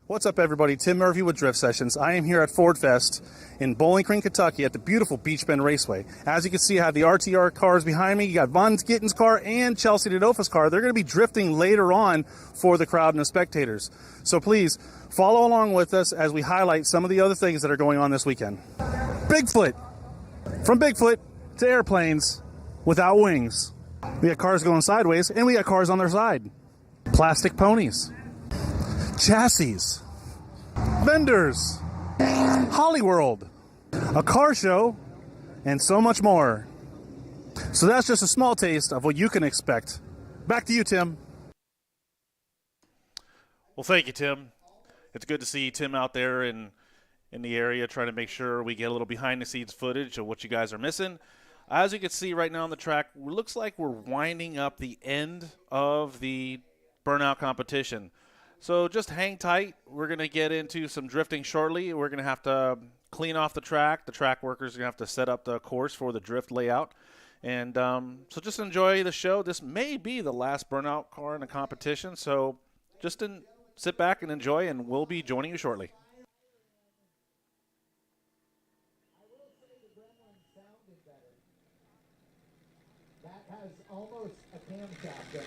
What's up, everybody? Tim Murphy with Drift Sessions. I am here at Ford Fest in Bowling Green, Kentucky at the beautiful Beech Bend Raceway. As you can see, I have the RTR cars behind me. You got Vaughn Gittin's car and Chelsea DeNofa's car. They're going to be drifting later on for the crowd and the spectators. So please follow along with us as we highlight some of the other things that are going on this weekend. Bigfoot. From Bigfoot to airplanes without wings. We got cars going sideways and we got cars on their side. Plastic ponies. Chassis, vendors, Holley World, a car show, and so much more. So that's just a small taste of what you can expect. Back to you, Tim. Well, thank you, Tim. It's good to see Tim out there in the area trying to make sure we get a little behind-the-scenes footage of what you guys are missing. As you can see right now on the track, it looks like we're winding up the end of the Burnout Competition. So just hang tight. We're going to get into some drifting shortly. We're going to have to clean off the track. The track workers are going to have to set up the course for the drift layout. And so just enjoy the show. This may be the last Burnout car in the competition. So just sit back and enjoy, and we'll be joining you shortly. I will say the Gremlin sounded better. That has almost a camshaft in it.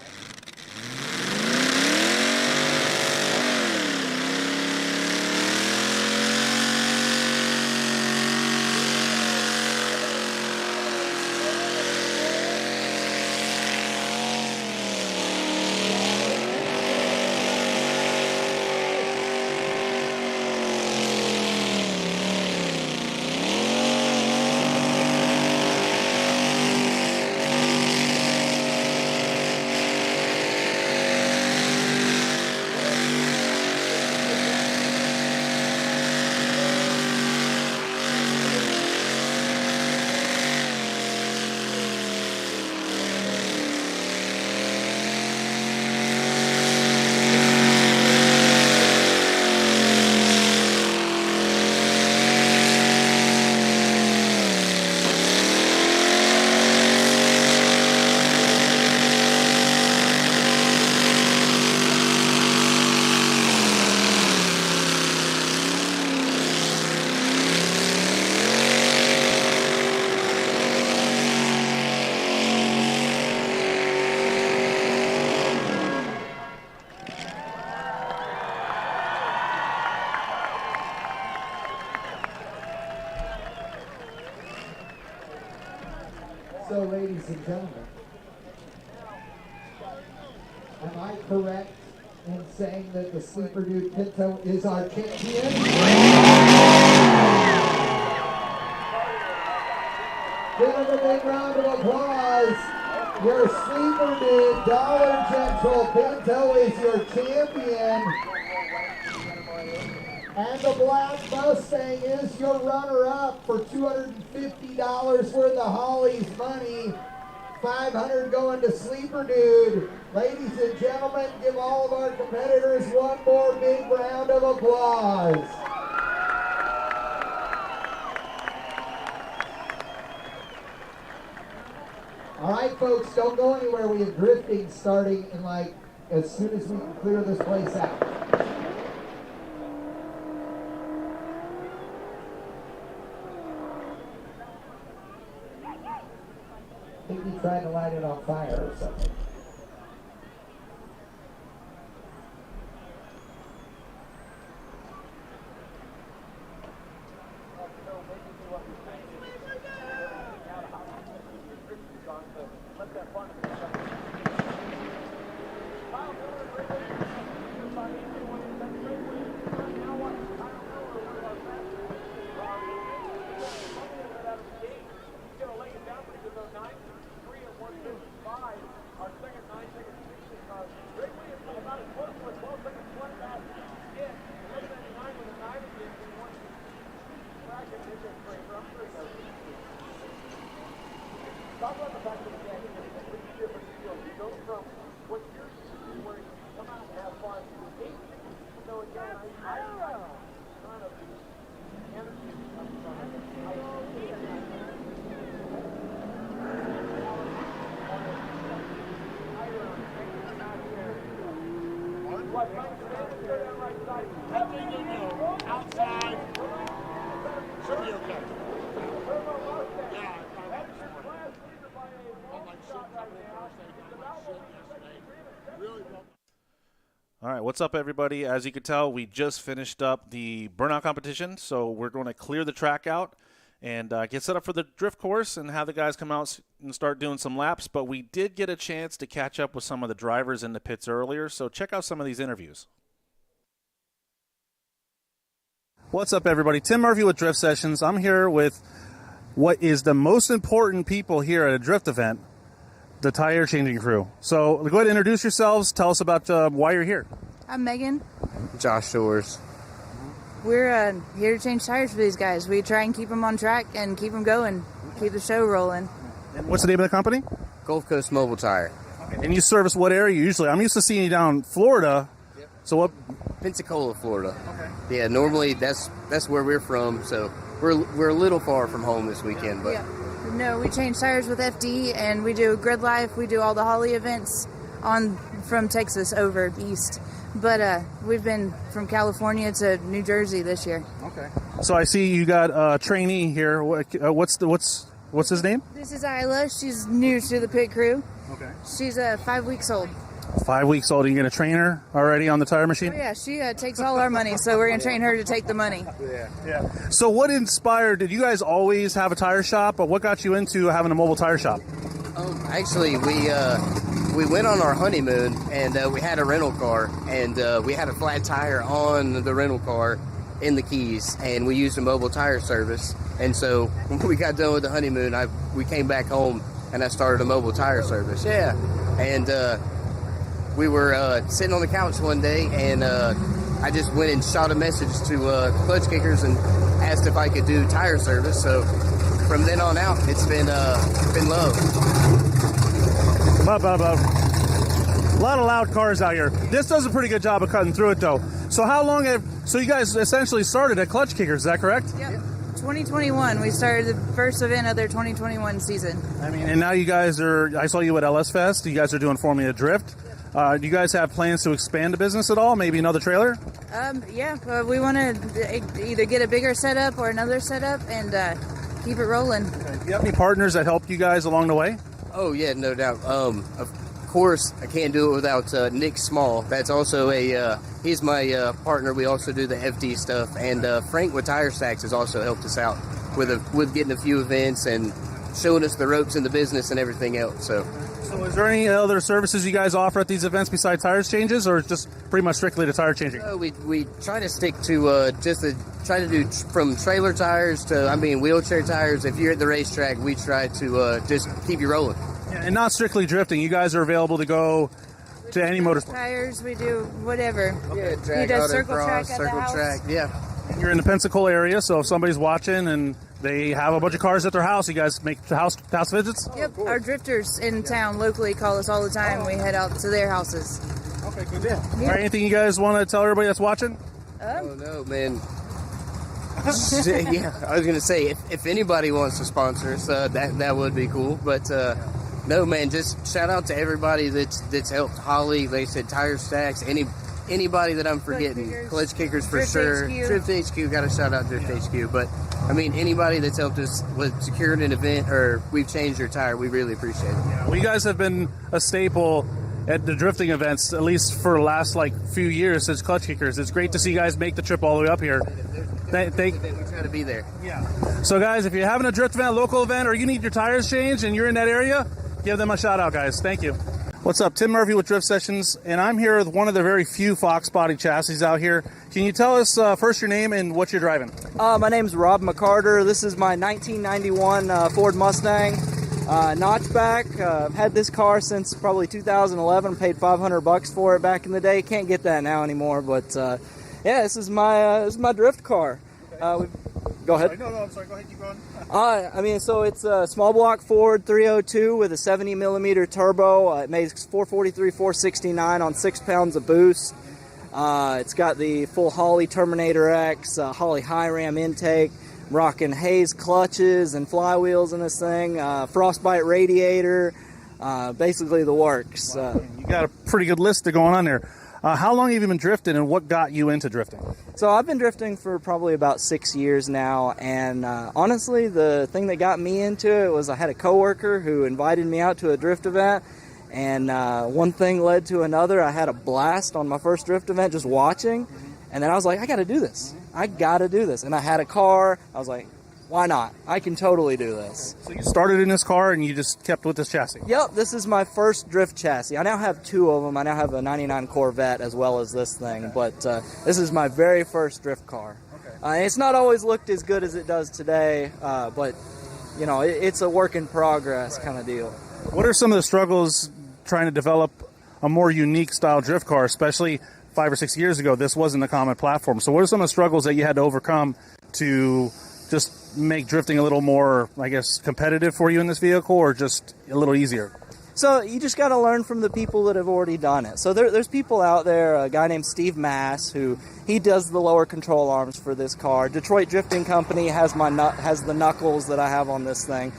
So, ladies and gentlemen, am I correct in saying that the Sleeper Dude Pinto is our champion? Give him a big round of applause. Your Sleeper Dude Dollar General Pinto is your champion. And the Black Mustang is your runner-up for $250 worth of Holley's money. $500 going to Sleeper Dude. Ladies and gentlemen, give all of our competitors one more big round of applause. All right, folks, don't go anywhere. We have drifting starting in as soon as we can clear this place out. I think he tried to light it on fire or something. All right, what's up, everybody? As you can tell, we just finished up the Burnout Competition, so we're going to clear the track out and get set up for the drift course and have the guys come out and start doing some laps. But we did get a chance to catch up with some of the drivers in the pits earlier, so check out some of these interviews. What's up, everybody? Tim Murphy with Drift Sessions. I'm here with what is the most important people here at a drift event, the tire changing crew. So go ahead and introduce yourselves. Tell us about why you're here. I'm Megan. Josh Shores. We're here to change tires for these guys. We try and keep them on track and keep them going, keep the show rolling. And what's the name of the company? Gulf Coast Mobile Tire. And you service what area usually? I'm used to seeing you down Florida. Yep. So what? Pensacola, Florida. Okay. Yeah, normally that's where we're from, so we're a little far from home this weekend, but Yeah. No, we change tires with FD, and we do Grid Life. We do all the Holley events from Texas over east. But we've been from California to New Jersey this year. Okay. So I see you got a trainee here. What's his name? This is Isla. She's new to the pit crew. Okay. She's 5 weeks old. 5 weeks old. Are you going to train her already on the tire machine? Oh, yeah, she takes all our money, so we're going to train her to take the money. Yeah. So what inspired, did you guys always have a tire shop, or what got you into having a mobile tire shop? Actually we went on our honeymoon and we had a rental car and we had a flat tire on the rental car in the Keys, and we used a mobile tire service. And so when we got done with the honeymoon, we came back home and I started a mobile tire service. Yeah. And we were sitting on the couch one day, and I just went and shot a message to Clutch Kickers and asked if I could do tire service. So from then on out, it's been love. A lot of loud cars out here. This does a pretty good job of cutting through it, though. So so you guys essentially started at Clutch Kickers, is that correct? Yep. 2021. We started the first event of their 2021 season. I mean, and now you guys I saw you at LS Fest. You guys are doing Formula Drift. Do you guys have plans to expand the business at all? Maybe another trailer? Yeah, we want to either get a bigger setup or another setup and keep it rolling. Okay. Do you have any partners that helped you guys along the way? Oh yeah, no doubt. Of course, I can't do it without Nick Small. That's also he's my partner. We also do the FD stuff, and Frank with Tire Stacks has also helped us out with getting a few events and showing us the ropes in the business and everything else. So is there any other services you guys offer at these events besides tires changes, or just pretty much strictly the tire changing? We try to stick to try to do from trailer tires to wheelchair tires. If you're at the racetrack, we try to just keep you rolling. Yeah, and not strictly drifting. You guys are available to go to any motorsport. Tires, we do whatever. Yeah, drag, he does auto, circle cross, track at circle the house. track. Yeah. You're in the Pensacola area, so if somebody's watching and they have a bunch of cars at their house, you guys make house visits? Yep, our drifters in town locally call us all the time. We head out to their houses. Okay, good deal. All right, anything you guys want to tell everybody that's watching? Oh no, man. Yeah, I was gonna say if anybody wants to sponsor us, that would be cool. But no, man, just shout out to everybody that's helped Holley. They said Tire Stacks. Anybody that I'm forgetting, Clutch Kickers for Drift sure. HQ. Drift HQ, got to shout out Drift HQ. But anybody that's helped us with securing an event or we've changed your tire, we really appreciate it. Yeah, well, you guys have been a staple at the drifting events, at least for the last few years since Clutch Kickers. It's great to see you guys make the trip all the way up here. We try to be there. Yeah. So guys, if you're having a drift event, a local event, or you need your tires changed and you're in that area, give them a shout out, guys. Thank you. What's up? Tim Murphy with Drift Sessions, and I'm here with one of the very few Fox body chassis out here. Can you tell us first your name and what you're driving? My name's Rob McCarter. This is my 1991 Ford Mustang notchback. I've had this car since probably 2011. Paid $500 for it back in the day. Can't get that now anymore. But yeah, this is my drift car. Go ahead. No, I'm sorry. Go ahead. Keep going. So it's a small block Ford 302 with a 70 millimeter turbo. It makes 443, 469 on 6 pounds of boost. It's got the full Holley Terminator X, Holley high ram intake, rocking Hayes clutches and flywheels in this thing, frostbite radiator, basically the works. You got a pretty good list going on there. How long have you been drifting, and what got you into drifting? So I've been drifting for probably about 6 years now, and honestly, the thing that got me into it was I had a coworker who invited me out to a drift event, and one thing led to another. I had a blast on my first drift event just watching, and then I was like, I got to do this. And I had a car. I was like, why not? I can totally do this. So you started in this car and you just kept with this chassis? Yep, this is my first drift chassis. I now have 2 of them. I now have a 99 Corvette as well as this thing, but this is my very first drift car. Okay. It's not always looked as good as it does today, but you know, it's a work in progress kind of deal. What are some of the struggles trying to develop a more unique style drift car, especially 5 or 6 years ago? This wasn't a common platform. So what are some of the struggles that you had to overcome to just make drifting a little more, I guess, competitive for you in this vehicle, or just a little easier? So you just got to learn from the people that have already done it. So there's people out there, a guy named Steve Mass, who he does the lower control arms for this car. Detroit Drifting Company has the knuckles that I have on this thing.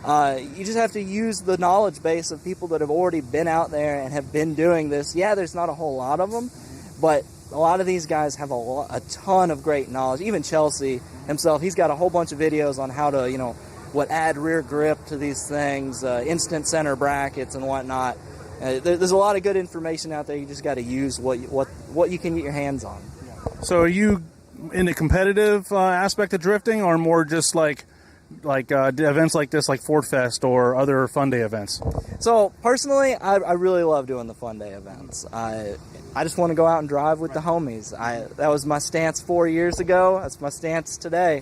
You just have to use the knowledge base of people that have already been out there and have been doing this. Yeah, there's not a whole lot of them, but a lot of these guys have a ton of great knowledge. Even Chelsea himself, he's got a whole bunch of videos on how to, add rear grip to these things, instant center brackets and whatnot. There's a lot of good information out there. You just got to use what you can get your hands on. So are you in the competitive aspect of drifting, or more just like events like this, like Ford Fest or other fun day events? So personally, I really love doing the fun day events. I just want to go out and drive with the homies. That was my stance 4 years ago. That's my stance today.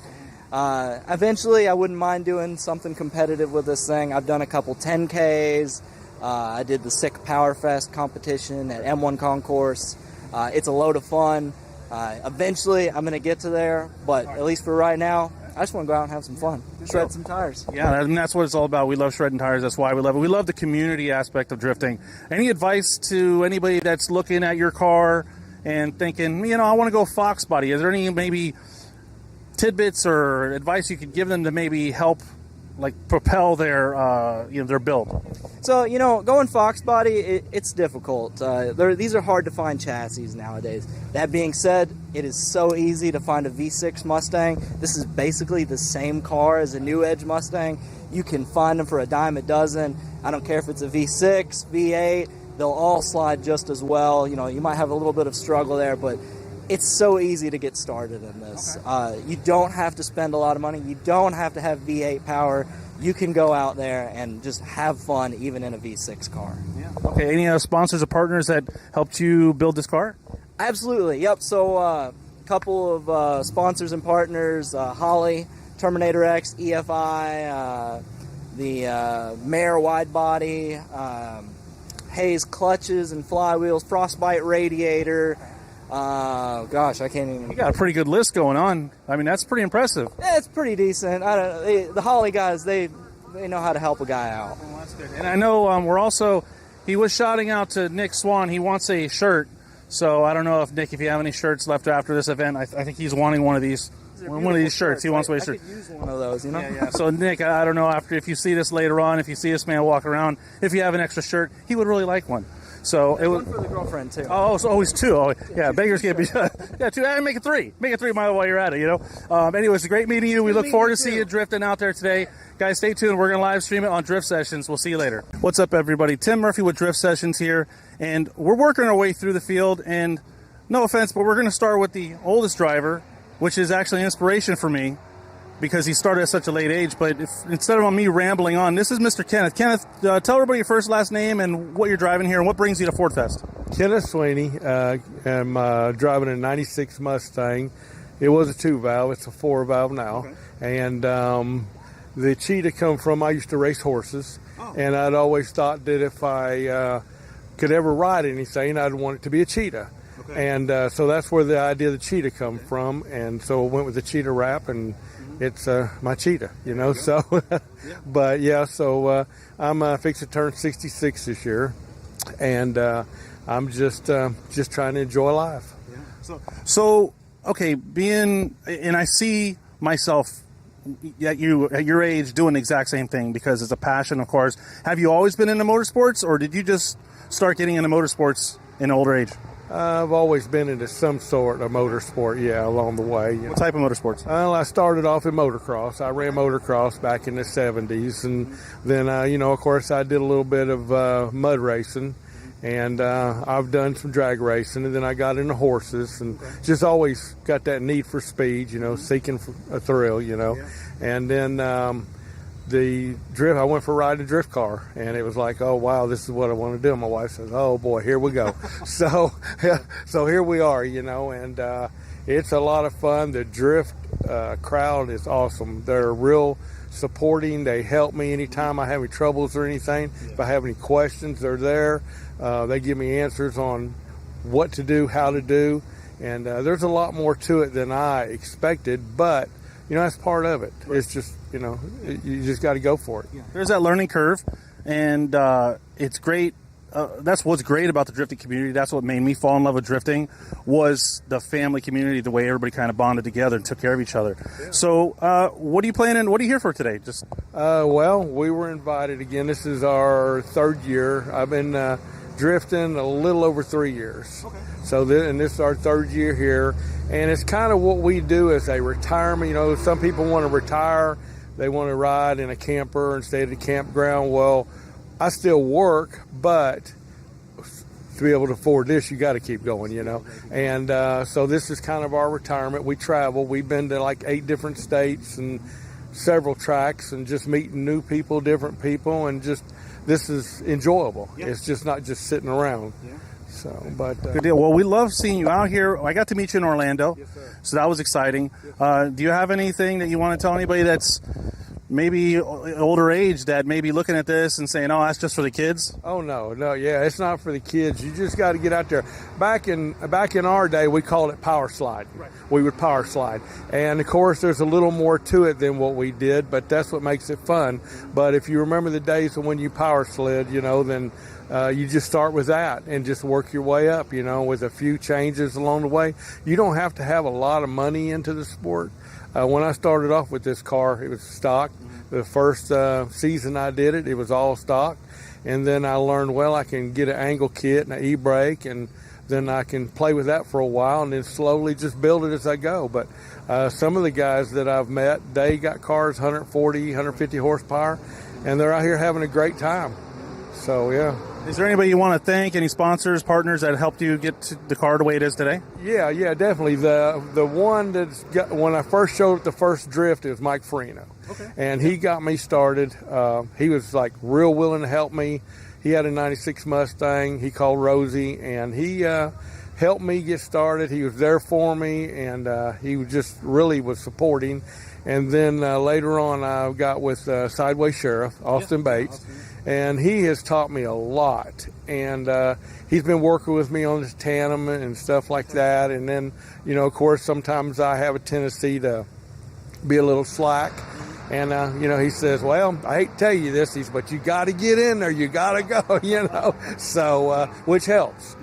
Eventually, I wouldn't mind doing something competitive with this thing. I've done a couple 10Ks. I did the Sick Power Fest competition at M1 Concourse. It's a load of fun. Eventually, I'm going to get to there, but at least for right now, I just want to go out and have some fun, shred some tires. Yeah, and that's what it's all about. We love shredding tires. That's why we love it. We love the community aspect of drifting. Any advice to anybody that's looking at your car and thinking, I want to go Fox body? Is there any maybe tidbits or advice you could give them to maybe help propel their build? So, going Fox body, it's difficult. These are hard to find chassis nowadays. That being said, it is so easy to find a V6 Mustang. This is basically the same car as a New Edge Mustang. You can find them for a dime a dozen. I don't care if it's a V6, V8, they'll all slide just as well. You might have a little bit of struggle there, but it's so easy to get started in this. Okay. You don't have to spend a lot of money. You don't have to have V8 power. You can go out there and just have fun even in a V6 car. Yeah. Okay, any sponsors or partners that helped you build this car? Absolutely, yep. So a couple of sponsors and partners, Holley, Terminator X, EFI, the Mare Wide Body, Hayes Clutches and Flywheels, Frostbite Radiator. Gosh, I can't even. You got a pretty good list going on. I mean, that's pretty impressive. Yeah, it's pretty decent. I don't know. The Holley guys, they know how to help a guy out. Oh, that's good. And I know he was shouting out to Nick Swan. He wants a shirt. So I don't know if you have any shirts left after this event. I think he's wanting one of these. One of these shirts. He wants one of these shirts. I could use one of those, Yeah. So Nick, I don't know if you see this later on, if you see this man walk around, if you have an extra shirt, he would really like one. So it was one for the girlfriend too. Oh, so always 2. Oh, yeah, beggars can't be. Yeah, 2. Make it 3. Make it 3 while you're at it. Anyways, great meeting you. We look forward to see you drifting out there today, guys. Stay tuned. We're gonna live stream it on Drift Sessions. We'll see you later. What's up, everybody? Tim Murphy with Drift Sessions here, and we're working our way through the field. And no offense, but we're gonna start with the oldest driver, which is actually an inspiration for me, because he started at such a late age. But instead of me rambling on, this is Mr. Kenneth. Kenneth, tell everybody your first, last name, and what you're driving here, and what brings you to Ford Fest. Kenneth Sweeney. I'm driving a 96 Mustang. It was a 2-valve. It's a 4-valve now. Okay. And the Cheetah come from, I used to race horses. Oh. And I'd always thought that if I could ever ride anything, I'd want it to be a Cheetah. Okay. And so that's where the idea of the Cheetah come from. And so I went with the Cheetah wrap, and it's my Cheetah, so, but yeah, so I'm fixing to turn 66 this year, and I'm just trying to enjoy life. Yeah. So okay, and I see myself at your age doing the exact same thing, because it's a passion, of course. Have you always been into motorsports, or did you just start getting into motorsports in older age? I've always been into some sort of motorsport, along the way. What type of motorsports? Well, I started off in motocross. I ran motocross back in the 70s, and then, of course, I did a little bit of mud racing, and I've done some drag racing, and then I got into horses, and just always got that need for speed, seeking a thrill, and then the drift, I went for a ride in a drift car, and it was like, oh wow, this is what I want to do. My wife says, oh boy, here we go. so here we are, and it's a lot of fun. The drift crowd is awesome. They're real supporting. They help me anytime I have any troubles or anything. If I have any questions, they're there. They give me answers on what to do, how to do, and there's a lot more to it than I expected, but that's part of it. It's just, you just got to go for it. There's that learning curve, and it's great. That's what's great about the drifting community. That's what made me fall in love with drifting, was the family community, the way everybody kind of bonded together and took care of each other. Yeah. So what are you planning? What are you here for today? Well, we were invited again. This is our third year. I've been drifting a little over 3 years. Okay. So this is our third year here. And it's kind of what we do as a retirement. Some people want to retire. They want to ride in a camper and stay at a campground. Well, I still work, but to be able to afford this, you got to keep going, And so this is kind of our retirement. We travel. We've been to like 8 different states and several tracks, and just meeting new people, different people, and just this is enjoyable. Yeah. It's just not just sitting around. Yeah. So, but good deal. Well, we love seeing you out here. I got to meet you in Orlando, yes, so that was exciting. Yes, do you have anything that you want to tell anybody that's maybe older age that may be looking at this and saying, "Oh, that's just for the kids"? Oh no, it's not for the kids. You just got to get out there. Back in our day, we called it power slide. Right. We would power slide, and of course, there's a little more to it than what we did, but that's what makes it fun. But if you remember the days when you power slid, then you just start with that and just work your way up, with a few changes along the way. You don't have to have a lot of money into the sport. When I started off with this car, it was stock. The first season I did it, it was all stock. And then I learned, I can get an angle kit and an e-brake, and then I can play with that for a while and then slowly just build it as I go. But some of the guys that I've met, they got cars 140, 150 horsepower, and they're out here having a great time. So, yeah. Is there anybody you want to thank, any sponsors, partners that helped you get the car the way it is today? Yeah, definitely. The one that's got, when I first showed up the first drift, it was Mike Farina. Okay. And he got me started. He was like real willing to help me. He had a 96 Mustang. He called Rosie, and he helped me get started. He was there for me, and he just really was supporting. And then later on, I got with Sideways Sheriff, Austin Bates. And he has taught me a lot, and he's been working with me on this tandem and stuff like that. And then, of course, sometimes I have a tendency to be a little slack. And, he says, well, I hate to tell you this, but you got to get in there. You got to go, so, which helps.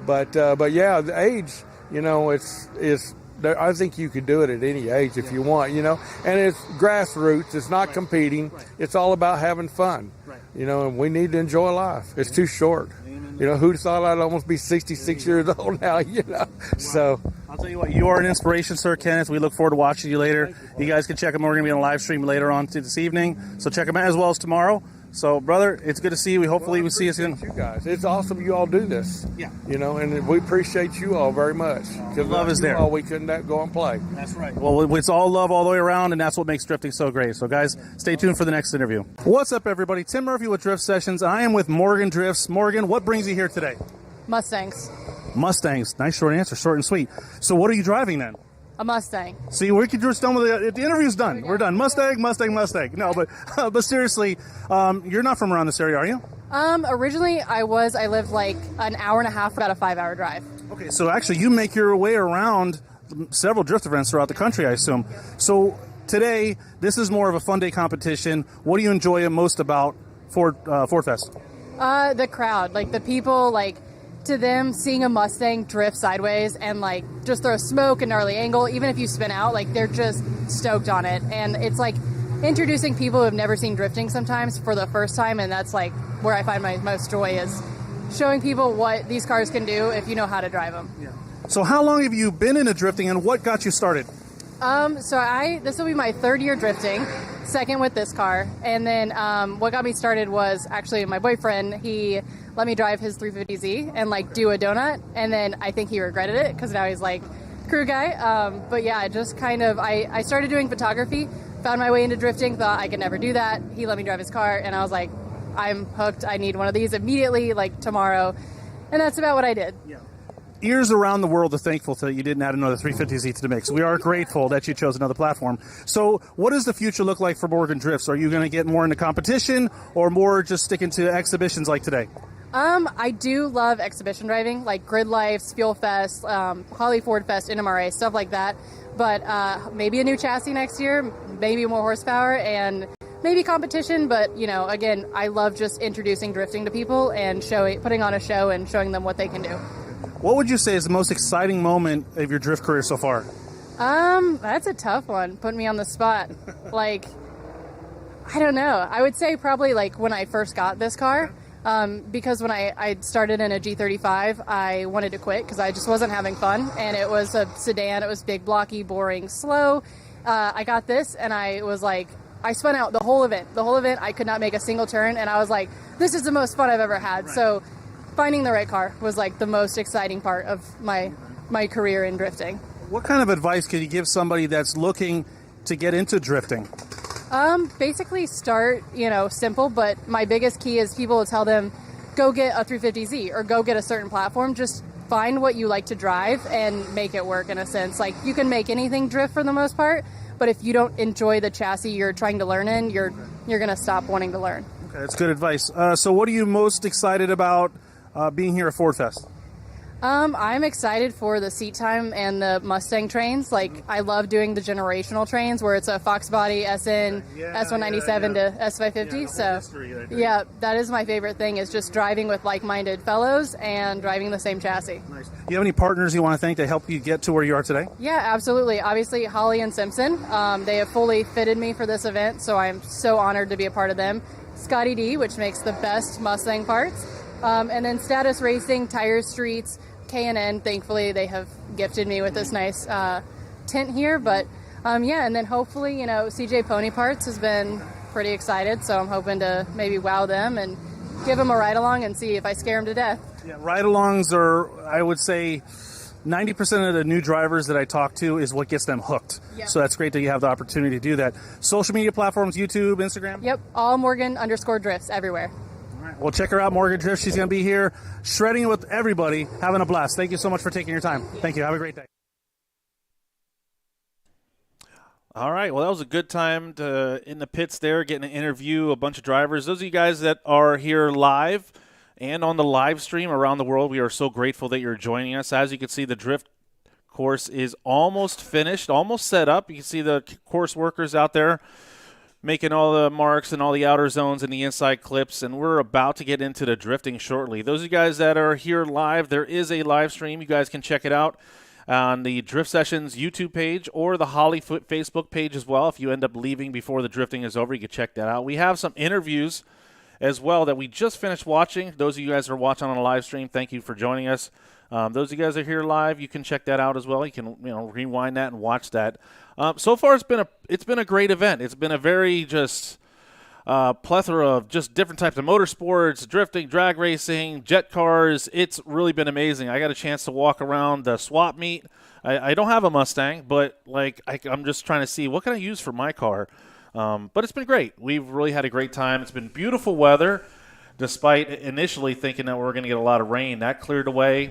But yeah, the age, it's I think you could do it at any age if you want, and it's grassroots. It's not competing. It's all about having fun, and we need to enjoy life. It's too short. Who thought I'd almost be 66 years old now, So I'll tell you what, you are an inspiration, Sir Kenneth. We look forward to watching you later. You guys can check him. We're going to be on a live stream later on this evening, so check him out as well as tomorrow. So, brother, it's good to see you. Hopefully we see you soon. You guys, it's awesome you all do this. Yeah. And we appreciate you all very much. Because love is there. We couldn't go and play. That's right. Well, it's all love all the way around, and that's what makes drifting so great. So, guys, stay tuned for the next interview. What's up, everybody? Tim Murphy with Drift Sessions. I am with Morgan Drifts. Morgan, what brings you here today? Mustangs. Mustangs. Nice short answer, short and sweet. So, what are you driving then? A Mustang. See, we're just done with the interview's done. We're done. Mustang. No, but seriously, you're not from around this area, are you? Originally I was. I lived like an hour and a half, about a 5-hour drive. Okay, so actually you make your way around several drift events throughout the country, I assume. So today, this is more of a fun day competition. What do you enjoy most about Ford Fest? The crowd, like the people, like to them seeing a Mustang drift sideways and like just throw smoke and gnarly angle, even if you spin out, like they're just stoked on it. And it's like introducing people who have never seen drifting sometimes for the first time, and that's like where I find my most joy is showing people what these cars can do if you know how to drive them. So how long have you been into drifting, and what got you started? This will be my 3rd year drifting, 2nd with this car. And then what got me started was actually my boyfriend. He let me drive his 350Z and like do a donut. And then I think he regretted it because now he's like crew guy. But yeah, just kind of, I started doing photography, found my way into drifting, thought I could never do that. He let me drive his car and I was like, I'm hooked. I need one of these immediately, like tomorrow. And that's about what I did. Ears around the world are thankful that you didn't add another 350Z to the mix. We are grateful that you chose another platform. So what does the future look like for Morgan Drifts? Are you going to get more into competition or more just sticking to exhibitions like today? I do love exhibition driving, like Grid Lifes, Fuel Fest, Holley Ford Fest, NMRA, stuff like that. But maybe a new chassis next year, maybe more horsepower, and maybe competition. But, you know, again, I love just introducing drifting to people and putting on a show and showing them what they can do. What would you say is the most exciting moment of your drift career so far? That's a tough one, putting me on the spot. Like, I don't know. I would say probably like when I first got this car, because when I started in a G35, I wanted to quit because I just wasn't having fun. And it was a sedan. It was big, blocky, boring, slow. I got this and I was like, I spun out the whole event. The whole event, I could not make a single turn. And I was like, this is the most fun I've ever had. Right. So finding the right car was like the most exciting part of my career in drifting. What kind of advice could you give somebody that's looking to get into drifting? Basically start, simple, but my biggest key is people will tell them, go get a 350Z or go get a certain platform. Just find what you like to drive and make it work in a sense. Like you can make anything drift for the most part, but if you don't enjoy the chassis you're trying to learn in, you're going to stop wanting to learn. Okay, that's good advice. So what are you most excited about being here at Ford Fest? I'm excited for the seat time and the Mustang trains. Like, I love doing the generational trains where it's a Fox body, SN, S197 to S550. Yeah, that is my favorite thing, is just driving with like-minded fellows and driving the same chassis. Nice. Do you have any partners you want to thank to help you get to where you are today? Yeah, absolutely. Obviously, Holley and Simpson. They have fully fitted me for this event, so I'm so honored to be a part of them. Scotty D, which makes the best Mustang parts. And then Status Racing, Tire Streets, K&N, thankfully they have gifted me with this nice tint here. But and then hopefully, CJ Pony Parts has been pretty excited, so I'm hoping to maybe wow them and give them a ride along and see if I scare them to death. Yeah, ride-alongs are, I would say, 90% of the new drivers that I talk to is what gets them hooked. Yeah. So that's great that you have the opportunity to do that. Social media platforms, YouTube, Instagram? Yep, all Morgan_drifts everywhere. Well, check her out, Morgan Drift. She's going to be here shredding it with everybody, having a blast. Thank you so much for taking your time. Thank you. Have a great day. All right. Well, that was a good time in the pits there, getting to interview a bunch of drivers. Those of you guys that are here live and on the live stream around the world, we are so grateful that you're joining us. As you can see, the drift course is almost finished, almost set up. You can see the course workers out there making all the marks and all the outer zones and the inside clips, and we're about to get into the drifting shortly. Those of you guys that are here live, there is a live stream. You guys can check it out on the Drift Sessions YouTube page or the Holley Facebook page as well. If you end up leaving before the drifting is over, you can check that out. We have some interviews as well that we just finished watching. Those of you guys that are watching on the live stream, thank you for joining us. Those of you guys that are here live, you can check that out as well. You can rewind that and watch that. So far, it's been a great event. It's been a very just plethora of just different types of motorsports, drifting, drag racing, jet cars. It's really been amazing. I got a chance to walk around the swap meet. I don't have a Mustang, but I'm just trying to see what can I use for my car. But it's been great. We've really had a great time. It's been beautiful weather, despite initially thinking that we were going to get a lot of rain. That cleared away.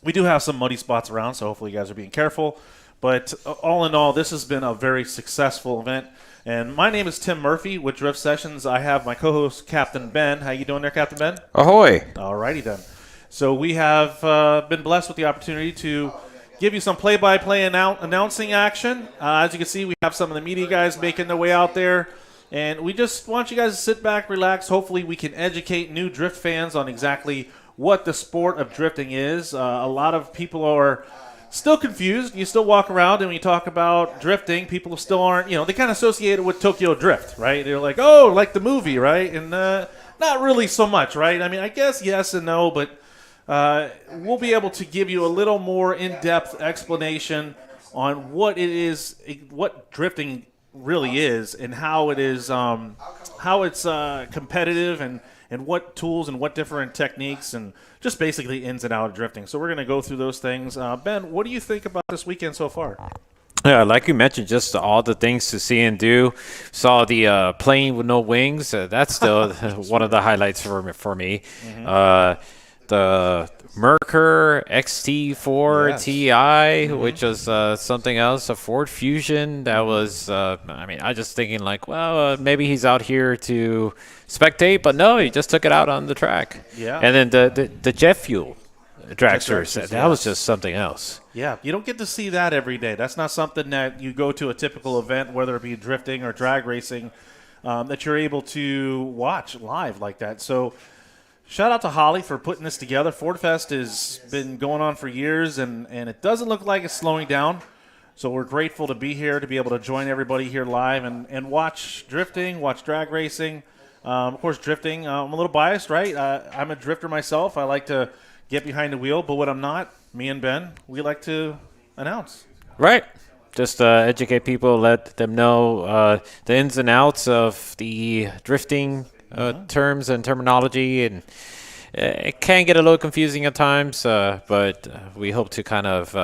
We do have some muddy spots around, so hopefully you guys are being careful. But all in all, this has been a very successful event. And my name is Tim Murphy with Drift Sessions. I have my co-host, Captain Ben. How you doing there, Captain Ben? Ahoy. All righty then. So we have been blessed with the opportunity to give you some play-by-play announcing action. As you can see, we have some of the media guys making their way out there. And we just want you guys to sit back, relax. Hopefully we can educate new drift fans on exactly what the sport of drifting is. A lot of people are still confused. You still walk around, and when you talk about drifting, people still aren't, they kind of associate it with Tokyo Drift, right? They're like, oh, like the movie, right? And Not really so much, right? I mean, I guess yes and no, but we'll be able to give you a little more in-depth explanation on what it is, what drifting really is, and how it is, how it's competitive, and what tools and what different techniques, and just basically ins and out of drifting. So we're going to go through those things. Ben, what do you think about this weekend so far? Yeah, like you mentioned, just all the things to see and do. Saw the plane with no wings. That's still one of the highlights for me. Mm-hmm. The Merkur XT4 Ti, which was something else. A Ford Fusion that was. I just thinking like, well, maybe he's out here to spectate, but no, he just took it out on the track. Yeah. And then the jet fuel dragsters, that was just something else. Yeah, you don't get to see that every day. That's not something that you go to a typical event, whether it be drifting or drag racing, that you're able to watch live like that. So shout out to Holley for putting this together. Ford Fest has been going on for years, and it doesn't look like it's slowing down. So we're grateful to be here, to be able to join everybody here live and watch drifting, watch drag racing. Of course, drifting, I'm a little biased, right? I'm a drifter myself. I like to get behind the wheel, but when I'm not, me and Ben, we like to announce. Right. Just educate people, let them know the ins and outs of the drifting terms and terminology, and it can get a little confusing at times, but we hope to kind of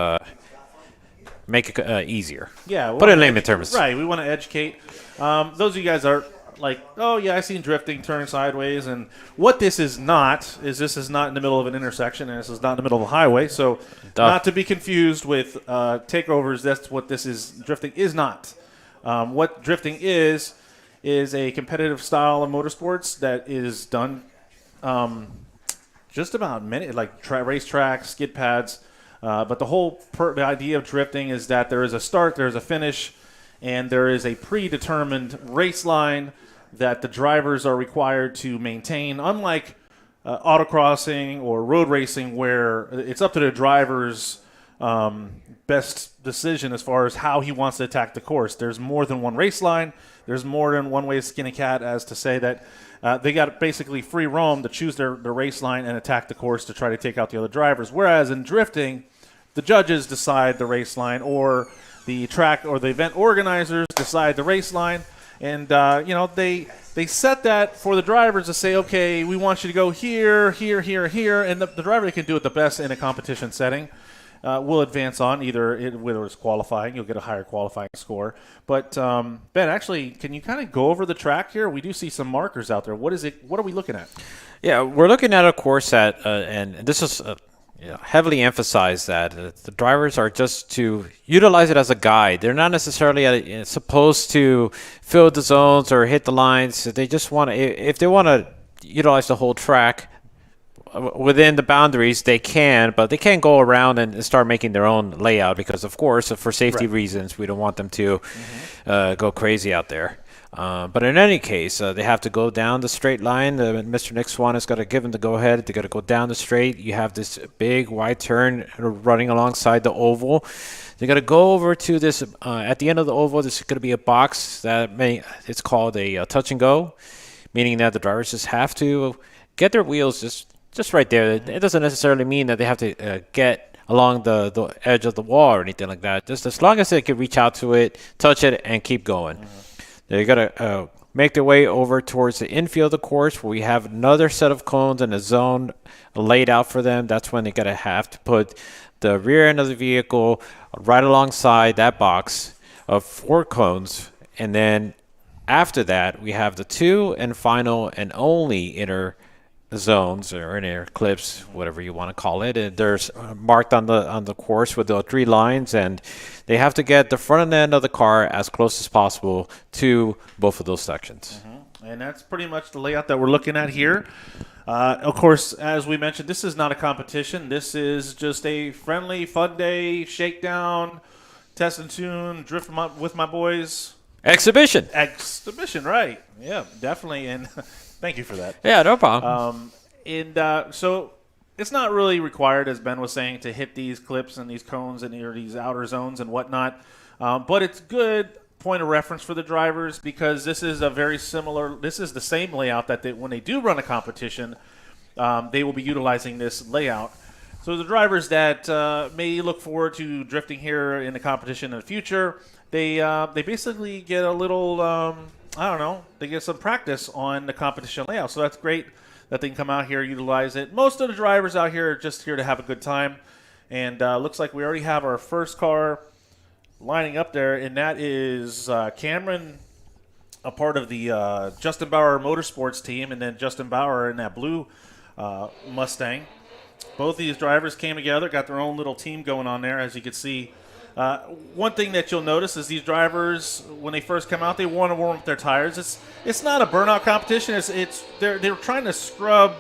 make it easier. Yeah, put it in layman terms. Right, we want to educate. Those of you guys are like, oh yeah, I've seen drifting, turning sideways, and what this is not in the middle of an intersection, and this is not in the middle of a highway, so not to be confused with takeovers. That's what this is. Drifting is not. What drifting is a competitive style of motorsports that is done just about many, like race tracks, skid pads, but the whole the idea of drifting is that there is a start, there's a finish, and there is a predetermined race line that the drivers are required to maintain, unlike autocrossing or road racing, where it's up to the driver's best decision as far as how he wants to attack the course. There's more than one race line. There's more than one way to skin a cat, as to say that they got basically free roam to choose their race line and attack the course to try to take out the other drivers. Whereas in drifting, the judges decide the race line, or the track or the event organizers decide the race line. And, they set that for the drivers to say, okay, we want you to go here, here, here, here. And the driver that can do it the best in a competition setting will advance on, whether it's qualifying, you'll get a higher qualifying score. But, Ben, actually, can you kind of go over the track here? We do see some markers out there. What is it? What are we looking at? Yeah, we're looking at a course that, and this is heavily emphasized, that the drivers are just to utilize it as a guide. They're not necessarily supposed to fill the zones or hit the lines. They just want to, if they want to utilize the whole track within the boundaries, they can, but they can't go around and start making their own layout, because, of course, for safety reasons, we don't want them to go crazy out there. But in any case, they have to go down the straight line. Mr. Nick Swan has got to give them the go-ahead. They got to go down the straight. You have this big wide turn running alongside the oval. They got to go over to this. At the end of the oval, there's going to be a box that it's called a touch and go, meaning that the drivers just have to get their wheels just right there. It doesn't necessarily mean that they have to get along the edge of the wall or anything like that. Just as long as they can reach out to it, touch it, and keep going. They got to make their way over towards the infield of the course, where we have another set of cones and a zone laid out for them. That's when they got to have to put the rear end of the vehicle right alongside that box of 4 cones. And then after that, we have the 2 and final and only inner zones, or inner clips, whatever you want to call it. And there's marked on the course with the 3 lines, and they have to get the front end of the car as close as possible to both of those sections. And that's pretty much the layout that we're looking at here. Of course, as we mentioned, this is not a competition. This is just a friendly, fun day, shakedown, test and tune, drift with my boys. Exhibition, right. Yeah, definitely. And thank you for that. Yeah, no problem. So it's not really required, as Ben was saying, to hit these clips and these cones and these outer zones and whatnot. But it's good point of reference for the drivers, because this is the same layout that when they do run a competition, they will be utilizing this layout. So the drivers that may look forward to drifting here in the competition in the future, they basically get a little, they get some practice on the competition layout. So that's great that they can come out here, utilize it. Most of the drivers out here are just here to have a good time. And looks like we already have our first car lining up there, and that is Cameron, a part of the Justin Bauer Motorsports team, and then Justin Bauer in that blue Mustang. Both of these drivers came together, got their own little team going on there, as you can see. One thing that you'll notice is these drivers, when they first come out, they want to warm up their tires. It's not a burnout competition. They're trying to scrub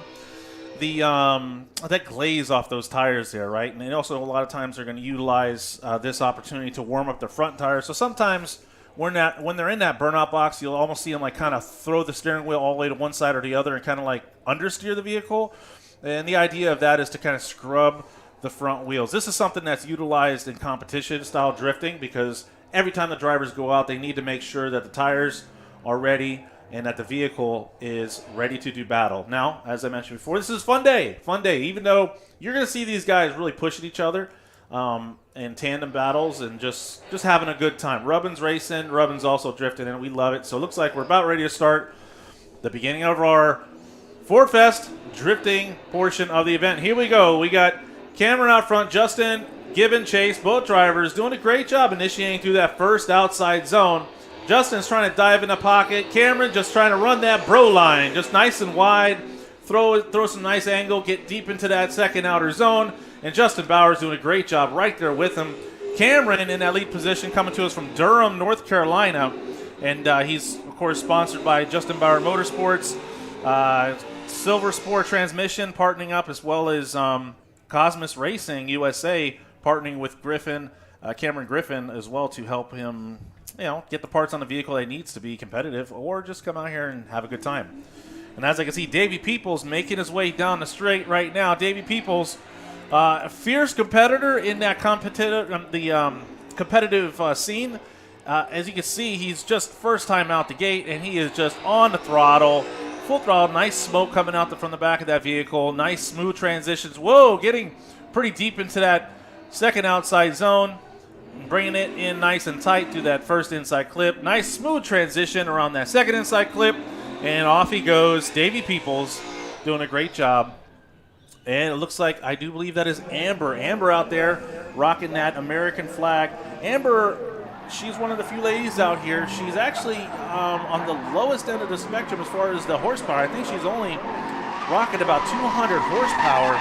that glaze off those tires there, right? And also a lot of times they're going to utilize this opportunity to warm up their front tires. So sometimes when they're in that burnout box, you'll almost see them like kind of throw the steering wheel all the way to one side or the other and kind of like understeer the vehicle. And the idea of that is to kind of scrub the front wheels. This is something that's utilized in competition style drifting, because every time the drivers go out, they need to make sure that the tires are ready and that the vehicle is ready to do battle. Now, as I mentioned before, this is fun day. Even though you're going to see these guys really pushing each other in tandem battles and just having a good time. Rubbin's racing, Rubbin's also drifting, and we love it. So it looks like we're about ready to start the beginning of our Ford Fest drifting portion of the event. Here we go. We got Cameron out front, Justin, Gibbon, Chase, both drivers doing a great job initiating through that first outside zone. Justin's trying to dive in the pocket. Cameron just trying to run that bro line, just nice and wide, throw some nice angle, get deep into that second outer zone. And Justin Bauer's doing a great job right there with him. Cameron in that lead position, coming to us from Durham, North Carolina. And he's, of course, sponsored by Justin Bauer Motorsports, Silver Sport Transmission partnering up, as well as Cosmos Racing USA partnering with Cameron Griffin as well, to help him get the parts on the vehicle that needs to be competitive, or just come out here and have a good time. And as I can see, Davey Peoples making his way down the straight right now. Davey Peoples, a fierce competitor in that competitive scene. As you can see, he's just first time out the gate, and he is just on the throttle, full throttle. Nice smoke coming out from the back of that vehicle. Nice smooth transitions. Whoa, getting pretty deep into that second outside zone. Bringing it in nice and tight to that first inside clip. Nice smooth transition around that second inside clip. And off he goes. Davey Peoples doing a great job. And it looks like, I do believe that is Amber. Amber out there rocking that American flag. Amber, she's one of the few ladies out here. She's actually on the lowest end of the spectrum as far as the horsepower. I think she's only rocking about 200 horsepower.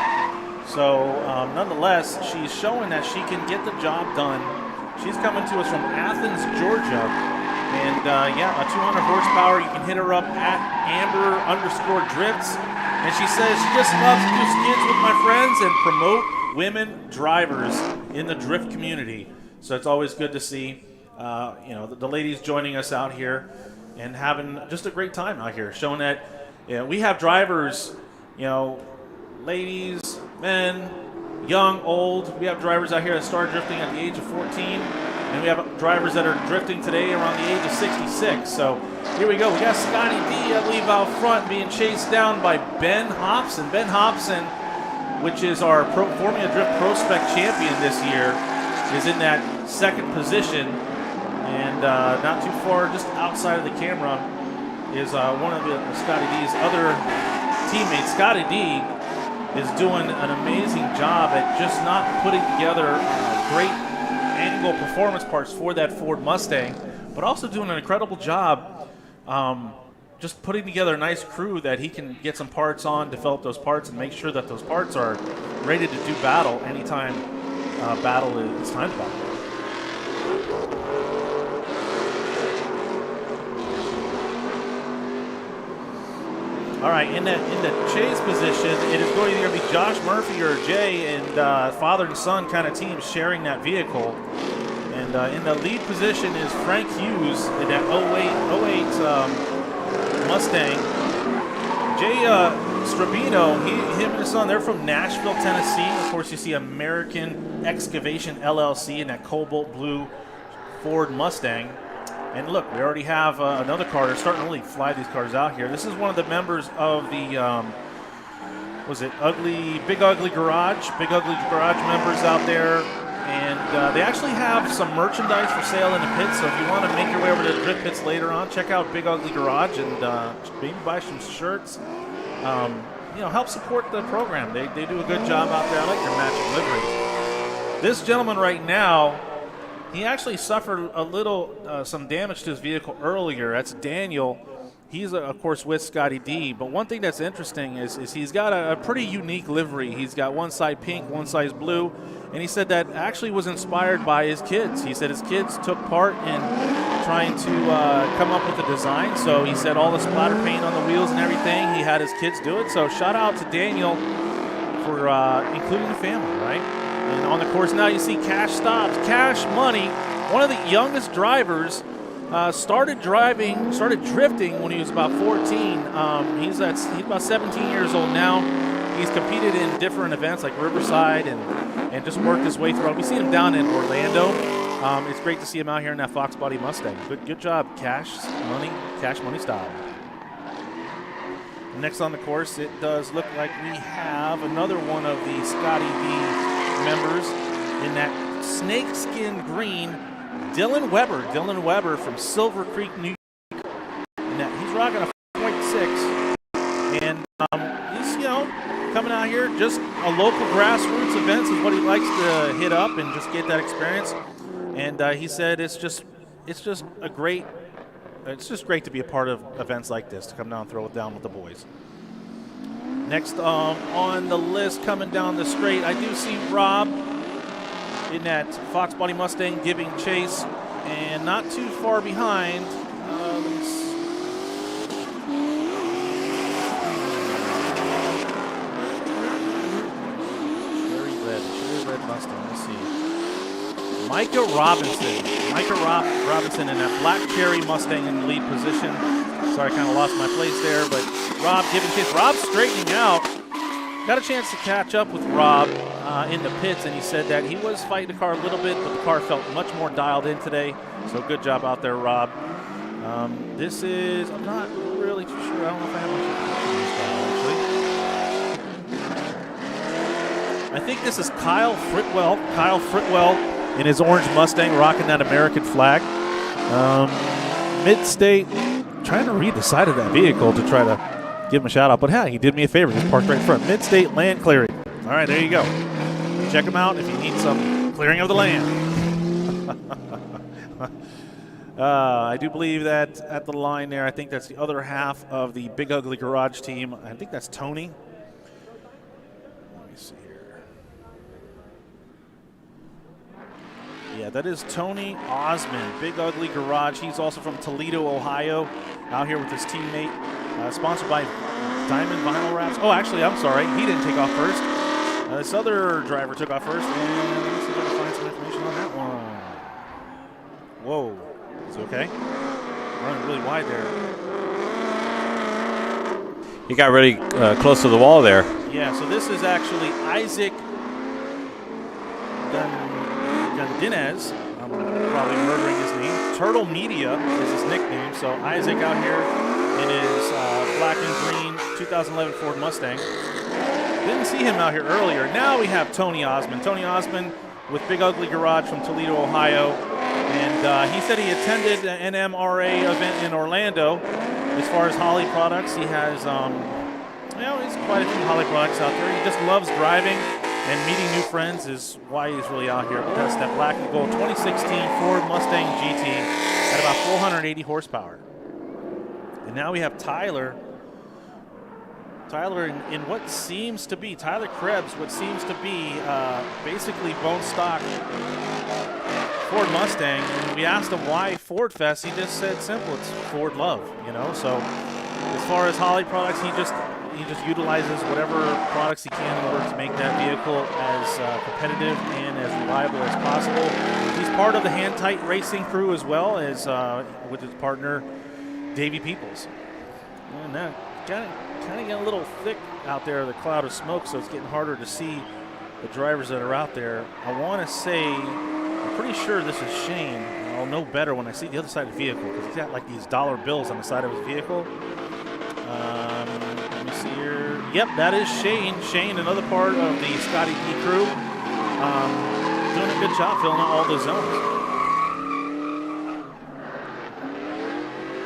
So, nonetheless, she's showing that she can get the job done. She's coming to us from Athens, Georgia. And, a 200 horsepower. You can hit her up at Amber_drifts. And she says she just loves to do skids with my friends and promote women drivers in the drift community. So it's always good to see, the ladies joining us out here and having just a great time out here, showing that we have drivers, ladies, men, young, old. We have drivers out here that started drifting at the age of 14, and we have drivers that are drifting today around the age of 66. So here we go. We got Scotty D, I believe, out front being chased down by Ben Hobson. Ben Hobson, which is our Formula Drift Pro Spec champion this year, is in that second position. And not too far, just outside of the camera, is one of Scotty D's other teammates. Scotty D is doing an amazing job at just not putting together great angle performance parts for that Ford Mustang, but also doing an incredible job just putting together a nice crew that he can get some parts on, develop those parts, and make sure that those parts are ready to do battle anytime battle is time to battle. All right, in the chase position, it is going to either be Josh Murphy or Jay, and father and son kind of teams sharing that vehicle. And in the lead position is Frank Hughes in that 08 Mustang. Jay Strabino, him and his son, they're from Nashville, Tennessee. Of course, you see American Excavation LLC in that cobalt blue Ford Mustang. And look, we already have another car. They're starting to really fly these cars out here. This is one of the members of the, Big Ugly Garage? Big Ugly Garage members out there. And they actually have some merchandise for sale in the pits. So if you want to make your way over to the drift pits later on, check out Big Ugly Garage and maybe buy some shirts. Help support the program. They do a good job out there. I like their matching liveries. This gentleman right now, he actually suffered a little, some damage to his vehicle earlier. That's Daniel. He's, of course, with Scotty D. But one thing that's interesting is he's got a pretty unique livery. He's got one side pink, one side blue. And he said that actually was inspired by his kids. He said his kids took part in trying to come up with the design. So he said all the splatter paint on the wheels and everything, he had his kids do it. So shout out to Daniel for including the family, right? And on the course now you see Cash Stobbs. Cash Money, one of the youngest drivers, started drifting when he was about 14. He's about 17 years old now. He's competed in different events like Riverside and just worked his way through. We see him down in Orlando. It's great to see him out here in that Fox Body Mustang. Good job, Cash Money style. Next on the course, it does look like we have another one of the Scotty D members in that snakeskin green, Dylan Weber from Silver Creek, New York. And he's rocking a 4.6. And he's, coming out here, just a local grassroots events is what he likes to hit up and just get that experience. And he said it's just great to be a part of events like this, to come down and throw it down with the boys. Next on the list, coming down the straight, I do see Rob in that Fox Body Mustang giving chase, and not too far behind. Red Mustang. Let's see. Micah Robinson in that black cherry Mustang in the lead position. Sorry, I kind of lost my place there, but Rob giving chase. Rob's straightening out. Got a chance to catch up with Rob in the pits, and he said that he was fighting the car a little bit, but the car felt much more dialed in today. So good job out there, Rob. This is, I'm not really too sure. I don't know if I have much information on this guy, actually. I think this is Kyle Fritwell in his orange Mustang rocking that American flag. Mid-state, trying to read the side of that vehicle to try to give him a shout out. But hey, he did me a favor. Just parked right in front. Mid-state land clearing. All right, there you go. Check him out if you need some clearing of the land. I do believe that at the line there, I think that's the other half of the Big Ugly Garage team. I think that's Tony. Let me see here. Yeah, that is Tony Osmond, Big Ugly Garage. He's also from Toledo, Ohio, out here with his teammate. Sponsored by Diamond Vinyl Wraps. Oh, actually, I'm sorry. He didn't take off first. This other driver took off first. And let me see if I can find some information on that one. Whoa. Is he okay? Running really wide there. He got really close to the wall there. Yeah, so this is actually Isaac Gundinez. I'm probably murdering his name. Turtle Media is his nickname. So Isaac out here in his black and green 2011 Ford Mustang. Didn't see him out here earlier. Now we have Tony Osmond. Tony Osmond with Big Ugly Garage from Toledo, Ohio. And he said he attended an NMRA event in Orlando. As far as Holley products, he has, he's quite a few Holley products out there. He just loves driving and meeting new friends is why he's really out here. But that's that black and gold 2016 Ford Mustang GT at about 480 horsepower. And now we have Tyler in what seems to be, Tyler Krebs, what seems to be basically bone stock Ford Mustang. And we asked him why Ford Fest. He just said simple, it's Ford love, So as far as Holley products, he just utilizes whatever products he can in order to make that vehicle as competitive and as reliable as possible. He's part of the Hand Tight Racing crew as well as with his partner Davey Peoples. And that kind of getting a little thick out there, the cloud of smoke, so it's getting harder to see the drivers that are out there. I want to say, I'm pretty sure this is Shane. I'll know better when I see the other side of the vehicle because he's got like these dollar bills on the side of his vehicle. Let me see here. Yep, that is Shane. Shane, another part of the Scotty D crew, doing a good job filling out all the zones.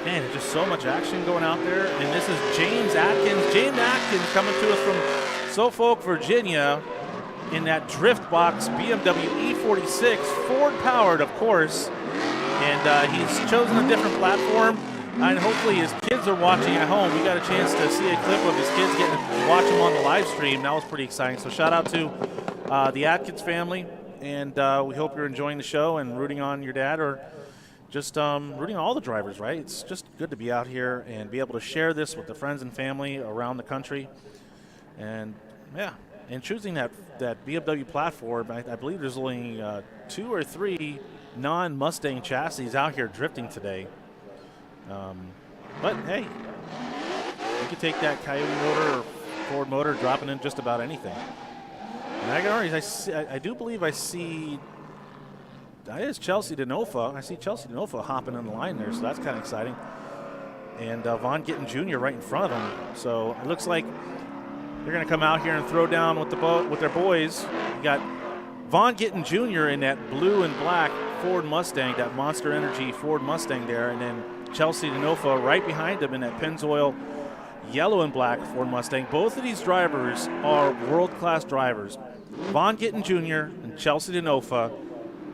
Man, there's just so much action going out there. And this is James Atkins. James Atkins coming to us from Suffolk, Virginia in that drift box BMW E46, Ford powered, of course. And he's chosen a different platform. And hopefully his kids are watching at home. We got a chance to see a clip of his kids getting to watch him on the live stream. That was pretty exciting. So shout out to the Atkins family. And we hope you're enjoying the show and rooting on your dad or just rooting on all the drivers, right? It's just good to be out here and be able to share this with the friends and family around the country. And, yeah, and choosing that BMW platform, I believe there's only 2 or 3 non-Mustang chassis out here drifting today. But, hey, you can take that Coyote motor or Ford motor, dropping in just about anything. And I do believe I see – that is Chelsea DeNofa. I see Chelsea DeNofa hopping on the line there, so that's kind of exciting. And Vaughn Gittin Jr. right in front of him. So it looks like they're going to come out here and throw down with their boys. You got Vaughn Gittin Jr. in that blue and black Ford Mustang, that Monster Energy Ford Mustang there, and then Chelsea DeNofa right behind him in that Pennzoil yellow and black Ford Mustang. Both of these drivers are world-class drivers. Vaughn Gittin Jr. and Chelsea DeNofa,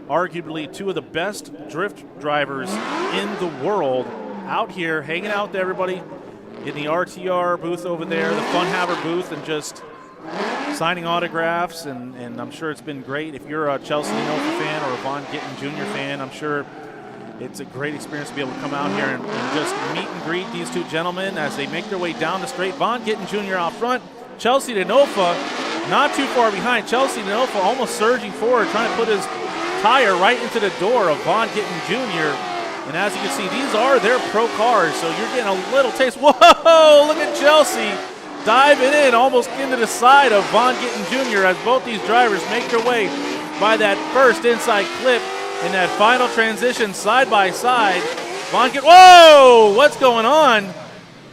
arguably 2 of the best drift drivers in the world, out here hanging out with everybody in the RTR booth over there, the Fun Haver booth, and just signing autographs. And I'm sure it's been great. If you're a Chelsea DeNofa fan or a Vaughn Gittin Jr. fan, I'm sure it's a great experience to be able to come out here and just meet and greet these 2 gentlemen as they make their way down the straight. Vaughn Gittin Jr. out front, Chelsea DeNofa not too far behind. Chelsea DeNofa almost surging forward, trying to put his tire right into the door of Vaughn Gittin Jr. And as you can see, these are their pro cars, so you're getting a little taste. Whoa, look at Chelsea diving in almost into the side of Vaughn Gittin Jr. as both these drivers make their way by that first inside clip in that final transition side by side. Vaughn Gittin, whoa, what's going on?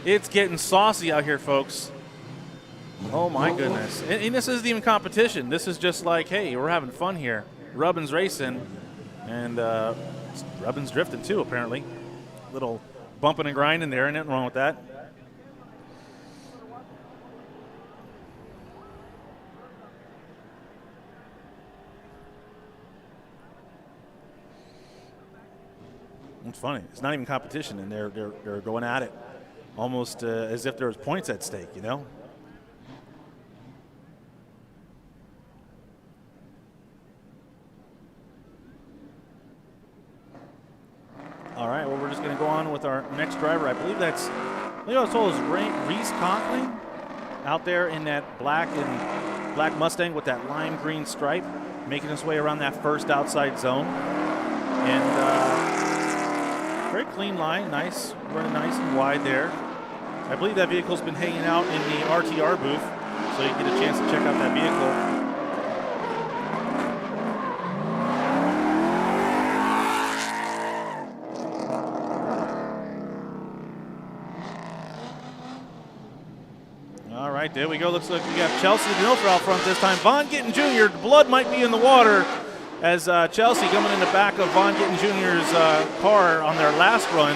It's getting saucy out here, folks. Oh my goodness. And this isn't even competition. This is just like, hey, we're having fun here. Rubbin's racing, and Rubbin's drifting too, apparently. Little bumping and grinding there, nothing wrong with that. It's funny. It's not even competition, and they're going at it almost as if there was points at stake, you know? All right, well, we're just going to go on with our next driver. I believe I was told it was Reese Conklin out there in that black Mustang with that lime green stripe, making his way around that first outside zone. And very clean line, nice, running nice and wide there. I believe that vehicle's been hanging out in the RTR booth, so you get a chance to check out that vehicle. There we go. Looks like we got Chelsea DeNofa out front this time. Vaughn Gittin Jr., blood might be in the water as Chelsea coming in the back of Vaughn Gittin Jr.'s car on their last run.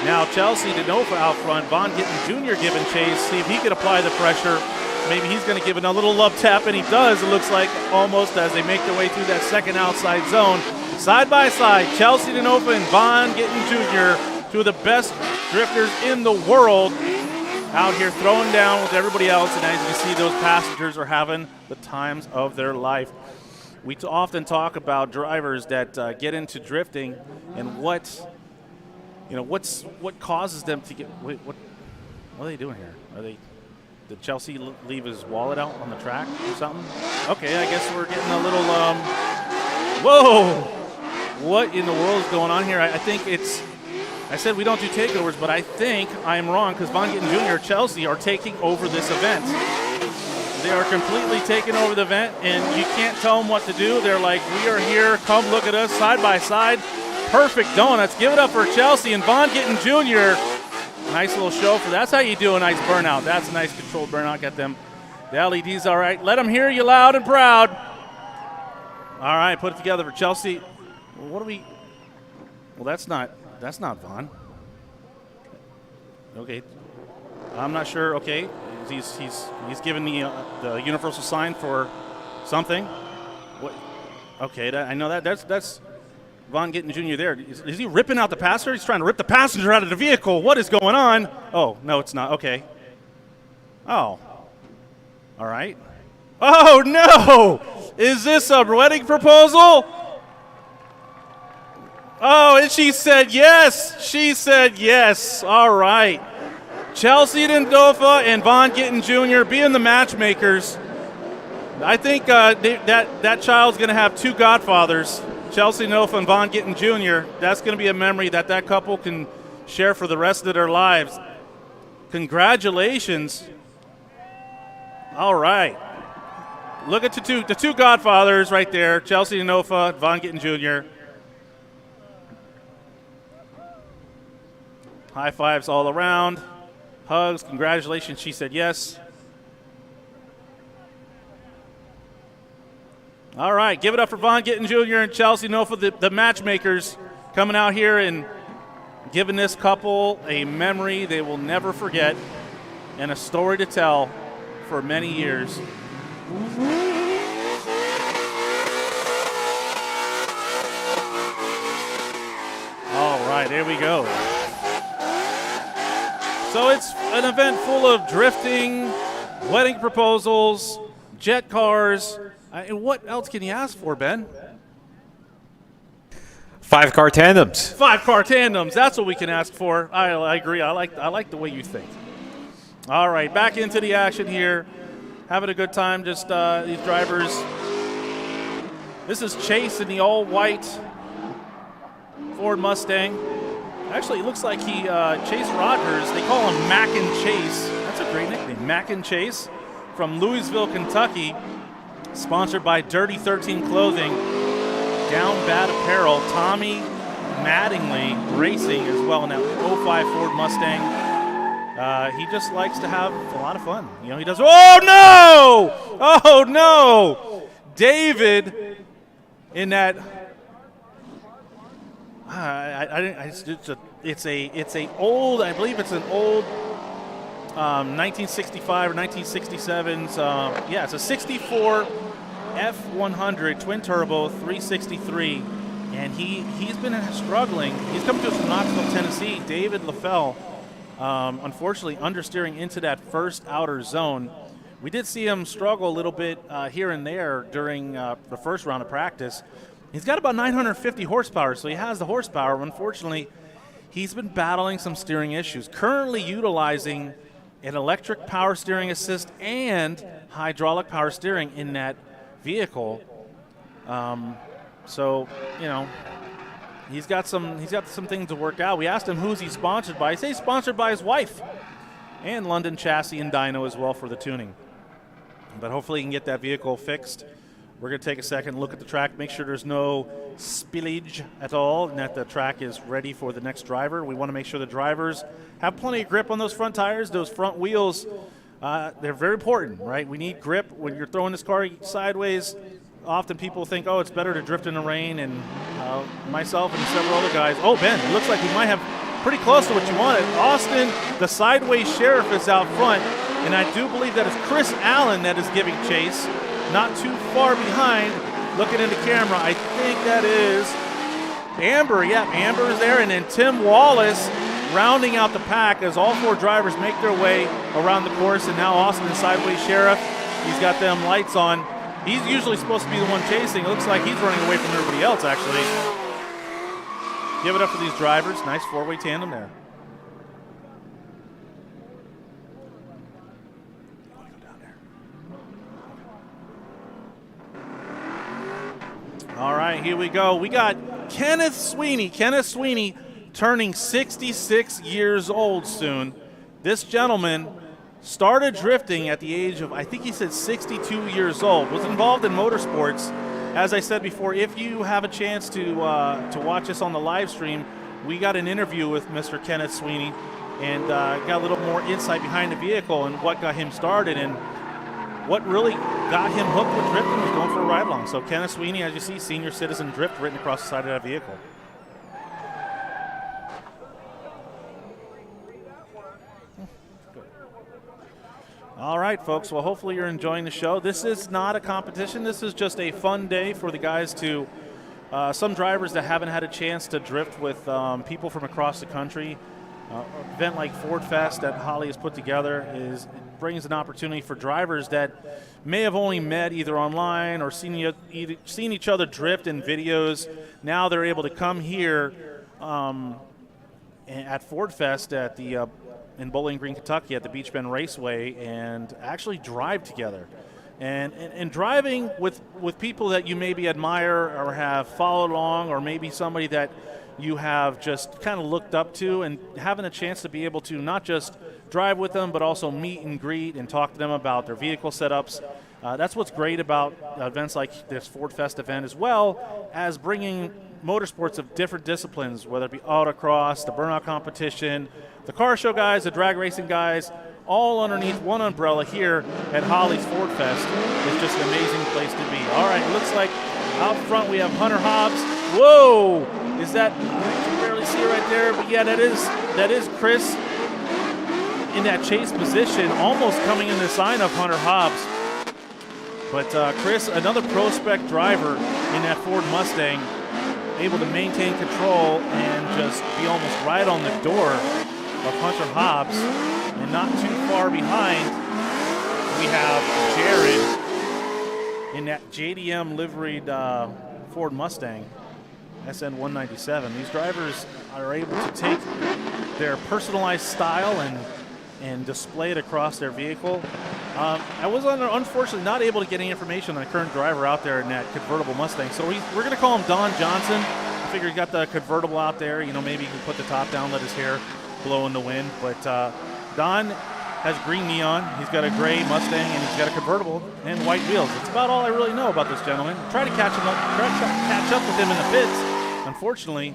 Now Chelsea DeNofa out front. Vaughn Gittin Jr. giving chase. See if he could apply the pressure. Maybe he's going to give it a little love tap, and he does, it looks like, almost as they make their way through that second outside zone. Side by side, Chelsea DeNofa and Vaughn Gittin Jr., 2 of the best drifters in the world, out here throwing down with everybody else, and as you can see, those passengers are having the times of their life. We often talk about drivers that get into drifting and what causes them to get. What are they doing here? Did Chelsea leave his wallet out on the track or something? Okay, I guess we're getting a little. Whoa! What in the world is going on here? I think it's. I said we don't do takeovers, but I think I am wrong because Vaughn Gittin Jr. and Chelsea are taking over this event. They are completely taking over the event, and you can't tell them what to do. They're like, we are here. Come look at us side by side. Perfect donuts. Give it up for Chelsea and Vaughn Gittin Jr. Nice little show for that's how you do a nice burnout. That's a nice controlled burnout. Get them. The LEDs all right. Let them hear you loud and proud. All right, put it together for Chelsea. What do we? Well, that's not Vaughn. Okay, I'm not sure. Okay, he's giving the universal sign for something. What? Okay, I know that's Vaughn Gittin Jr. there. Is he ripping out the passenger? He's trying to rip the passenger out of the vehicle. What is going on? Oh, no, it's not. Okay. Oh. All right. Oh, no! Is this a wedding proposal? Oh, and she said yes. She said yes. All right. Chelsea DeNofa and Vaughn Gittin Jr. being the matchmakers. I think that child's going to have two godfathers, Chelsea DeNofa and Vaughn Gittin Jr. That's going to be a memory that couple can share for the rest of their lives. Congratulations. All right. Look at the two godfathers right there, Chelsea DeNofa, Vaughn Gittin Jr. High fives all around. Hugs, congratulations. She said yes. All right, give it up for Vaughn Gittin Jr. and Chelsea DeNofa, the matchmakers, coming out here and giving this couple a memory they will never forget and a story to tell for many years. All right, here we go. So it's an event full of drifting, wedding proposals, jet cars, and what else can you ask for, Ben? 5-car tandems. 5-car tandems. That's what we can ask for. I agree. I like the way you think. All right, back into the action here. Having a good time. Just these drivers. This is Chase in the all-white Ford Mustang. Actually, it looks like Chase Rogers. They call him Mac and Chase. That's a great nickname, Mac and Chase, from Louisville, Kentucky. Sponsored by Dirty 13 Clothing, Down Bad Apparel, Tommy Mattingly Racing as well in that 05 Ford Mustang. He just likes to have a lot of fun. You know, he does. Oh, no! Oh, no! David in that. It's a old. I believe it's an old 1965 or 1967's. Yeah, it's a 64 F100 twin turbo 363, and he's been struggling. He's coming to us from Knoxville, Tennessee. David LaFell, unfortunately, understeering into that first outer zone. We did see him struggle a little bit here and there during the first round of practice. He's got about 950 horsepower, so he has the horsepower. Unfortunately, he's been battling some steering issues. Currently utilizing an electric power steering assist and hydraulic power steering in that vehicle. So, you know, he's got some things to work out. We asked him who's he sponsored by. He says he's sponsored by his wife and London Chassis and Dyno as well for the tuning. But hopefully he can get that vehicle fixed. We're going to take a second, look at the track, make sure there's no spillage at all, and that the track is ready for the next driver. We want to make sure the drivers have plenty of grip on those front tires. Those front wheels, they're very important, right? We need grip when you're throwing this car sideways. Often people think, oh, it's better to drift in the rain, and myself and several other guys. Oh, Ben, it looks like we might have pretty close to what you wanted. Austin, the sideways sheriff, is out front, and I do believe that is Chris Allen that is giving chase. Not too far behind, looking in the camera. I think that is Amber. Yeah, Amber is there. And then Tim Wallace rounding out the pack as all four drivers make their way around the course. And now Austin, the sideways sheriff, he's got them lights on. He's usually supposed to be the one chasing. It looks like he's running away from everybody else, actually. Give it up for these drivers. Nice four-way tandem there. All right, here we go. We got Kenneth Sweeney. Kenneth Sweeney turning 66 years old soon. This gentleman started drifting at the age of, I think he said 62 years old, was involved in motorsports as I said before, if you have a chance to watch us on the live stream, we got an interview with Mr. Kenneth Sweeney and got a little more insight behind the vehicle and what got him started and what really got him hooked with drifting was going for a ride along. So Kenneth Sweeney, as you see, senior citizen drift written across the side of that vehicle. All right, folks. Well, hopefully you're enjoying the show. This is not a competition. This is just a fun day for the guys to, some drivers that haven't had a chance to drift with people from across the country. An event like Ford Fest that Holley has put together brings an opportunity for drivers that may have only met either online or seen each other drift in videos. Now they're able to come here at Ford Fest at the in Bowling Green, Kentucky at the Beech Bend Raceway and actually drive together. And driving with people that you maybe admire or have followed along, or maybe somebody that you have just kind of looked up to, and having a chance to be able to not just drive with them but also meet and greet and talk to them about their vehicle setups. That's what's great about events like this Ford Fest event, as well as bringing motorsports of different disciplines, whether it be autocross, the Burnout Competition, the car show guys, the drag racing guys, all underneath one umbrella here at Holley's Ford Fest. It's just an amazing place to be. All right, looks like out front we have Hunter Hobbs. Whoa! Is that, I can barely see it right there, but yeah, that is Chris in that chase position, almost coming in the sign of Hunter Hobbs. But Chris, another pro-spec driver in that Ford Mustang, able to maintain control and just be almost right on the door of Hunter Hobbs. And not too far behind, we have Jared in that JDM liveried Ford Mustang, SN 197. These drivers are able to take their personalized style and display it across their vehicle. I was unfortunately not able to get any information on the current driver out there in that convertible Mustang, so we're going to call him Don Johnson. I figure he got the convertible out there. You know, maybe he can put the top down, let his hair blow in the wind. But Don has green neon. He's got a gray Mustang, and he's got a convertible and white wheels. That's about all I really know about this gentleman. Try to catch up with him in the pits. Unfortunately,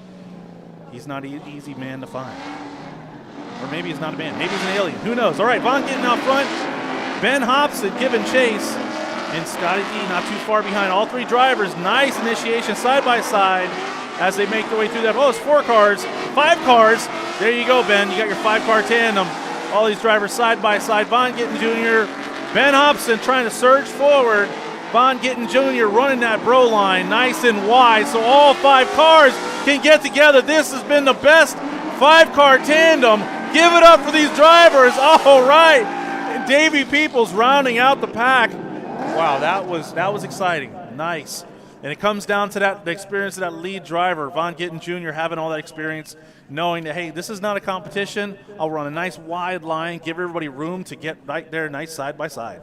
he's not an easy man to find. Or maybe he's not a man. Maybe he's an alien. Who knows? All right, Vaughn getting out front. Ben Hobson giving chase. And Scotty D not too far behind. All three drivers, nice initiation side by side as they make their way through that. Oh, it's 4 cars, 5 cars. There you go, Ben. You got your 5-car tandem. All these drivers side by side. Vaughn Gittin Jr., Ben Hobson trying to surge forward. Vaughn Gittin Jr. running that bro line nice and wide so all 5 cars can get together. This has been the best 5-car tandem. Give it up for these drivers. All right. And Davey Peoples rounding out the pack. Wow, that was exciting. Nice. And it comes down to the experience of that lead driver, Vaughn Gittin Jr., having all that experience, knowing that, hey, this is not a competition. I'll run a nice wide line, give everybody room to get right there, nice side by side.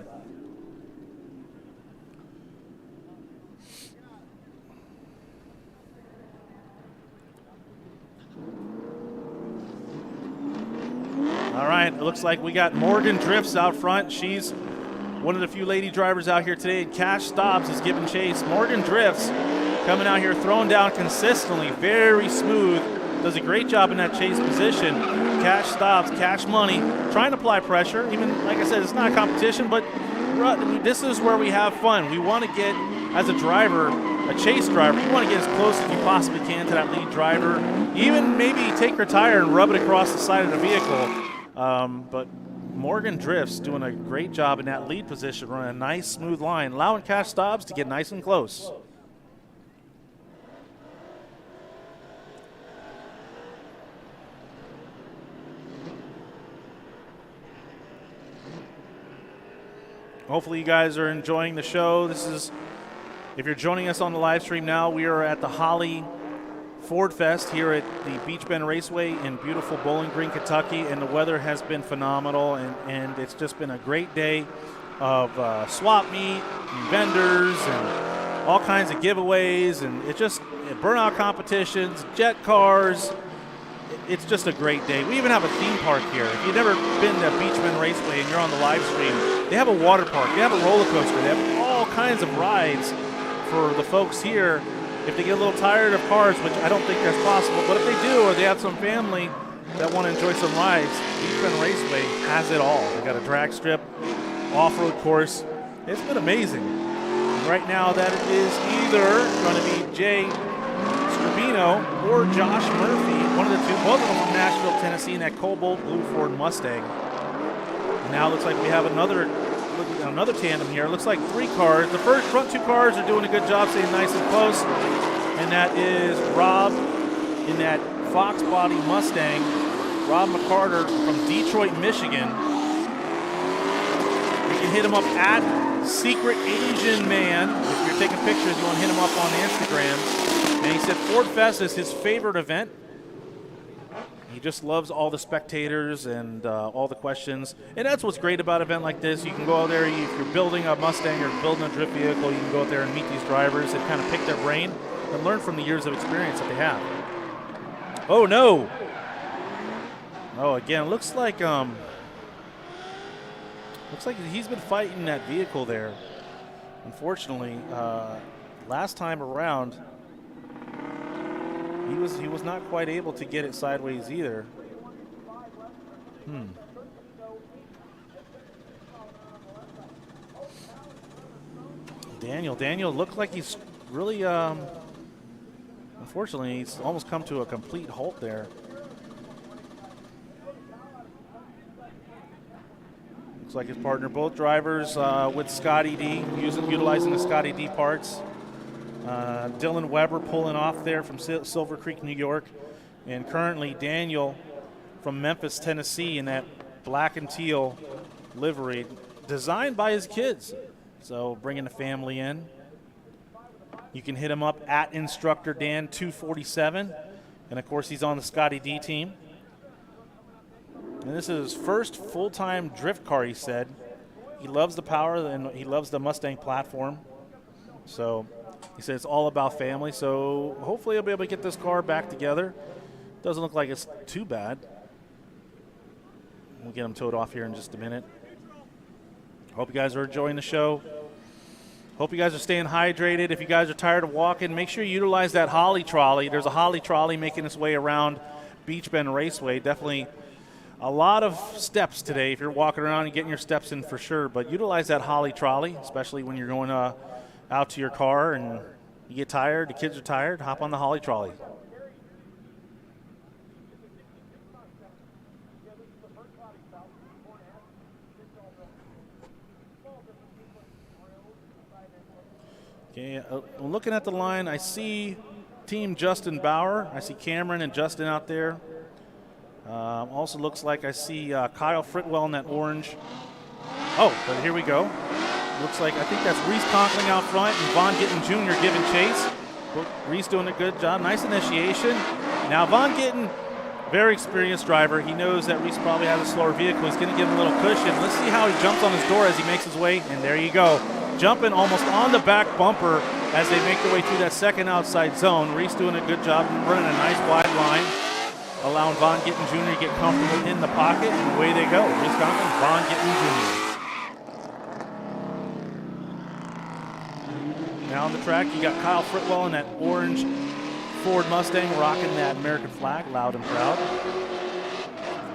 All right, it looks like we got Morgan Drifts out front. She's one of the few lady drivers out here today. Cash Stobbs is giving chase. Morgan Drifts coming out here, throwing down consistently, very smooth. Does a great job in that chase position. Cash Stobbs, Cash Money, trying to apply pressure. Even, like I said, it's not a competition, but this is where we have fun. We want to get, as a driver, a chase driver, you want to get as close as you possibly can to that lead driver. Even maybe take her tire and rub it across the side of the vehicle. But Morgan Drifts doing a great job in that lead position, running a nice smooth line, allowing Cash Stobbs to get nice and close. Hopefully you guys are enjoying the show. If you're joining us on the live stream now, we are at the Holley Ford Fest here at the Beech Bend Raceway in beautiful Bowling Green, Kentucky, and the weather has been phenomenal, and it's just been a great day of swap meet and vendors and all kinds of giveaways, and it's just burnout competitions, jet cars. It's just a great day. We even have a theme park here. If you've never been to Beech Bend Raceway and you're on the live stream, they have a water park, they have a roller coaster, they have all kinds of rides for the folks here, if they get a little tired of cars, which I don't think that's possible, but if they do, or they have some family that want to enjoy some rides, Beech Bend Raceway has it all. They got a drag strip, off-road course. It's been amazing. Right now, that is either going to be Jay Scrabino or Josh Murphy, one of the two, both of them from Nashville, Tennessee, in that cobalt blue Ford Mustang. Now it looks like we have another tandem here. It looks like 3 cars. The front 2 cars are doing a good job staying nice and close, and that is Rob in that Fox body Mustang, Rob McCarter from Detroit, Michigan. You can hit him up at Secret Asian Man. If you're taking pictures, you want to hit him up on Instagram. And he said Ford Fest is his favorite event. He just loves all the spectators and all the questions. And that's what's great about an event like this. You can go out there, if you're building a Mustang or building a drift vehicle, you can go out there and meet these drivers and kind of pick their brain and learn from the years of experience that they have. Oh, no. Oh, again, looks like he's been fighting that vehicle there. Unfortunately, last time around, he was not quite able to get it sideways either. Daniel looked like he's really, unfortunately, he's almost come to a complete halt there. Looks like his partner, both drivers with Scotty D, utilizing the Scotty D parts. Dylan Weber pulling off there from Silver Creek, New York. And currently Daniel from Memphis, Tennessee in that black and teal livery designed by his kids. So bringing the family in. You can hit him up at Instructor Dan 247. And of course he's on the Scotty D team. And this is his first full-time drift car, he said. He loves the power and he loves the Mustang platform. So he said it's all about family. So hopefully he'll be able to get this car back together. Doesn't look like it's too bad. We'll get him towed off here in just a minute. Hope you guys are enjoying the show. Hope you guys are staying hydrated. If you guys are tired of walking, make sure you utilize that Holley trolley. There's a Holley trolley making its way around Beech Bend Raceway. Definitely a lot of steps today if you're walking around and getting your steps in for sure. But utilize that Holley trolley, especially when you're going out to your car and you get tired, the kids are tired, hop on the Holley trolley. Okay, looking at the line, I see Team Justin Bauer. I see Cameron and Justin out there. Also looks like I see Kyle Fritwell in that orange. Oh, but here we go. Looks like, I think that's Reese Conkling out front and Vaughn Gittin Jr. giving chase. Reese doing a good job. Nice initiation. Now Vaughn Gittin, very experienced driver. He knows that Reese probably has a slower vehicle. He's going to give him a little cushion. Let's see how he jumps on his door as he makes his way. And there you go. Jumping almost on the back bumper as they make their way through that second outside zone. Reese doing a good job and running a nice wide line, allowing Vaughn Gittin Jr. to get comfortable in the pocket, and away they go. Reese Conkling, Vaughn Gittin Jr. Now on the track, you got Kyle Fritwell in that orange Ford Mustang rocking that American flag, loud and proud.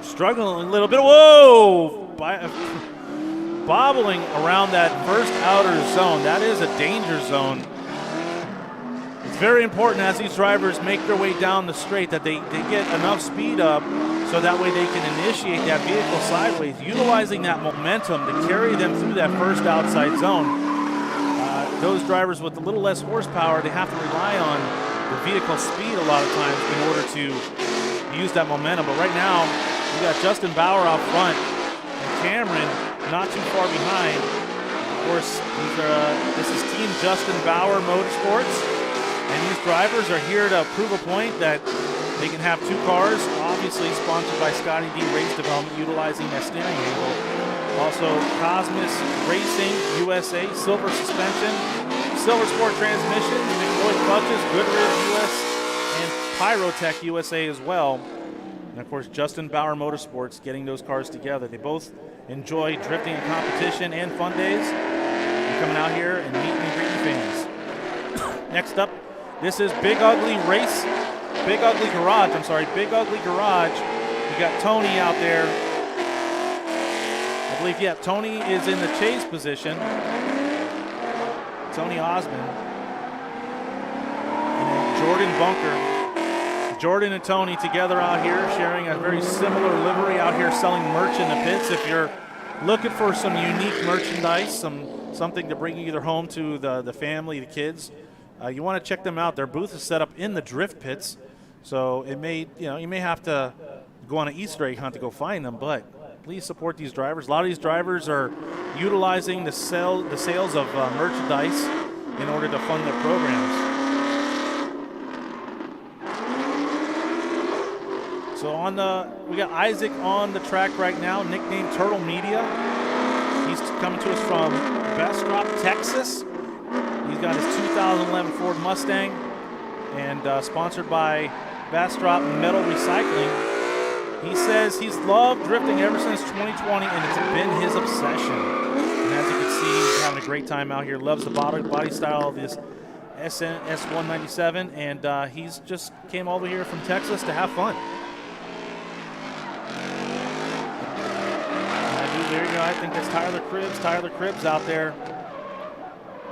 Struggling a little bit. Whoa! Bobbling around that first outer zone. That is a danger zone. It's very important as these drivers make their way down the straight that they get enough speed up so that way they can initiate that vehicle sideways, utilizing that momentum to carry them through that first outside zone. Those drivers with a little less horsepower, they have to rely on the vehicle speed a lot of times in order to use that momentum. But right now, we got Justin Bauer out front and Cameron not too far behind. Of course, this is Team Justin Bauer Motorsports, and these drivers are here to prove a point that they can have 2 cars, obviously sponsored by Scotty D Race Development, utilizing that steering angle. Also, Cosmos Racing USA, Silver Suspension, Silver Sport Transmission, McCoy Clutches, Goodrich US, and Pyrotech USA as well. And of course, Justin Bauer Motorsports getting those cars together. They both enjoy drifting and competition and fun days. And coming out here and meeting and greeting fans. Next up, this is Big Ugly Garage. We got Tony out there. I believe, yeah, Tony is in the chase position. Tony Osmond. And Jordan Bunker. Jordan and Tony together out here sharing a very similar livery out here selling merch in the pits. If you're looking for some unique merchandise, something to bring either home to the family, the kids, you want to check them out. Their booth is set up in the drift pits, so you may have to go on an Easter egg hunt to go find them, but please support these drivers. A lot of these drivers are utilizing the sales of merchandise in order to fund their programs. So we got Isaac on the track right now, nicknamed Turtle Media. He's coming to us from Bastrop, Texas. He's got his 2011 Ford Mustang, and sponsored by Bastrop Metal Recycling. He says he's loved drifting ever since 2020, and it's been his obsession. And as you can see, he's having a great time out here. Loves the body style of this S197, and he's just came over here from Texas to have fun. There you go. I think that's Tyler Cribbs out there.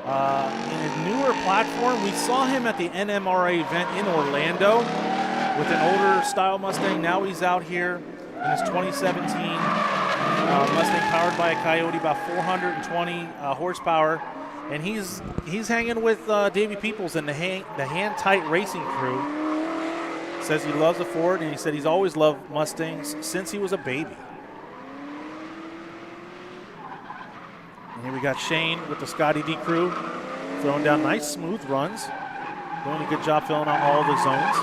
In his newer platform, we saw him at the NMRA event in Orlando with an older style Mustang. Now he's out here in his 2017 Mustang powered by a Coyote, about 420 horsepower. And he's hanging with Davey Peoples and the Hand Tight Racing crew. Says he loves the Ford, and he said he's always loved Mustangs since he was a baby. And here we got Shane with the Scotty D crew throwing down nice smooth runs. Doing a good job filling out all the zones.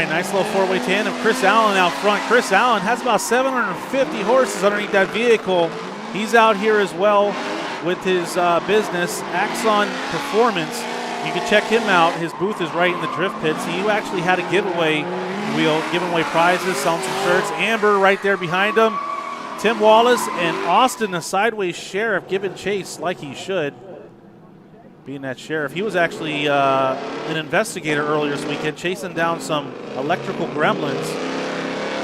Nice little four-way tandem. Chris Allen out front. Chris Allen has about 750 horses underneath that vehicle. He's out here as well with his business, Axon Performance. You can check him out. His booth is right in the drift pits. He actually had a giveaway wheel, giving away prizes, selling some shirts. Amber right there behind him. Tim Wallace and Austin, the sideways sheriff, giving chase like he should. Being that sheriff. He was actually an investigator earlier this weekend, chasing down some electrical gremlins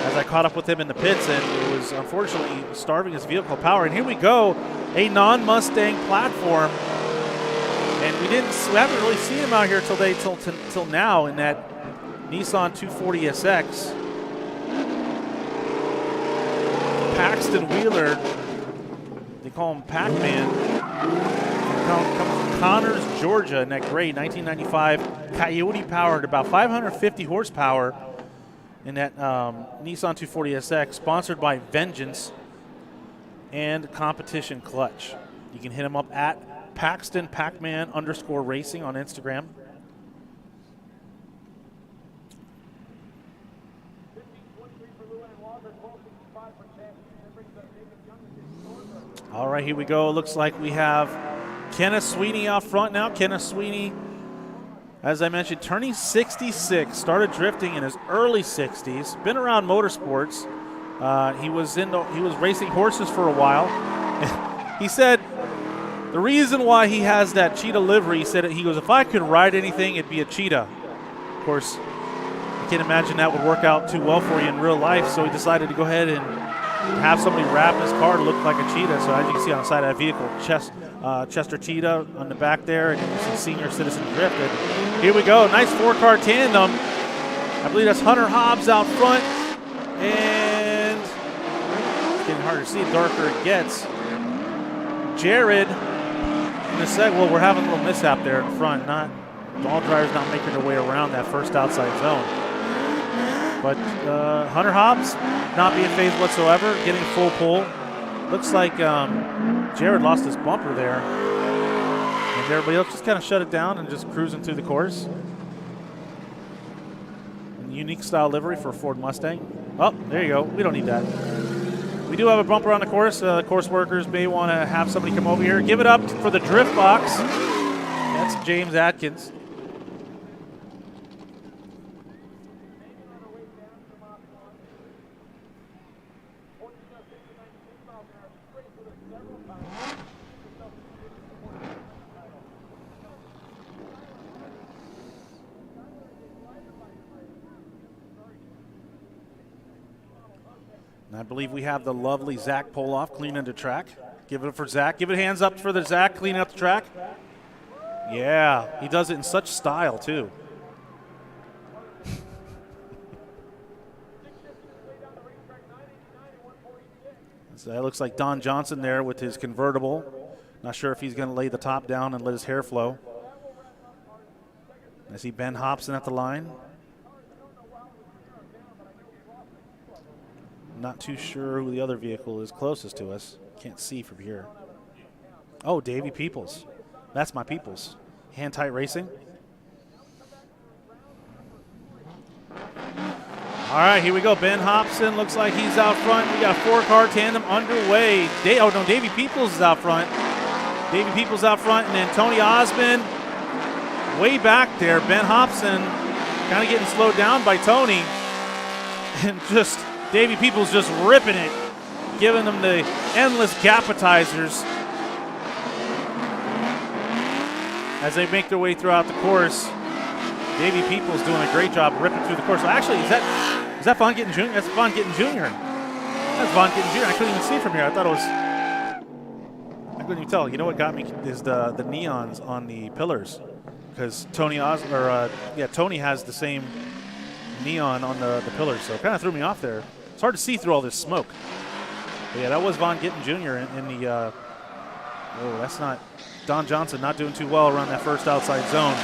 as I caught up with him in the pits, and it was unfortunately starving his vehicle power. And here we go, a non-Mustang platform. And we haven't really seen him out here till now in that Nissan 240SX. Paxton Wheeler, they call him Pac-Man. Comes from Connors, Georgia, in that gray 1995 Coyote powered, about 550 horsepower in that Nissan 240SX, sponsored by Vengeance and Competition Clutch. You can hit him up at Paxton Pacman _racing on Instagram. All right, here we go. Looks like we have Kenneth Sweeney out front now. Kenneth Sweeney, as I mentioned, turning 66. Started drifting in his early 60s. Been around motorsports. He was racing horses for a while. He said the reason why he has that cheetah livery, he goes, if I could ride anything, it'd be a cheetah. Of course, you can't imagine that would work out too well for you in real life, so he decided to go ahead and have somebody wrap his car to look like a cheetah. So as you can see on the side of that vehicle, Chester Cheetah on the back there, and some senior citizen drift. And here we go, nice four-car tandem. I believe that's Hunter Hobbs out front, and it's getting harder to see the darker it gets. Jared in the second. Well, we're having a little mishap there in front. all drivers not making their way around that first outside zone. But Hunter Hobbs not being phased whatsoever, getting full pull. Looks like Jared lost his bumper there. And everybody else just kind of shut it down and just cruising through the course. And unique style livery for a Ford Mustang. Oh, there you go. We don't need that. We do have a bumper on the course. Course workers may want to have somebody come over here. Give it up for the drift box. That's James Atkins. And I believe we have the lovely Zach Poloff cleaning the track. Give it up for Zach. Give it hands up for the Zach cleaning up the track. Yeah, he does it in such style, too. So that looks like Don Johnson there with his convertible. Not sure if he's going to lay the top down and let his hair flow. I see Ben Hobson at the line. Not too sure who the other vehicle is closest to us. Can't see from here. Oh, Davey Peoples. That's my Peoples. Hand Tight Racing. All right, here we go. Ben Hobson looks like he's out front. We got a 4-car tandem underway. Davey Peoples is out front. Davey Peoples out front, and then Tony Osmond way back there. Ben Hobson kind of getting slowed down by Tony. And just Davey Peoples just ripping it, giving them the endless gapitizers as they make their way throughout the course. Davey Peoples doing a great job ripping through the course. Well, actually, is that Vaughn Gittin Jr.? That's Vaughn Gittin Jr. That's Vaughn Gittin Jr. I couldn't even see from here. I thought it was. I couldn't even tell. You know what got me is the neons on the pillars, because Tony has the same neon on the pillars, so it kind of threw me off there. It's hard to see through all this smoke. But yeah, that was Vaughn Gittin Jr. in the. Oh, that's not. Don Johnson not doing too well around that first outside zone.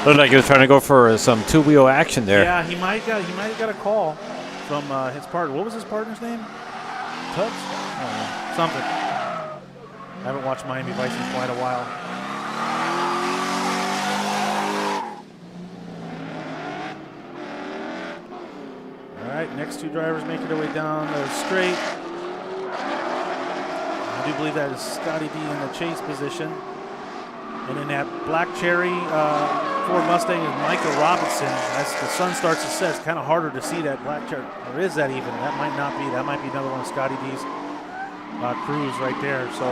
Looked like he was trying to go for some two-wheel action there. Yeah, he might have got a call from his partner. What was his partner's name? Tubbs? I don't know. Something. I haven't watched Miami Vice in quite a while. All right, next two drivers making their way down the straight. I do believe that is Scotty D in the chase position. And in that black cherry Ford Mustang is Michael Robinson. As the sun starts to set, it's kind of harder to see that black cherry. Or is that even? That might not be. That might be another one of Scotty D's crews right there. So,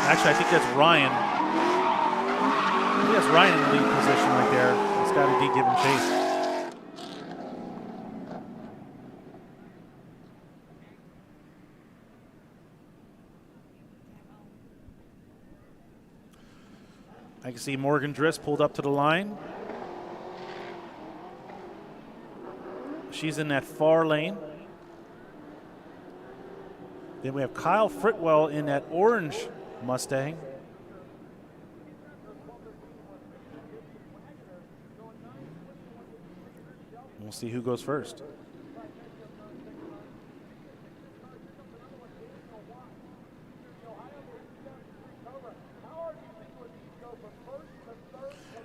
actually, I think that's Ryan. I think that's Ryan in the lead position right there. Scotty D giving chase. I can see Morgan Driss pulled up to the line. She's in that far lane. Then we have Kyle Fritwell in that orange Mustang. We'll see who goes first.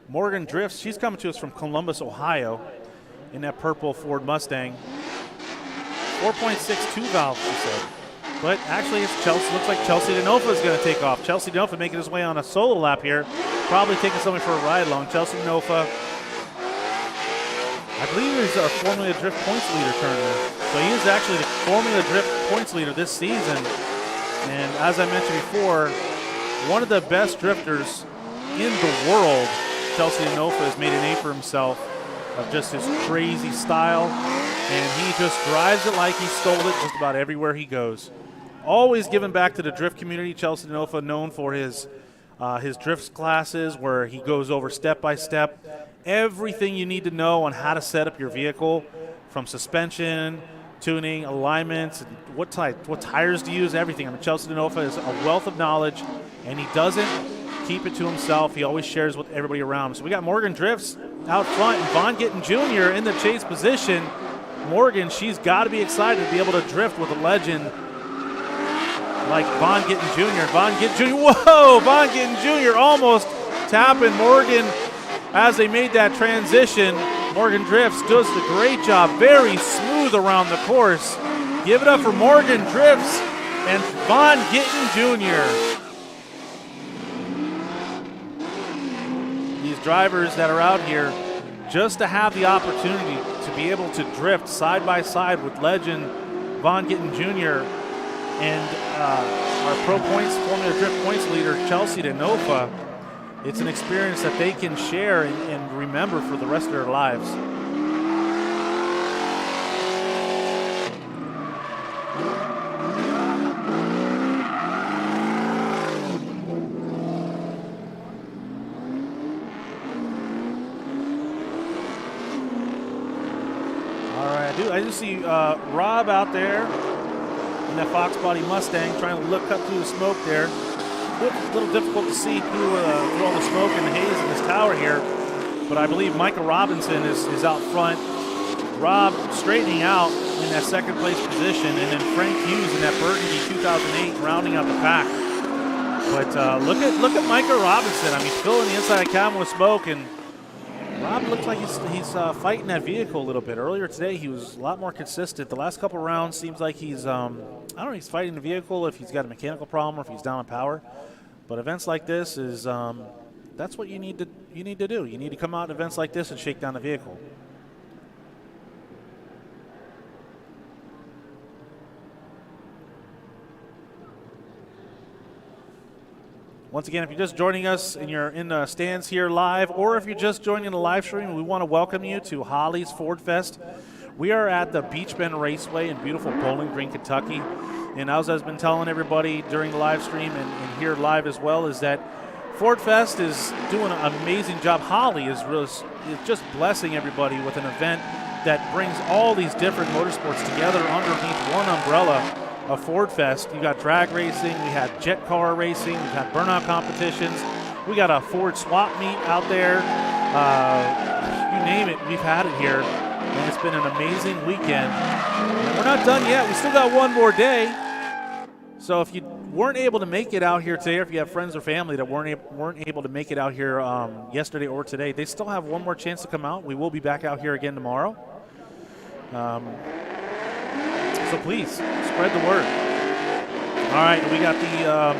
Morgan Drifts, she's coming to us from Columbus, Ohio, in that purple Ford Mustang. 4.62 valve, she said. But actually, it's Chelsea. Looks like Chelsea DeNofa is going to take off. Chelsea DeNofa making his way on a solo lap here. Probably taking somebody for a ride along. Chelsea DeNofa, I believe he's our Formula Drift points leader currently. So he is actually the Formula Drift points leader this season. And as I mentioned before, one of the best drifters in the world. Chelsea DeNofa has made a name for himself of just his crazy style, and he just drives it like he stole it just about everywhere he goes. Always giving back to the drift community. Chelsea DeNofa known for his drift classes where he goes over step by step everything you need to know on how to set up your vehicle, from suspension, tuning, alignments, and what tires to use, everything. I mean, Chelsea DeNofa is a wealth of knowledge, and he doesn't keep it to himself. He always shares with everybody around him. So we got Morgan Drifts out front, and Vaughn Gittin Jr. in the chase position. Morgan, she's got to be excited to be able to drift with a legend like Vaughn Gittin Jr. Vaughn Gittin Jr. Whoa! Vaughn Gittin Jr. almost tapping Morgan as they made that transition. Morgan Drifts does a great job, very smooth around the course. Give it up for Morgan Drifts and Vaughn Gittin Jr. These drivers that are out here, just to have the opportunity to be able to drift side by side with legend Vaughn Gittin Jr. and our Pro Points Formula Drift Points leader Chelsea DeNofa, it's an experience that they can share and remember for the rest of their lives. I do see Rob out there in that Fox Body Mustang trying to cut through the smoke there. A little difficult to see through all the smoke and the haze in this tower here, but I believe Micah Robinson is out front. Rob straightening out in that second place position, and then Frank Hughes in that Burgundy 2008 rounding out the pack. But look at Micah Robinson. I mean, filling the inside of the cabin with smoke, and Rob looks like he's fighting that vehicle a little bit. Earlier today, he was a lot more consistent. The last couple rounds seems like he's, I don't know, he's fighting the vehicle if he's got a mechanical problem or if he's down on power. But events like this is, that's what you need to do. You need to come out at events like this and shake down the vehicle. Once again, if you're just joining us and you're in the stands here live, or if you're just joining the live stream, we want to welcome you to Holley's Ford Fest. We are at the Beech Bend Raceway in beautiful Bowling Green, Kentucky. And as I've been telling everybody during the live stream and here live as well, is that Ford Fest is doing an amazing job. Holley is just blessing everybody with an event that brings all these different motorsports together underneath one umbrella. A Ford Fest. You got drag racing, we had jet car racing, we've had burnout competitions, we got a Ford swap meet out there. You name it, we've had it here, and it's been an amazing weekend. And we're not done yet. We still got one more day. So if you weren't able to make it out here today, or if you have friends or family that weren't able to make it out here yesterday or today, they still have one more chance to come out. We will be back out here again tomorrow. So please, spread the word. All right, we got the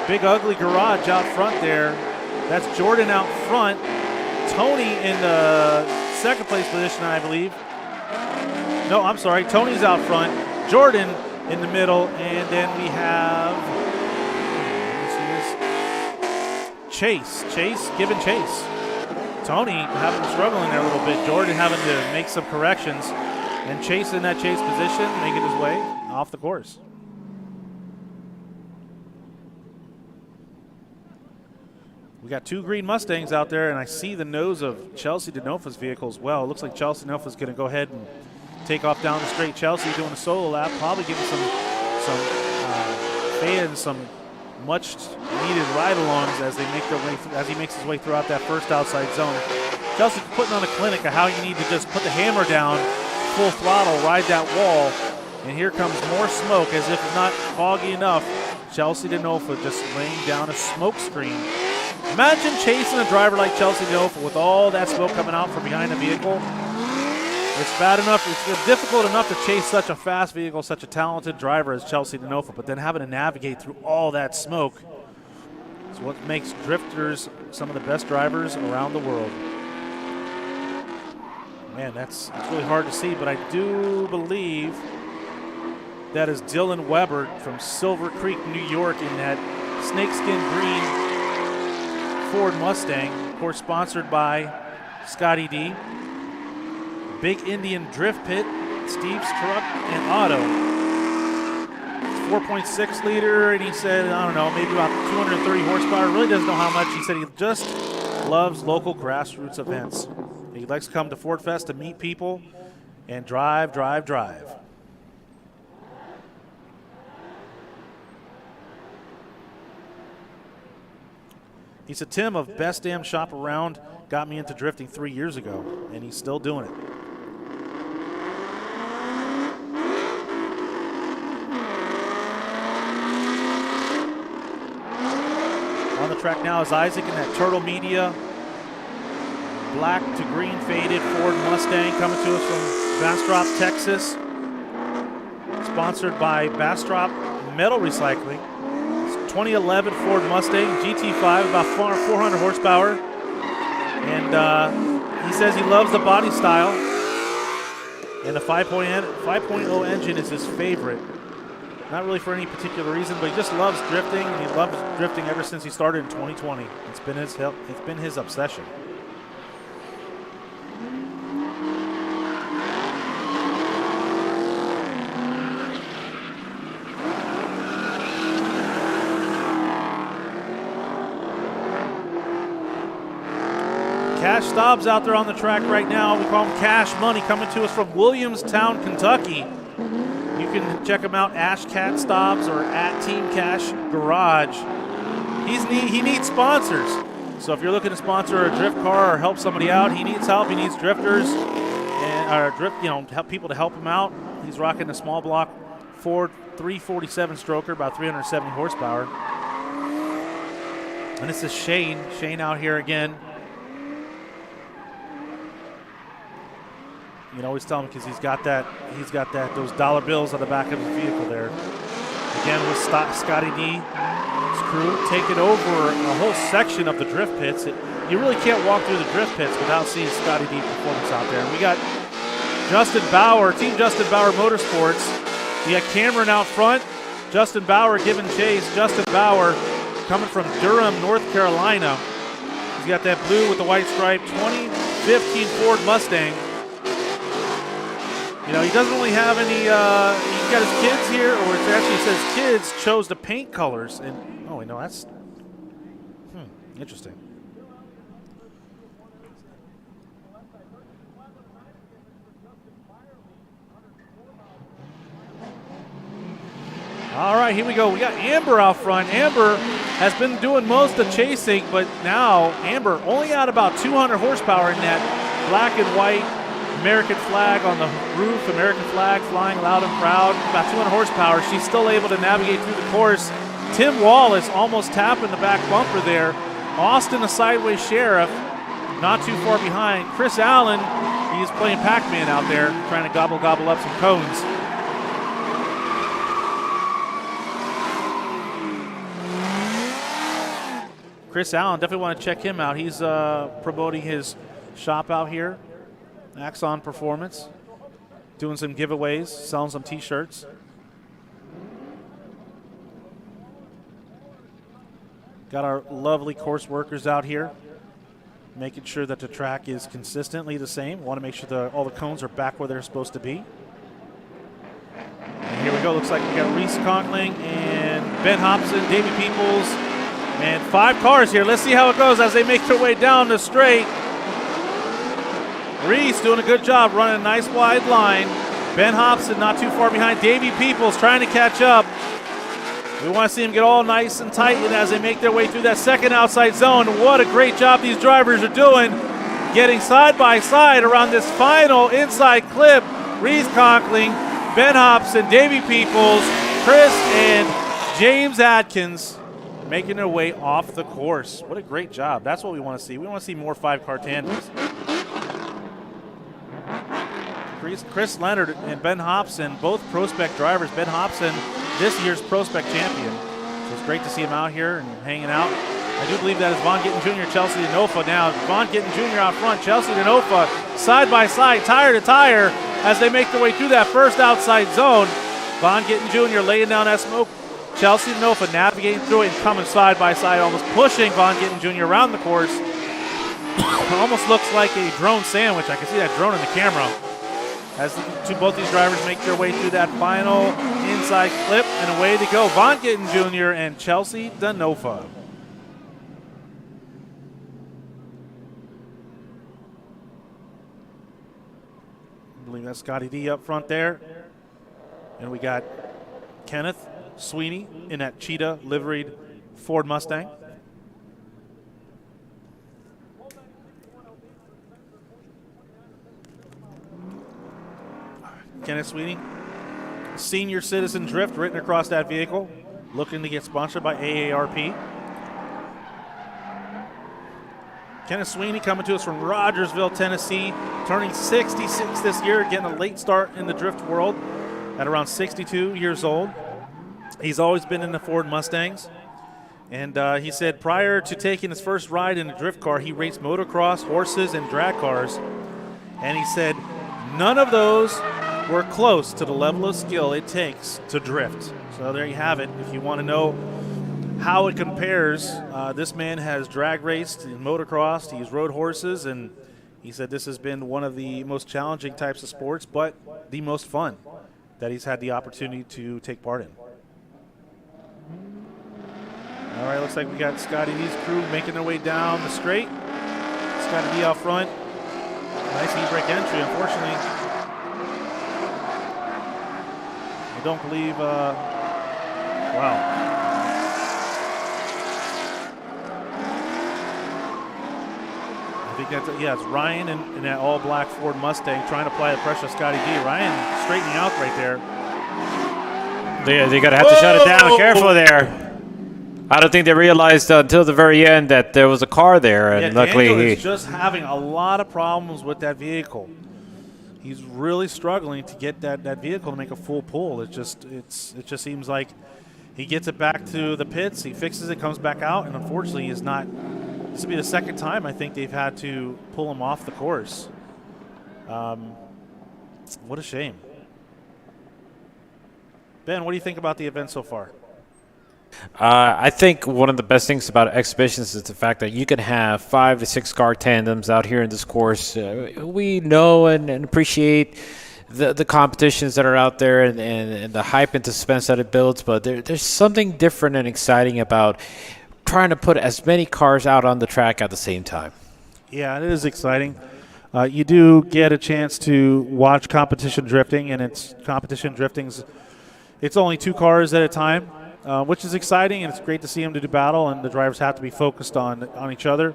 Big Ugly Garage out front there. That's Jordan out front. Tony in the second place position, I believe. No, I'm sorry. Tony's out front. Jordan in the middle. And then we have, Chase. Giving chase. Tony struggling there a little bit. Jordan having to make some corrections. And Chase in that chase position, making his way off the course. We got two green Mustangs out there, and I see the nose of Chelsea DeNofa's vehicle as well. It looks like Chelsea DeNofa's going to go ahead and take off down the straight. Chelsea doing a solo lap, probably giving some fans some much-needed ride-alongs as they make their way as he makes his way throughout that first outside zone. Chelsea's putting on a clinic of how you need to just put the hammer down, full throttle, ride that wall, and here comes more smoke as if it's not foggy enough. Chelsea DeNofa just laying down a smoke screen. Imagine chasing a driver like Chelsea DeNofa with all that smoke coming out from behind the vehicle. It's bad enough, it's difficult enough to chase such a fast vehicle, such a talented driver as Chelsea DeNofa, but then having to navigate through all that smoke is what makes drifters some of the best drivers around the world. Man, it's really hard to see, but I do believe that is Dylan Weber from Silver Creek, New York, in that snakeskin green Ford Mustang, of course sponsored by Scotty D. Big Indian Drift Pit, Steve's Truck and Auto. It's 4.6 liter, and he said, I don't know, maybe about 230 horsepower. Really doesn't know how much. He said he just loves local grassroots events. He likes to come to Ford Fest to meet people and drive. He said, Tim of Best Damn Shop Around got me into drifting 3 years ago, and he's still doing it. On the track now is Isaac in that Turtle Media black to green faded Ford Mustang coming to us from Bastrop, Texas. Sponsored by Bastrop Metal Recycling. It's 2011 Ford Mustang GT5, about 400 horsepower. And he says he loves the body style. And the 5.0 engine is his favorite. Not really for any particular reason, but he just loves drifting, and he loves drifting ever since he started in 2020. It's been his obsession. Cash Stobbs out there on the track right now. We call him Cash Money, coming to us from Williamstown, Kentucky. You can check him out, Ashcat Stobbs or at Team Cash Garage. He needs sponsors. So if you're looking to sponsor a drift car or help somebody out, he needs help. He needs drifters and help people to help him out. He's rocking a small block Ford 347 stroker, about 370 horsepower. And this is Shane out here again. You can always tell him because he's got those dollar bills on the back of his vehicle there. Again with Scotty D's crew taking over a whole section of the drift pits. You really can't walk through the drift pits without seeing Scotty D performance out there. And we got Justin Bauer, Team Justin Bauer Motorsports. We got Cameron out front. Justin Bauer giving chase. Justin Bauer coming from Durham, North Carolina. He's got that blue with the white stripe 2015 Ford Mustang. You know, he doesn't really have any, he's got his kids here, or it actually says kids chose the paint colors. And, oh, no, that's, interesting. All right, here we go. We got Amber out front. Amber has been doing most of the chasing, but now Amber only at about 200 horsepower in that black and white American flag on the roof, American flag flying loud and proud, about 200 horsepower. She's still able to navigate through the course. Tim Wallace almost tapping the back bumper there. Austin, a sideways sheriff, not too far behind. Chris Allen, he's playing Pac-Man out there, trying to gobble up some cones. Chris Allen, definitely want to check him out. He's promoting his shop out here. Axon Performance, doing some giveaways, selling some t-shirts. Got our lovely course workers out here, making sure that the track is consistently the same. Want to make sure all the cones are back where they're supposed to be. And here we go. Looks like we got Reese Conkling and Ben Hobson, Davey Peoples, and 5 cars here. Let's see how it goes as they make their way down the straight. Reese doing a good job running a nice wide line. Ben Hobson not too far behind. Davey Peoples trying to catch up. We want to see him get all nice and tight as they make their way through that second outside zone. What a great job these drivers are doing, getting side by side around this final inside clip. Reese Conkling, Ben Hobson, Davey Peoples, Chris, and James Atkins making their way off the course. What a great job. That's what we want to see. We want to see more 5-car tandems. Chris Leonard and Ben Hobson, both Prospect drivers. Ben Hobson, this year's Prospect champion. So it's great to see him out here and hanging out. I do believe that is Vaughn Gittin Jr., Chelsea DeNofa now. Vaughn Gittin Jr. out front, Chelsea DeNofa side by side, tire to tire as they make their way through that first outside zone. Vaughn Gittin Jr. laying down that smoke. Chelsea DeNofa navigating through it and coming side by side, almost pushing Vaughn Gittin Jr. around the course. Almost looks like a drone sandwich. I can see that drone in the camera. As both these drivers make their way through that final inside clip, and away they go. Vaughn Gittin Jr. and Chelsea DeNofa. I believe that's Scotty D up front there. And we got Kenneth Sweeney in that cheetah liveried Ford Mustang. Kenneth Sweeney. Senior Citizen Drift written across that vehicle. Looking to get sponsored by AARP. Kenneth Sweeney coming to us from Rogersville, Tennessee, turning 66 this year, getting a late start in the drift world at around 62 years old. He's always been in the Ford Mustangs. And he said prior to taking his first ride in a drift car, he raced motocross, horses, and drag cars. And he said none of those were close to the level of skill it takes to drift. So there you have it. If you want to know how it compares, this man has drag raced and motocrossed. He's rode horses, and he said this has been one of the most challenging types of sports, but the most fun that he's had the opportunity to take part in. All right, looks like we got Scotty D's crew making their way down the straight. Scotty D out front. Nice e-brake entry, unfortunately. I don't believe, wow. I think that's, yeah, it's Ryan in that all-black Ford Mustang trying to apply the pressure to Scotty D. Ryan straightening out right there. They got to have to shut it down. Careful there. I don't think they realized until the very end that there was a car there, and luckily Daniel he is just having a lot of problems with that vehicle. He's really struggling to get that vehicle to make a full pull. It just seems like he gets it back to the pits, he fixes it, comes back out, and unfortunately is not. This will be the second time I think they've had to pull him off the course. What a shame. Ben, what do you think about the event so far? I think one of the best things about exhibitions is the fact that you can have 5 to 6 car tandems out here in this course. We know and appreciate the competitions that are out there and the hype and suspense that it builds, but there's something different and exciting about trying to put as many cars out on the track at the same time. Yeah, it is exciting. You do get a chance to watch competition drifting, and it's only 2 cars at a time. Which is exciting, and it's great to see them to do battle, and the drivers have to be focused on each other.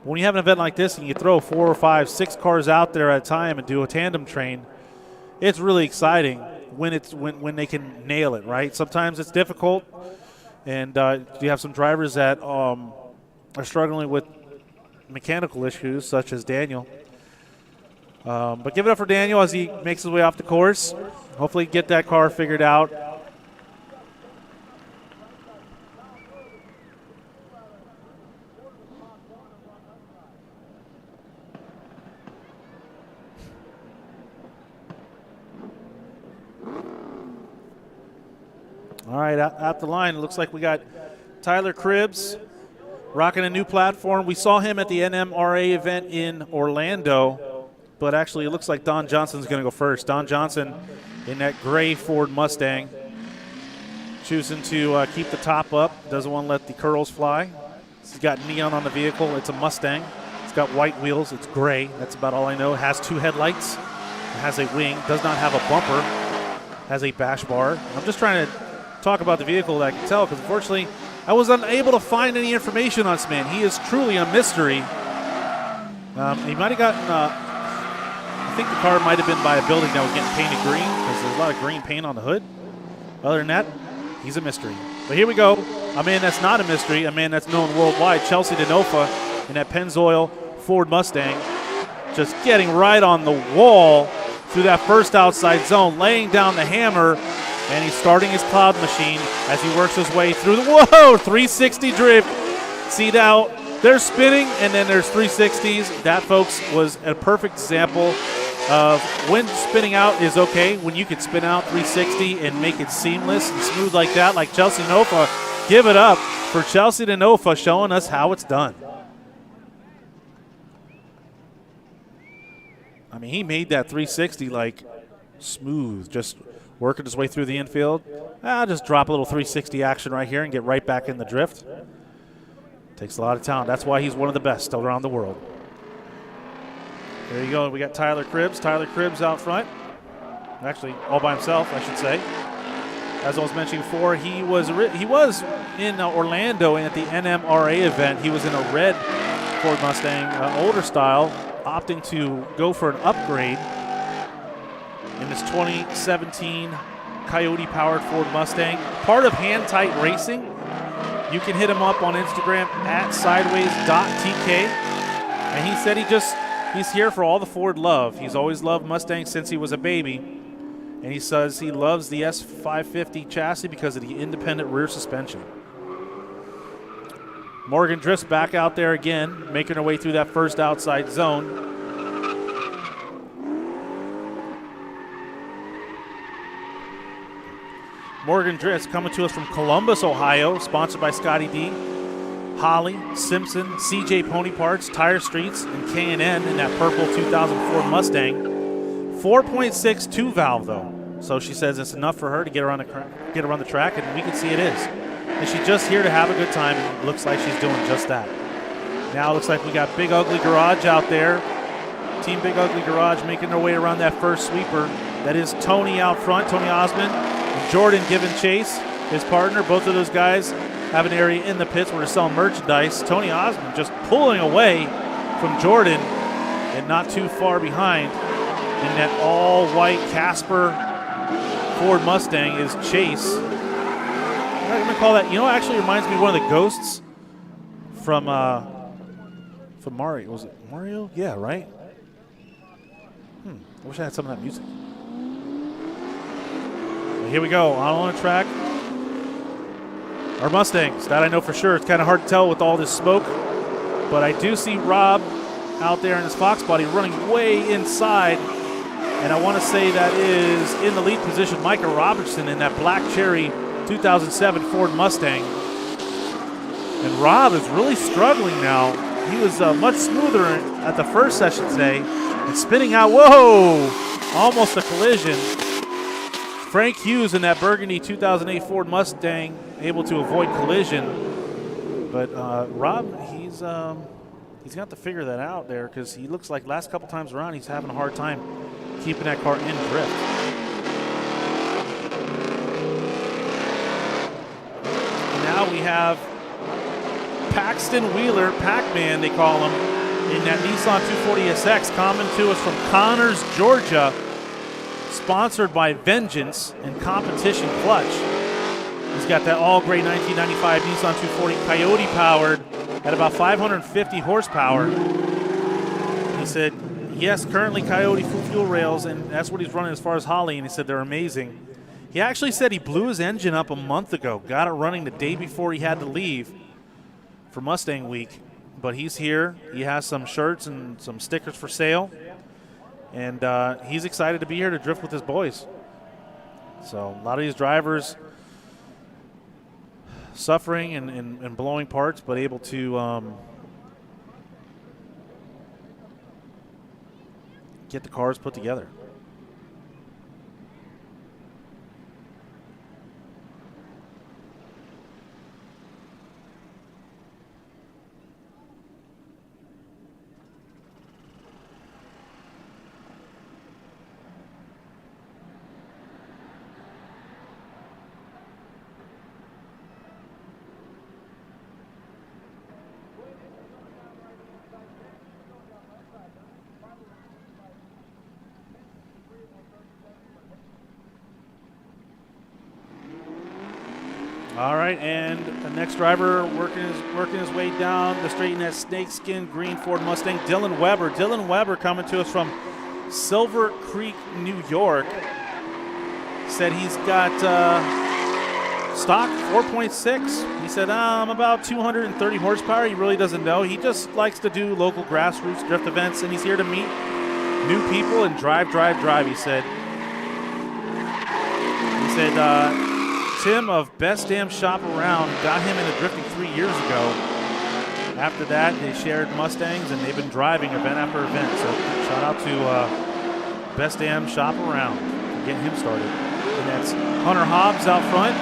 When you have an event like this and you throw 4 or 5, 6 cars out there at a time and do a tandem train, it's really exciting when they can nail it, right? Sometimes it's difficult, and you have some drivers that are struggling with mechanical issues, such as Daniel. But give it up for Daniel as he makes his way off the course. Hopefully get that car figured out. All right, out the line, it looks like we got Tyler Cribbs rocking a new platform. We saw him at the NMRA event in Orlando, but actually it looks like Don Johnson's going to go first. Don Johnson in that gray Ford Mustang, choosing to keep the top up, doesn't want to let the curls fly. He's got neon on the vehicle. It's a Mustang. It's got white wheels. It's gray. That's about all I know. It has 2 headlights. It has a wing. Does not have a bumper. Has a bash bar. I'm just trying to talk about the vehicle that I can tell, because unfortunately I was unable to find any information on this man. He is truly a mystery. He might have gotten, I think the car might have been by a building that was getting painted green, because there's a lot of green paint on the hood. Other than that, he's a mystery. But here we go. A man that's not a mystery, a man that's known worldwide, Chelsea DeNofa in that Pennzoil Ford Mustang, just getting right on the wall through that first outside zone, laying down the hammer. And he's starting his cloud machine as he works his way through the, 360 drift. See now, they're spinning, and then there's 360s. That, folks, was a perfect example of when spinning out is okay, when you can spin out 360 and make it seamless and smooth like that, like Chelsea DeNofa. Give it up for Chelsea DeNofa showing us how it's done. I mean, he made that 360 like smooth, just working his way through the infield. I'll just drop a little 360 action right here and get right back in the drift. Takes a lot of talent. That's why he's one of the best around the world. There you go. We got Tyler Cribbs. Tyler Cribbs out front. Actually, all by himself, I should say. As I was mentioning before, he was in Orlando at the NMRA event. He was in a red Ford Mustang, older style, opting to go for an upgrade. in this 2017 Coyote-powered Ford Mustang. Part of Hand Tight Racing. You can hit him up on Instagram at sideways.tk. And he said he's here for all the Ford love. He's always loved Mustangs since he was a baby. And he says he loves the S550 chassis because of the independent rear suspension. Morgan drifts back out there again, making her way through that first outside zone. Morgan drifts coming to us from Columbus, Ohio, sponsored by Scotty D, Holley, Simpson, CJ Pony Parts, Tire Streets, and K&N in that purple 2004 Mustang. 4.6 two-valve, though. So she says it's enough for her to get around the track, and we can see it is. And she's just here to have a good time, and it looks like she's doing just that. Now it looks like we got Big Ugly Garage out there. Team Big Ugly Garage making their way around that first sweeper. That is Tony out front, Tony Osmond, and Jordan giving chase, his partner. Both of those guys have an area in the pits where they're selling merchandise. Tony Osmond just pulling away from Jordan and not too far behind in that all-white Casper Ford Mustang is Chase. I'm going to call that, actually reminds me of one of the ghosts from Mario. Was it Mario? Yeah, right? I wish I had some of that music. Well, here we go, on the track. Our Mustangs, that I know for sure. It's kind of hard to tell with all this smoke, but I do see Rob out there in his Fox body running way inside, and I want to say that is in the lead position, Micah Robertson in that black cherry 2007 Ford Mustang. And Rob is really struggling now. He was much smoother at the first session today, and spinning out, whoa, almost a collision. Frank Hughes in that burgundy 2008 Ford Mustang able to avoid collision. But Rob, he's got to figure that out there, because he looks like last couple times around he's having a hard time keeping that car in drift. And now we have Paxton Wheeler, Pac-Man they call him, in that Nissan 240SX, coming to us from Connors, Georgia, sponsored by Vengeance and Competition Clutch. He's got that all-gray 1995 Nissan 240 Coyote powered at about 550 horsepower. He said, yes, currently Coyote fuel rails, and that's what he's running as far as Holley, and he said they're amazing. He actually said he blew his engine up a month ago, got it running the day before he had to leave for Mustang Week. But he's here. He has some shirts and some stickers for sale, and he's excited to be here to drift with his boys. So a lot of these drivers suffering and blowing parts, but able to get the cars put together. All right, and the next driver working his way down the straight in that snakeskin green Ford Mustang, Dylan Weber. Dylan Weber coming to us from Silver Creek, New York. Said he's got stock 4.6. He said, I'm about 230 horsepower. He really doesn't know. He just likes to do local grassroots drift events, and he's here to meet new people and drive, he said. He said, Tim of Best Damn Shop Around got him into drifting 3 years ago. After that, they shared Mustangs, and they've been driving event after event. So shout out to Best Damn Shop Around for getting him started. And that's Hunter Hobbs out front.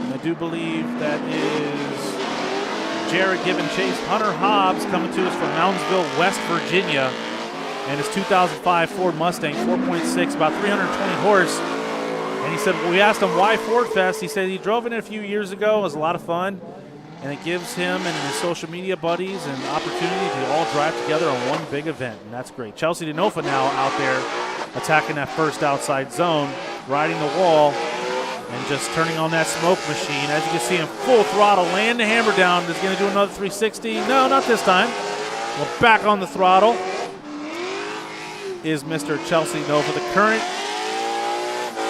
And I do believe that is Jared giving chase. Hunter Hobbs coming to us from Moundsville, West Virginia. And his 2005 Ford Mustang, 4.6, about 320 horse. And he said, well, we asked him why Ford Fest. He said he drove in it a few years ago. It was a lot of fun. and it gives him and his social media buddies an opportunity to all drive together on one big event, and that's great. Chelsea DeNofa now out there attacking that first outside zone, riding the wall, and just turning on that smoke machine. As you can see him full throttle, land the hammer down. Is going to do another 360. No, not this time. Well, back on the throttle is Mr. Chelsea DeNofa, the current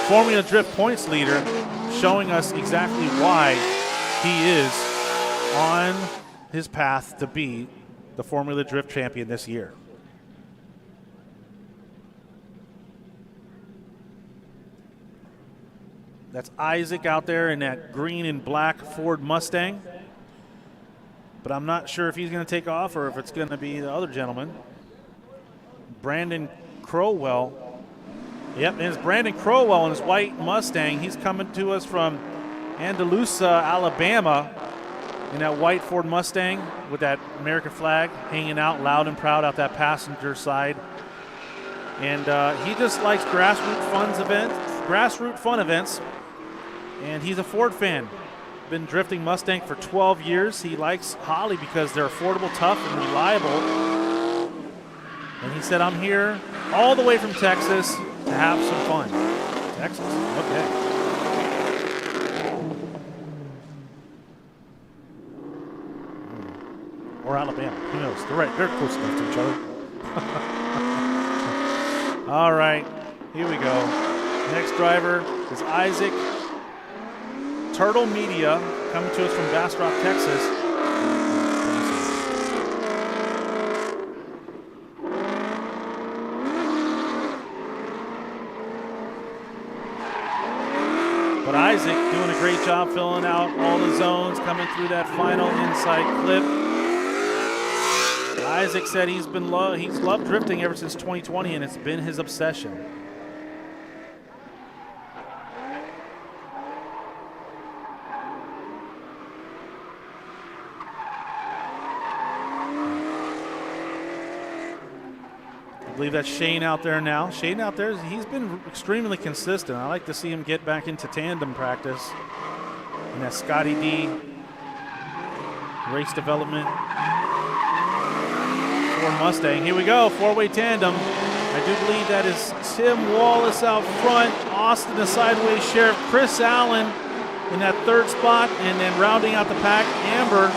Formula Drift points leader, showing us exactly why he is on his path to be the Formula Drift champion this year. That's Isaac out there in that green and black Ford Mustang. But I'm not sure if he's going to take off or if it's going to be the other gentleman. Brandon Crowell. Yep, and it's Brandon Crowell in his white Mustang. He's coming to us from Andalusia, Alabama, in that white Ford Mustang with that American flag hanging out loud and proud out that passenger side. And he just likes grassroots fun events. And he's a Ford fan. Been drifting Mustang for 12 years. He likes Holley because they're affordable, tough, and reliable. And he said, I'm here all the way from Texas to have some fun. Texas, okay. Or Alabama, who knows? They're close enough to each other. All right, here we go. Next driver is Isaac. Turtle Media coming to us from Bastrop, Texas. But Isaac doing a great job filling out all the zones, coming through that final inside clip. Isaac said he's loved drifting ever since 2020, and it's been his obsession. I believe that's Shane out there now. Shane out there, he's been extremely consistent. I like to see him get back into tandem practice in that Scotty D race development for Mustang. Here we go, four-way tandem. I do believe that is Tim Wallace out front, Austin the sideways sheriff, Chris Allen in that third spot, and then rounding out the pack, Amber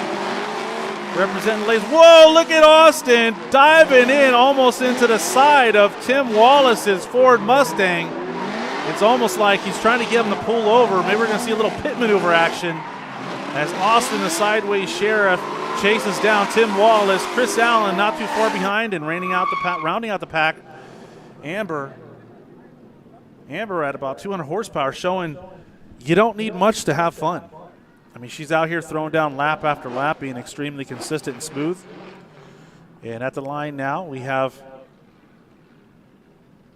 representing Lays. Whoa, look at Austin diving in almost into the side of Tim Wallace's Ford Mustang. It's almost like he's trying to get him to pull over. Maybe we're going to see a little pit maneuver action as Austin, the sideways sheriff, chases down Tim Wallace. Chris Allen not too far behind and rounding out the pack. Amber at about 200 horsepower, showing you don't need much to have fun. I mean, she's out here throwing down lap after lap, being extremely consistent and smooth. And at the line now, we have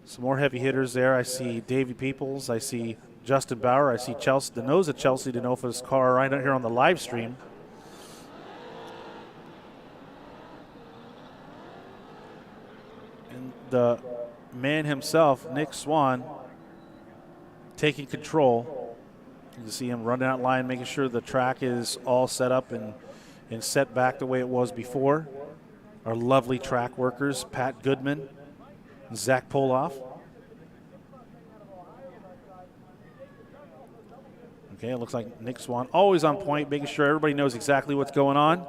some more heavy hitters there. I see Davey Peoples. I see Justin Bauer. I see the nose of Chelsea DeNofa's car right out here on the live stream. And the man himself, Nick Swan, taking control. You can see him running that line, making sure the track is all set up and set back the way it was before. Our lovely track workers, Pat Goodman and Zach Poloff. Okay, it looks like Nick Swan always on point, making sure everybody knows exactly what's going on.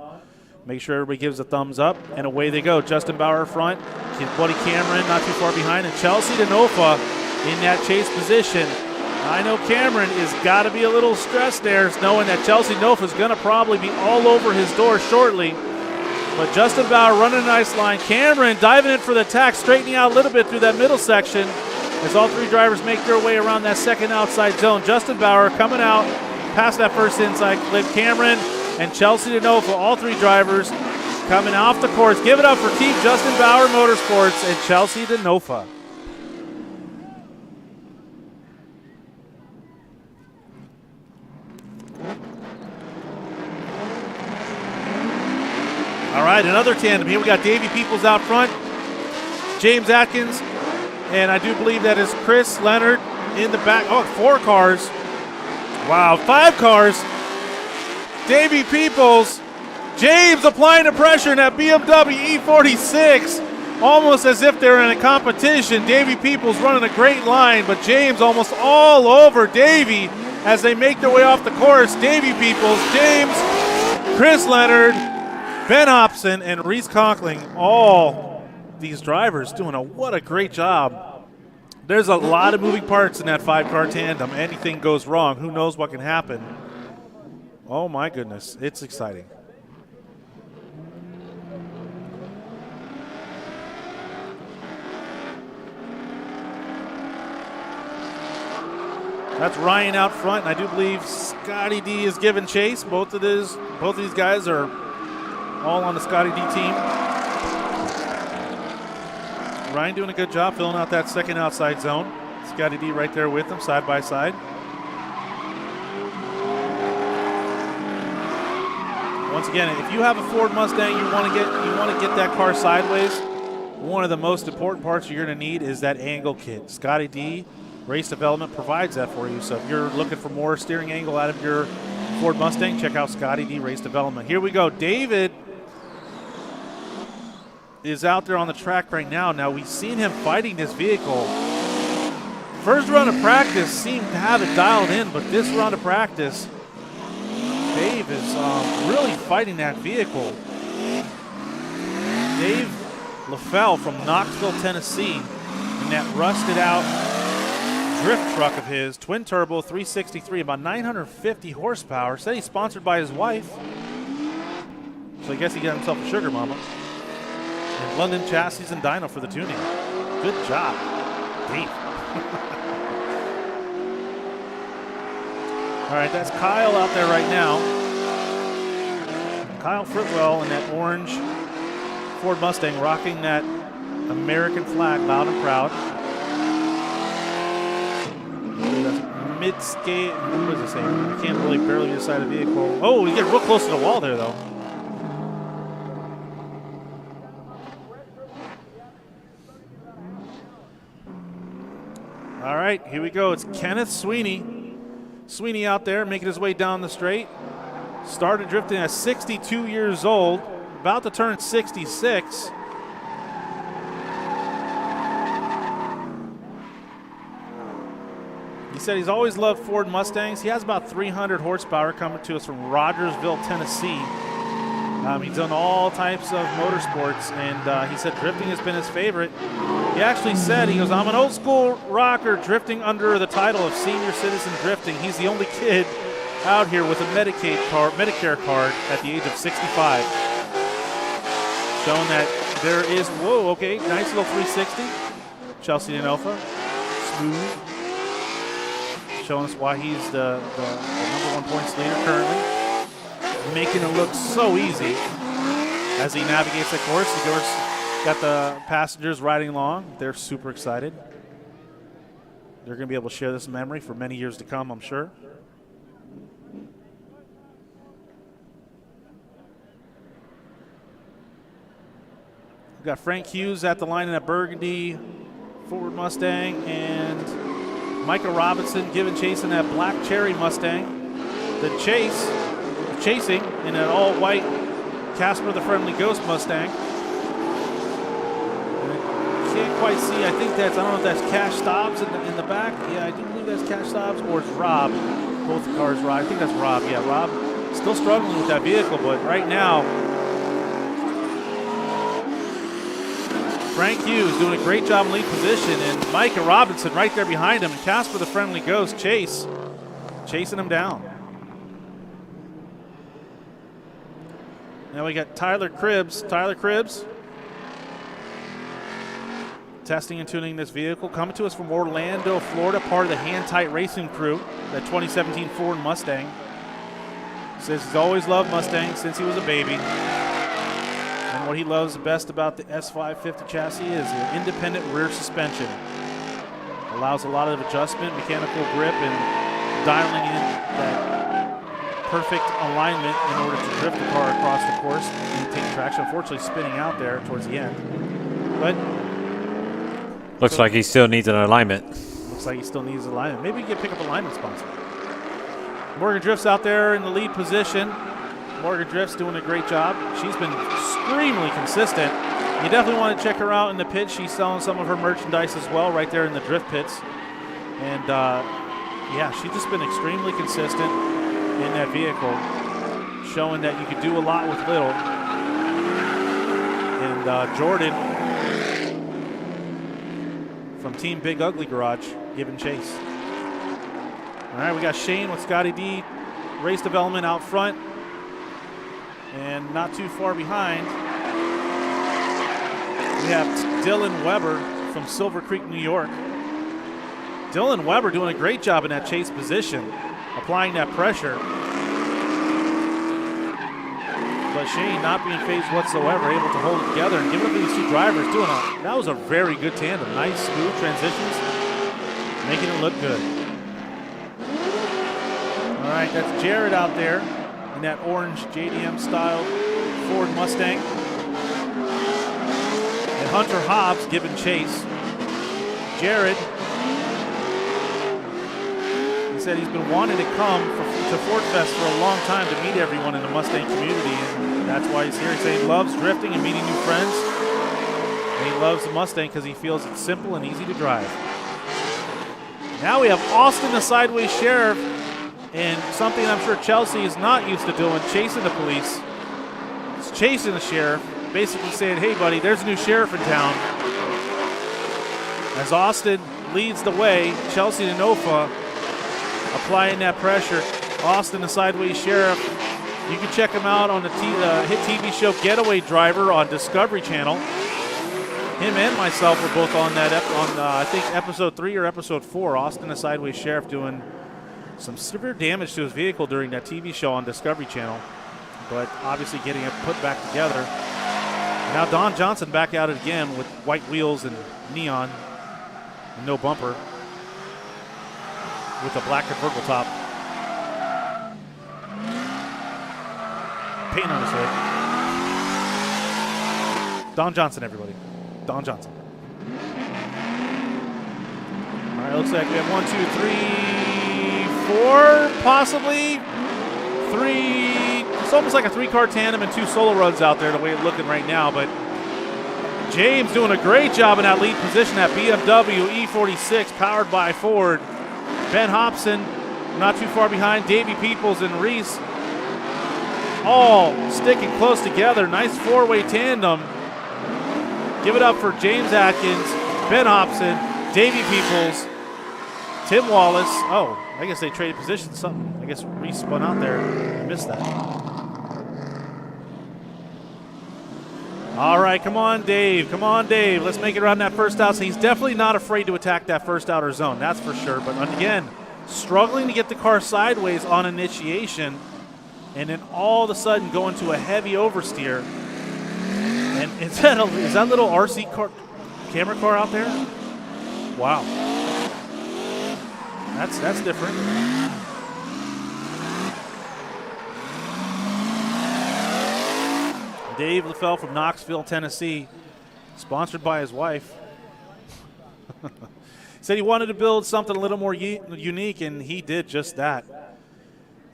Make sure everybody gives a thumbs up, and away they go. Justin Bauer front, his buddy Cameron not too far behind, and Chelsea DeNofa in that chase position. I know Cameron has got to be a little stressed there, knowing that Chelsea DeNofa is going to probably be all over his door shortly. But Justin Bauer running a nice line. Cameron diving in for the attack, straightening out a little bit through that middle section as all three drivers make their way around that second outside zone. Justin Bauer coming out past that first inside clip. Cameron and Chelsea DeNofa, all three drivers coming off the course. Give it up for Team Justin Bauer Motorsports and Chelsea DeNofa. All right, another tandem. Here we got Davey Peoples out front, James Atkins, and I do believe that is Chris Leonard in the back. Oh, 4 cars. Wow, 5 cars. Davey Peoples. James applying the pressure in that BMW E46, almost as if they're in a competition. Davey Peoples running a great line, but James almost all over Davey as they make their way off the course. Davey Peoples, James, Chris Leonard, Ben Hobson, and Reese Conkling, all these drivers doing what a great job. There's a lot of moving parts in that 5-car tandem. Anything goes wrong, who knows what can happen. Oh my goodness, it's exciting. That's Ryan out front, and I do believe Scotty D is giving chase. Both of these guys are all on the Scotty D team. Ryan doing a good job filling out that second outside zone. Scotty D right there with him, side by side. Once again, if you have a Ford Mustang, you want to get that car sideways. One of the most important parts you're going to need is that angle kit. Scotty D Race Development provides that for you. So if you're looking for more steering angle out of your Ford Mustang, check out Scotty D Race Development. Here we go. David is out there on the track right now. Now, we've seen him fighting this vehicle. First run of practice seemed to have it dialed in, but this run of practice, Dave is really fighting that vehicle. Dave LaFell from Knoxville, Tennessee, in that rusted out drift truck of his, twin turbo, 363, about 950 horsepower. Said he's sponsored by his wife, so I guess he got himself a sugar mama. And London Chassis and Dyno for the tuning. Good job, Dave. All right, that's Kyle out there right now. Kyle Fritwell in that orange Ford Mustang, rocking that American flag loud and proud. Mid-skate, what does it say? I can't really barely decide a vehicle. Oh, we get real close to the wall there, though. All right, here we go. It's Kenneth Sweeney. Sweeney out there making his way down the straight. Started drifting at 62 years old, about to turn 66. He said he's always loved Ford Mustangs. He has about 300 horsepower coming to us from Rogersville, Tennessee. He's done all types of motorsports, and he said drifting has been his favorite. He actually said, he goes, I'm an old school rocker drifting under the title of senior citizen drifting. He's the only kid out here with a Medicare card at the age of 65. Showing that there is, whoa, okay, nice little 360. Chelsea DeNofa, smooth. Showing us why he's the number 1 points leader currently. Making it look so easy as he navigates the course. Of course, got the passengers riding along. They're super excited. They're going to be able to share this memory for many years to come, I'm sure. We've got Frank Hughes at the line in that burgundy Ford Mustang, and Micah Robinson giving chase in that black cherry Mustang. Chasing in an all-white Casper the Friendly Ghost Mustang. Can't quite see. I think that's, I don't know if that's Cash Stobbs in the back. Yeah, I do believe that's Cash Stobbs, or it's Rob. Both the cars, Rob. I think that's Rob. Yeah, Rob still struggling with that vehicle, but right now, Frank Hughes doing a great job in lead position, and Micah Robinson right there behind him, and Casper the Friendly Ghost chasing him down. Now we got Tyler Cribbs. Tyler Cribbs testing and tuning this vehicle. Coming to us from Orlando, Florida, part of the Hand Tight Racing crew, that 2017 Ford Mustang. Says he's always loved Mustangs since he was a baby. And what he loves best about the S550 chassis is the independent rear suspension. Allows a lot of adjustment, mechanical grip, and dialing in that perfect alignment in order to drift the car across the course and maintain traction. Unfortunately, spinning out there towards the end. But looks like he still needs an alignment. Looks like he still needs alignment. Maybe he can pick up alignment sponsor. Morgan Drift's out there in the lead position. Morgan Drift's doing a great job. She's been extremely consistent. You definitely want to check her out in the pit. She's selling some of her merchandise as well right there in the drift pits. And, yeah, she's just been extremely consistent in that vehicle, showing that you can do a lot with little. And Jordan from Team Big Ugly Garage giving chase. All right, we got Shane with Scotty D, race development out front. And not too far behind, we have Dylan Weber from Silver Creek, New York. Dylan Weber doing a great job in that chase position, applying that pressure. But Shane not being phased whatsoever, able to hold it together and give it up to these two drivers. That was a very good tandem. Nice, smooth transitions, making it look good. All right, that's Jared out there in that orange JDM style Ford Mustang. And Hunter Hobbs giving chase. Jared, he said he's been wanting to come to Ford Fest for a long time to meet everyone in the Mustang community, and that's why he's here. He said he loves drifting and meeting new friends, and he loves the Mustang because he feels it's simple and easy to drive. Now we have Austin, the Sideways Sheriff, and something I'm sure Chelsea is not used to doing, chasing the police. It's chasing the sheriff, basically saying, hey, buddy, there's a new sheriff in town. As Austin leads the way, Chelsea DeNofa applying that pressure. Austin, the Sideways Sheriff. You can check him out on the hit TV show Getaway Driver on Discovery Channel. Him and myself were both on that, I think, episode 3 or episode 4. Austin, the Sideways Sheriff, doing some severe damage to his vehicle during that TV show on Discovery Channel, but obviously getting it put back together. Now Don Johnson back at it again with white wheels and neon and no bumper with a black convertible top. Paint on his hood. Don Johnson, everybody. Don Johnson. All right, looks like we have 1, 2, 3, 4, possibly 3. It's almost like a 3-car tandem and 2 solo runs out there the way it's looking right now. But James doing a great job in that lead position. That BMW E46 powered by Ford. Ben Hobson not too far behind. Davey Peoples and Reese all sticking close together. Nice 4-way tandem. Give it up for James Atkins, Ben Hobson, Davey Peoples, Tim Wallace. Oh, I guess they traded positions. Something. I guess Reese spun out there. I missed that. All right, come on, Dave. Come on, Dave. Let's make it around that first out. So he's definitely not afraid to attack that first outer zone. That's for sure. But again, struggling to get the car sideways on initiation, and then all of a sudden going to a heavy oversteer. And is that little RC car, camera car out there? Wow. That's different. Dave LaFell from Knoxville, Tennessee, sponsored by his wife. Said he wanted to build something a little more unique, and he did just that.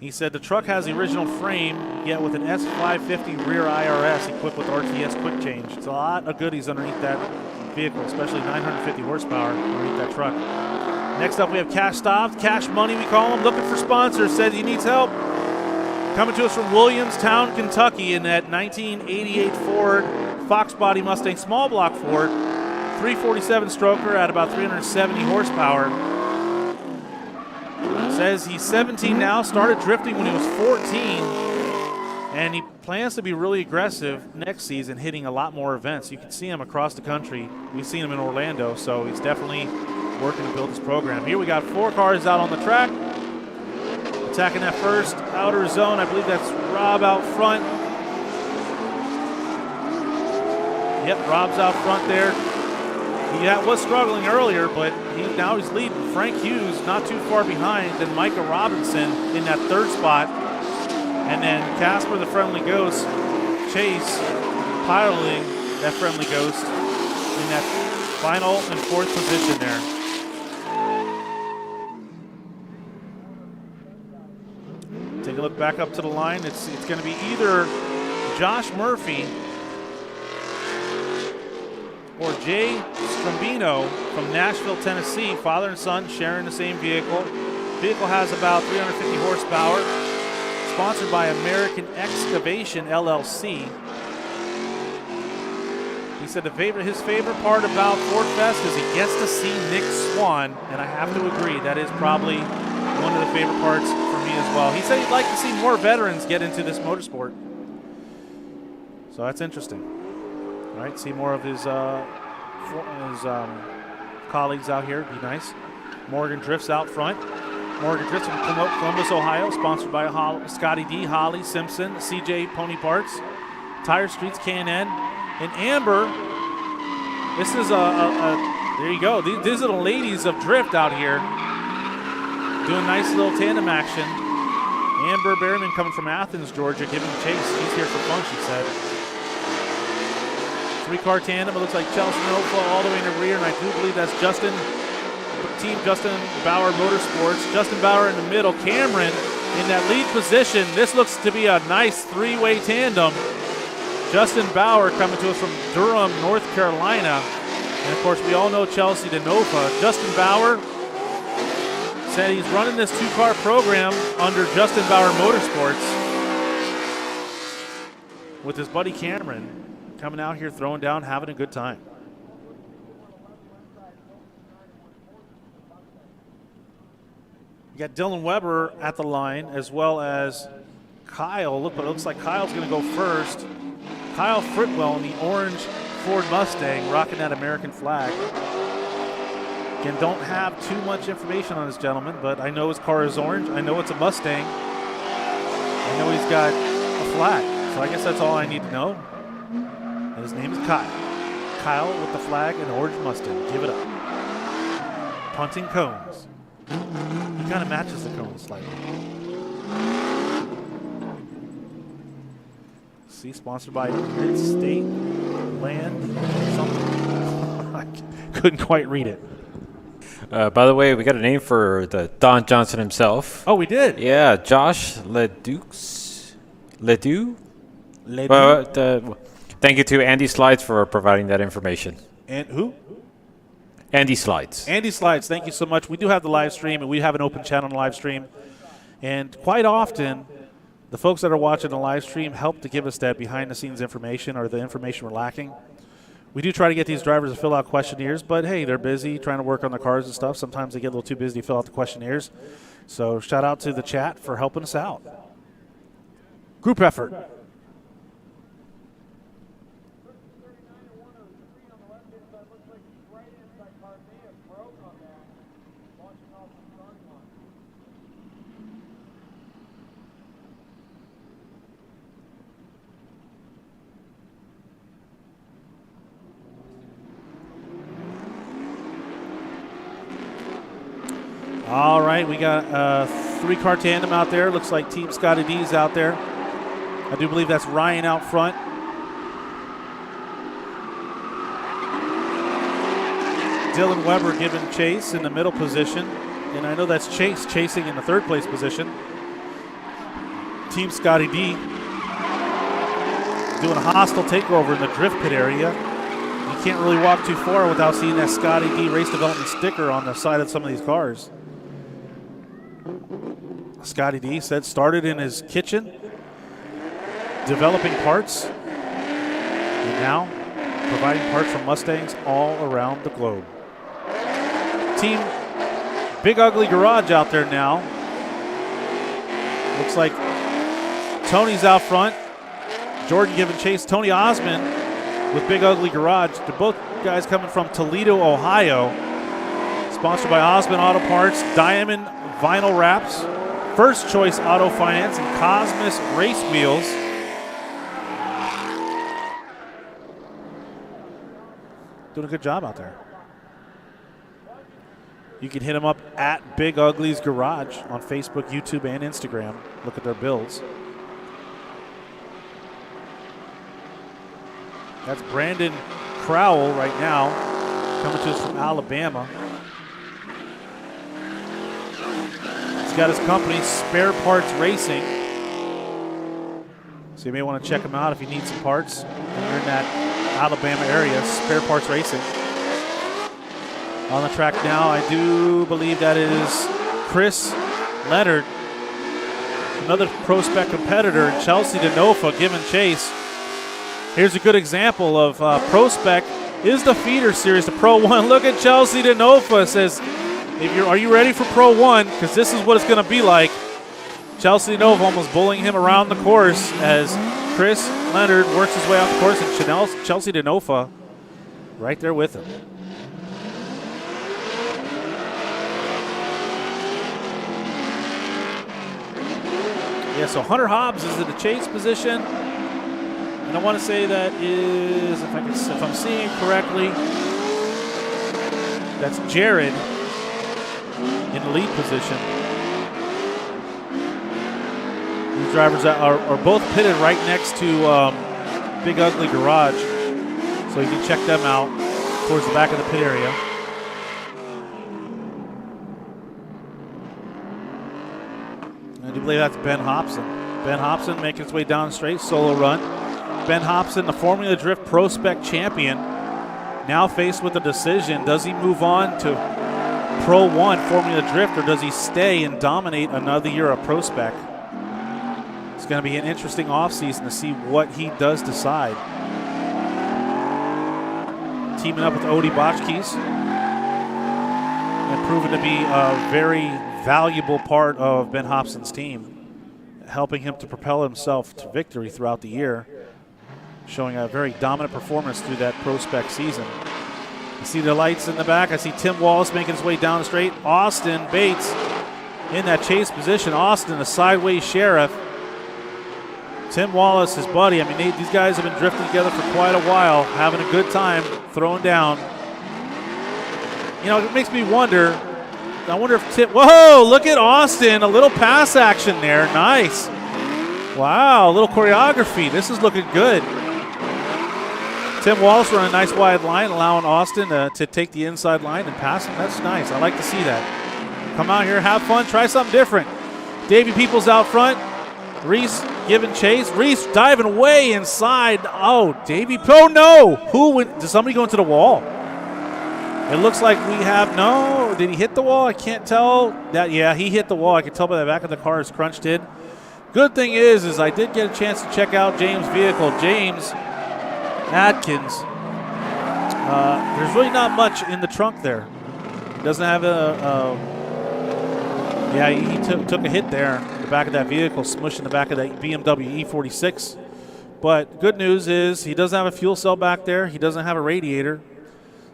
He said the truck has the original frame, yet with an S550 rear IRS equipped with RTS quick change. It's a lot of goodies underneath that vehicle, especially 950 horsepower underneath that truck. Next up, we have Cash Stobbs, Cash Money we call him, looking for sponsors, said he needs help. Coming to us from Williamstown, Kentucky, in that 1988 Ford Fox Body Mustang small block Ford, 347 stroker at about 370 horsepower. Says he's 17 now, started drifting when he was 14, and he plans to be really aggressive next season, hitting a lot more events. You can see him across the country. We've seen him in Orlando, so he's definitely working to build his program. Here we got 4 cars out on the track. Attacking that first outer zone. I believe that's Rob out front. Yep, Rob's out front there. He was struggling earlier, but now he's leading. Frank Hughes not too far behind. Then Micah Robinson in that 3rd spot. And then Casper the Friendly Ghost, Chase, piloting that Friendly Ghost in that final and 4th position there. Take a look back up to the line. It's going to be either Josh Murphy or Jay Strombino from Nashville, Tennessee. Father and son sharing the same vehicle. Vehicle has about 350 horsepower. Sponsored by American Excavation, LLC. He said his favorite part about Ford Fest is he gets to see Nick Swan, and I have to agree, that is probably one of the favorite parts for me as well. He said he'd like to see more veterans get into this motorsport. So that's interesting. All right, see more of his colleagues out here. Be nice. Morgan Drifts out front. Morgan Drifts from Columbus, Ohio, sponsored by Scotty D, Holley, Simpson, CJ Pony Parts, Tire Streets, K&N, and Amber. This is there you go. These are the ladies of drift out here doing nice little tandem action. Amber Berryman coming from Athens, Georgia, giving chase. She's here for fun, she said. 3-car tandem. It looks like Chelsea DeNofa all the way in the rear, and I do believe that's Team Justin Bauer Motorsports. Justin Bauer in the middle. Cameron in that lead position. This looks to be a nice 3-way tandem. Justin Bauer coming to us from Durham, North Carolina. And, of course, we all know Chelsea DeNofa. Justin Bauer said he's running this 2-car program under Justin Bauer Motorsports with his buddy Cameron coming out here, throwing down, having a good time. You got Dylan Weber at the line, as well as Kyle. Look, but it looks like Kyle's going to go first. Kyle Fritwell in the orange Ford Mustang, rocking that American flag. Again, don't have too much information on this gentleman, but I know his car is orange. I know it's a Mustang. I know he's got a flag, so I guess that's all I need to know. And his name is Kyle. Kyle with the flag and orange Mustang. Give it up. Punting cones. He kind of matches the cones slightly. See, sponsored by Grid State Land something. I couldn't quite read it. By the way, we got a name for the Don Johnson himself. Oh, we did? Yeah, Josh Ledoux. Thank you to Andy Slides for providing that information. And who? Andy Slides. Andy Slides, thank you so much. We do have the live stream, and we have an open channel on the live stream. And quite often, the folks that are watching the live stream help to give us that behind-the-scenes information or the information we're lacking. We do try to get these drivers to fill out questionnaires, but, hey, they're busy trying to work on their cars and stuff. Sometimes they get a little too busy to fill out the questionnaires. So shout out to the chat for helping us out. Group effort. All right, we got a 3-car tandem out there. Looks like Team Scotty D's out there. I do believe that's Ryan out front. Dylan Weber giving chase in the middle position. And I know that's Chase chasing in the 3rd place position. Team Scotty D doing a hostile takeover in the drift pit area. You can't really walk too far without seeing that Scotty D race development sticker on the side of some of these cars. Scotty D said started in his kitchen, developing parts, and now providing parts for Mustangs all around the globe. Team Big Ugly Garage out there now. Looks like Tony's out front. Jordan giving chase. Tony Osmond with Big Ugly Garage. They're both guys coming from Toledo, Ohio. Sponsored by Osmond Auto Parts, Diamond Vinyl Wraps, First Choice Auto Finance, and Cosmos Race Wheels. Doing a good job out there. You can hit them up at Big Ugly's Garage on Facebook, YouTube, and Instagram. Look at their builds. That's Brandon Crowell right now, coming to us from Alabama. He's got his company, Spare Parts Racing. So you may want to check them out if you need some parts. And you're in that Alabama area, Spare Parts Racing. On the track now, I do believe that is Chris Leonard, another Pro Spec competitor, and Chelsea DeNofa giving chase. Here's a good example of Pro Spec is the feeder series to Pro 1. Look at Chelsea DeNofa. Says, are you ready for Pro 1? Because this is what it's going to be like. Chelsea DeNofa almost bullying him around the course as Chris Leonard works his way off the course, and Chelsea DeNofa right there with him. Yeah, so Hunter Hobbs is in the chase position. And I want to say that is, if I'm seeing it correctly, that's Jared in the lead position. These drivers are both pitted right next to Big Ugly Garage. So you can check them out towards the back of the pit area. I do believe that's Ben Hobson. Ben Hobson making his way down the straight, solo run. Ben Hobson, the Formula Drift Pro Spec champion, now faced with a decision. Does he move on to Pro 1 Formula Drift, or does he stay and dominate another year of Pro Spec? It's going to be an interesting offseason to see what he does decide. Teaming up with Odie Botchkeys and proven to be a very valuable part of Ben Hobson's team, helping him to propel himself to victory throughout the year, showing a very dominant performance through that Pro Spec season. I see the lights in the back. I see Tim Wallace making his way down the straight. Austin Bates in that chase position. Austin, the sideways sheriff. Tim Wallace, his buddy. I mean, these guys have been drifting together for quite a while, having a good time, throwing down. You know, it makes me wonder. I wonder if Tim. Whoa! Look at Austin. A little pass action there. Nice. Wow, a little choreography. This is looking good. Tim Wallace running a nice wide line, allowing Austin to take the inside line and pass him. That's nice. I like to see that. Come out here, have fun, try something different. Davey Peoples out front. Reese giving chase. Reese diving way inside. Oh, Davey. Oh, no. Who went? Did somebody go into the wall? It looks like we have, no. Did he hit the wall? I can't tell. Yeah, he hit the wall. I can tell by the back of the car is crunched in. Good thing is I did get a chance to check out James' vehicle. James Atkins. There's really not much in the trunk there. He doesn't have yeah, he took a hit there in the back of that vehicle, smushing the back of that BMW E46. But good news is he doesn't have a fuel cell back there. He doesn't have a radiator.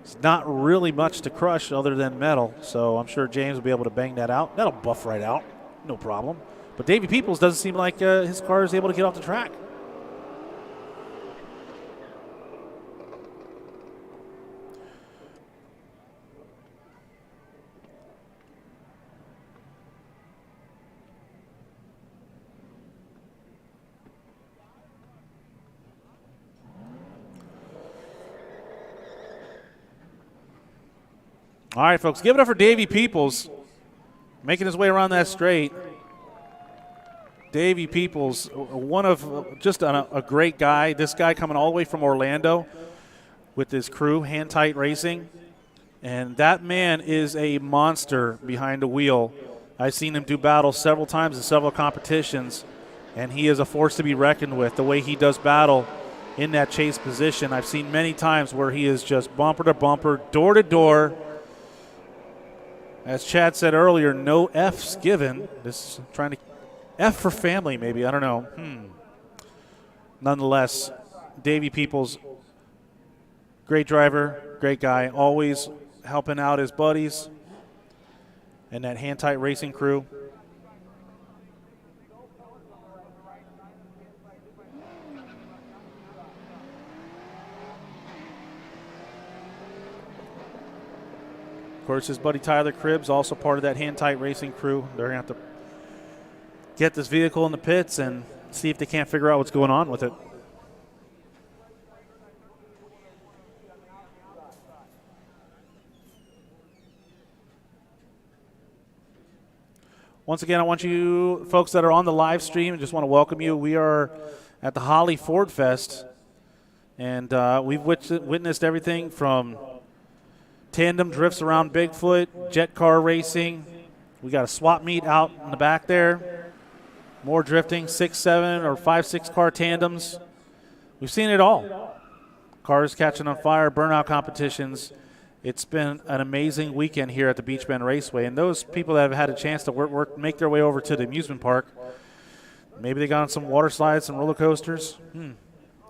It's not really much to crush other than metal. So I'm sure James will be able to bang that out. That'll buff right out. No problem. But Davey Peoples doesn't seem like his car is able to get off the track. All right, folks, give it up for Davey Peoples making his way around that straight. Davey Peoples, one of just a great guy. This guy coming all the way from Orlando with his crew, Hand Tight Racing. And that man is a monster behind the wheel. I've seen him do battle several times in several competitions, and he is a force to be reckoned with. The way he does battle in that chase position, I've seen many times where he is just bumper to bumper, door to door. As Chad said earlier, no F's given. This is trying to F for family, maybe. I don't know. Nonetheless, Davey Peoples, great driver, great guy, always helping out his buddies and that Hand Tight Racing crew. Of course, his buddy Tyler Cribbs, also part of that Hand Tight Racing crew. They're going to have to get this vehicle in the pits and see if they can't figure out what's going on with it. Once again, I want you folks that are on the live stream, I just want to welcome you. We are at the Holley Ford Fest. And we've witnessed everything from tandem drifts around Bigfoot, jet car racing. We got a swap meet out in the back there. More drifting, 6, 7, or 5, 6 car tandems. We've seen it all. Cars catching on fire, burnout competitions. It's been an amazing weekend here at the Beech Bend Raceway. And those people that have had a chance to make their way over to the amusement park, maybe they got on some water slides, some roller coasters. I'm going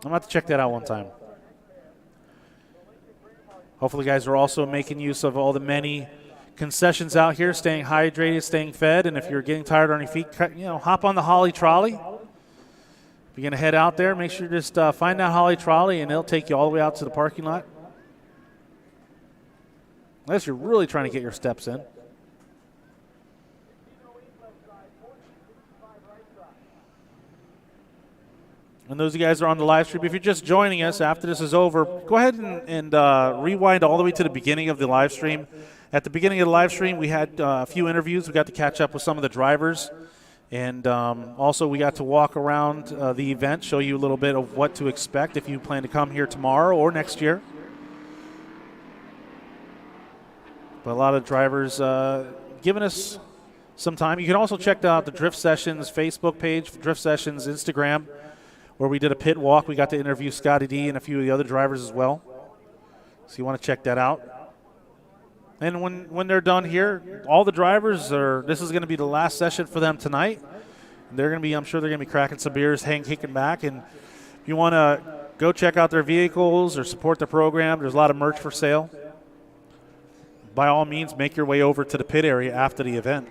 to have to check that out one time. Hopefully guys are also making use of all the many concessions out here, staying hydrated, staying fed. And if you're getting tired on your feet, hop on the Holley trolley. If you're going to head out there, make sure you just find that Holley trolley, and it'll take you all the way out to the parking lot. Unless you're really trying to get your steps in. And those of you guys that are on the live stream, if you're just joining us after this is over, go ahead and rewind all the way to the beginning of the live stream. At the beginning of the live stream, we had a few interviews. We got to catch up with some of the drivers. And also we got to walk around the event, show you a little bit of what to expect if you plan to come here tomorrow or next year. But a lot of drivers giving us some time. You can also check out the Drift Sessions Facebook page, Drift Sessions Instagram, where we did a pit walk. We got to interview Scotty D and a few of the other drivers as well. So you want to check that out. And when they're done here, all the drivers this is going to be the last session for them tonight. They're going to be, I'm sure they're going to be cracking some beers, kicking back. And if you want to go check out their vehicles or support the program, there's a lot of merch for sale. By all means, make your way over to the pit area after the event.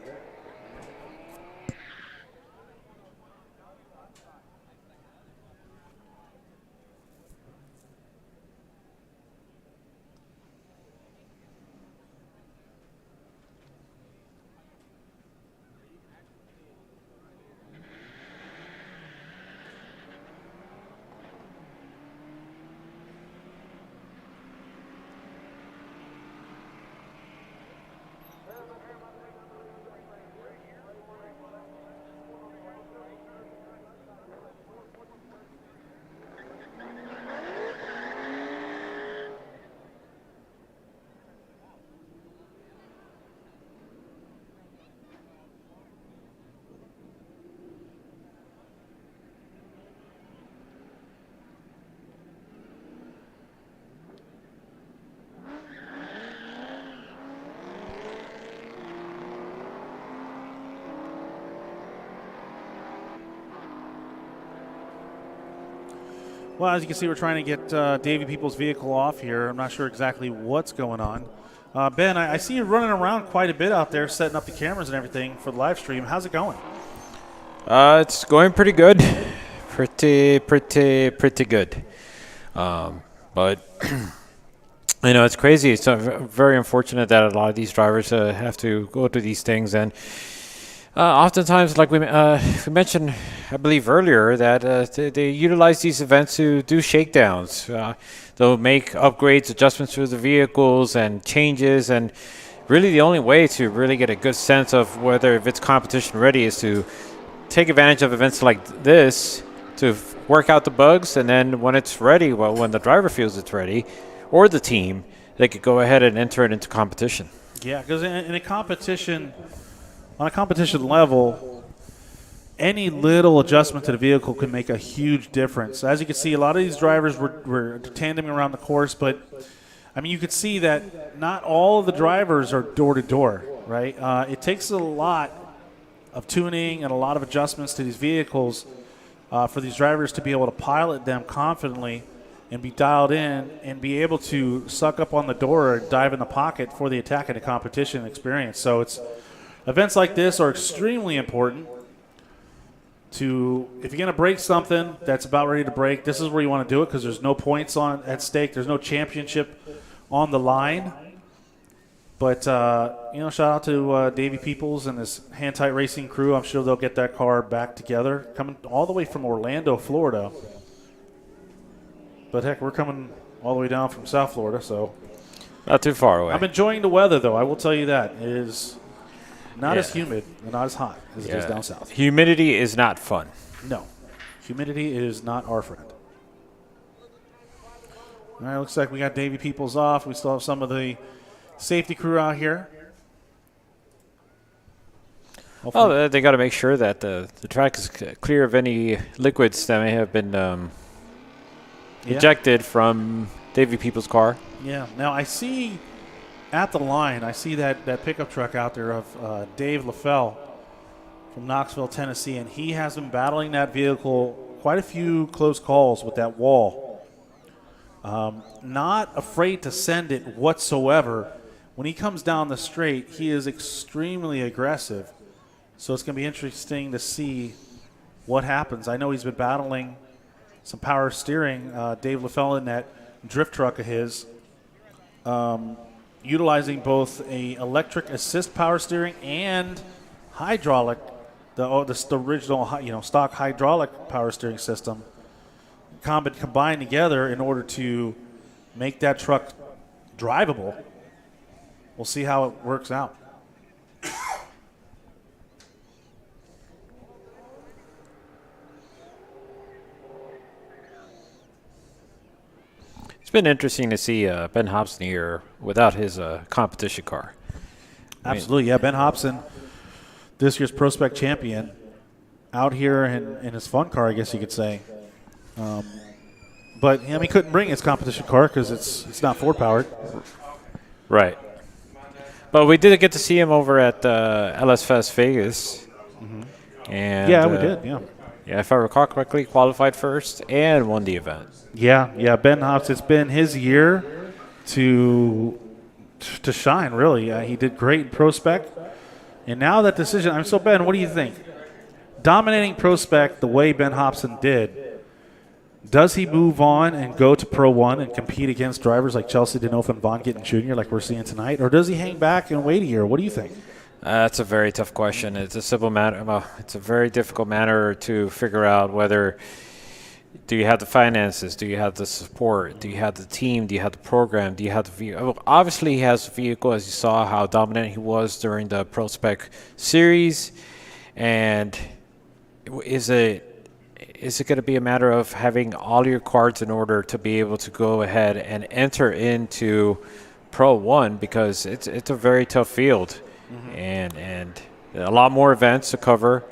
Well, as you can see, we're trying to get Davey Peoples' vehicle off here. I'm not sure exactly what's going on. Ben, I see you running around quite a bit out there, setting up the cameras and everything for the live stream. How's it going? It's going pretty good. Pretty good. But, it's crazy. It's very unfortunate that a lot of these drivers have to go through these things. And oftentimes, like we mentioned, I believe earlier, that they utilize these events to do shakedowns. They'll make upgrades, adjustments to the vehicles and changes. And really the only way to really get a good sense of if it's competition ready is to take advantage of events like this to work out the bugs. And then when it's ready, when the driver feels it's ready, or the team, they could go ahead and enter it into competition. Yeah, because in a competition, on a competition level, any little adjustment to the vehicle can make a huge difference. As you can see, a lot of these drivers were tandeming around the course, but you could see that not all of the drivers are door-to-door, right? It takes a lot of tuning and a lot of adjustments to these vehicles for these drivers to be able to pilot them confidently and be dialed in and be able to suck up on the door and dive in the pocket for the attack and the competition experience. So events like this are extremely important. If you're going to break something that's about ready to break, this is where you want to do it because there's no points at stake. There's no championship on the line. But, shout out to Davey Peoples and his hand-tight racing crew. I'm sure they'll get that car back together. Coming all the way from Orlando, Florida. But, heck, we're coming all the way down from South Florida, so. Not too far away. I'm enjoying the weather, though. I will tell you that. It is not as humid and not as hot as it is down south. Humidity is not fun. No. Humidity is not our friend. All right, looks like we got Davey Peoples off. We still have some of the safety crew out here. Oh, they got to make sure that the track is clear of any liquids that may have been ejected from Davey Peoples' car. Yeah. Now I see at the line, I see that pickup truck out there of Dave LaFell from Knoxville, Tennessee, and he has been battling that vehicle quite a few close calls with that wall. Not afraid to send it whatsoever. When he comes down the straight, he is extremely aggressive. So it's going to be interesting to see what happens. I know he's been battling some power steering. Dave LaFell in that drift truck of his, utilizing both a electric assist power steering and hydraulic, the original stock hydraulic power steering system, combined together in order to make that truck drivable. We'll see how it works out. It's been interesting to see Ben Hobson here without his competition car. Absolutely, yeah. Ben Hobson, this year's Pro Spec champion, out here in his fun car, I guess you could say. But he couldn't bring his competition car because it's not Ford powered. Right. But we did get to see him over at LS Fest Vegas. Mm-hmm. And yeah, we did. Yeah. Yeah, if I recall correctly, qualified first and won the event. Yeah. Ben Hobson, it's been his year to shine, really. He did great in Pro Spec. And now that decision, so Ben, what do you think? Dominating Pro Spec the way Ben Hobson did, does he move on and go to Pro 1 and compete against drivers like Chelsea DeNofa and Vaughn Gittin Jr. like we're seeing tonight? Or does he hang back and wait a year? What do you think? That's a very tough question. It's a simple matter. Well, it's a very difficult matter to figure out whether do you have the finances, do you have the support, do you have the team, do you have the program, do you have the vehicle. Well, obviously, he has the vehicle, as you saw how dominant he was during the Pro Spec series. And is it going to be a matter of having all your cards in order to be able to go ahead and enter into Pro 1, because it's a very tough field. Mm-hmm. And a lot more events to cover.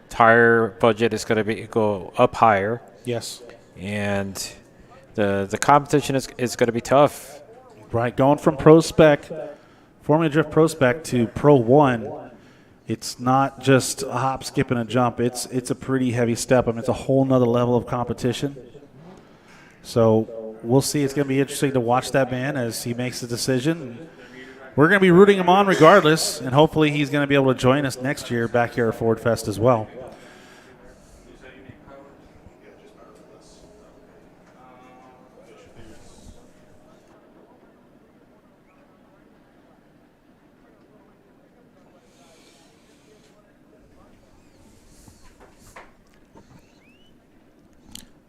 Tire budget is going to go up higher. Yes. And the competition is going to be tough. Right, going from Pro Spec, Formula Drift Pro Spec to Pro 1, it's not just a hop, skip, and a jump. It's a pretty heavy step. It's a whole nother level of competition. So we'll see. It's going to be interesting to watch that man as he makes the decision. We're going to be rooting him on regardless, and hopefully he's going to be able to join us next year back here at Ford Fest as well.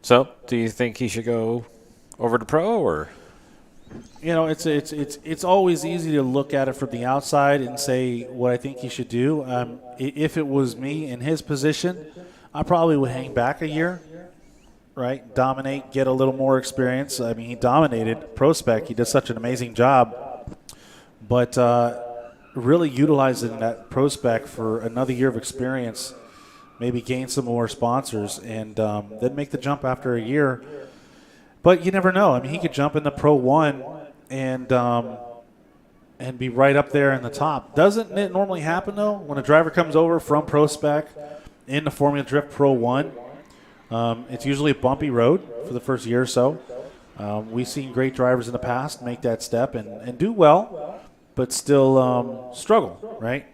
So, do you think he should go over to Pro, or? It's always easy to look at it from the outside and say what I think he should do. If it was me in his position, I probably would hang back a year, right? Dominate, get a little more experience. I mean, he dominated Pro Spec. He did such an amazing job. But really utilizing that Pro Spec for another year of experience, maybe gain some more sponsors, and then make the jump after a year. But you never know. I mean, he could jump into Pro 1 and be right up there in the top. Doesn't it normally happen, though, when a driver comes over from Pro Spec into Formula Drift Pro 1? It's usually a bumpy road for the first year or so. We've seen great drivers in the past make that step and do well, but still struggle, right?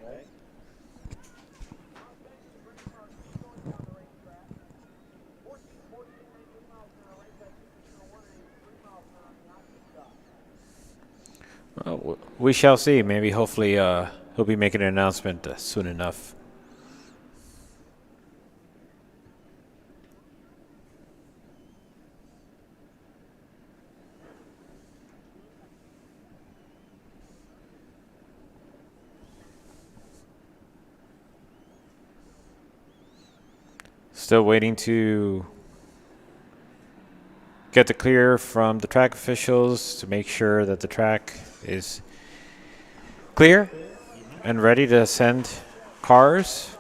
Well, we shall see. Maybe, hopefully, he'll be making an announcement soon enough. Still waiting to get the clear from the track officials to make sure that the track is clear and ready to send cars.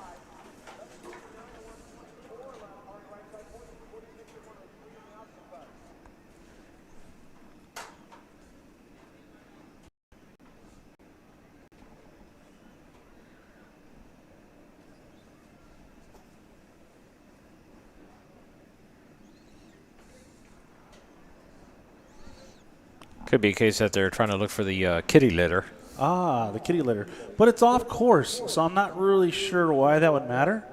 Could be a case that they're trying to look for the kitty litter. Ah, the kitty litter. But it's off course, so I'm not really sure why that would matter.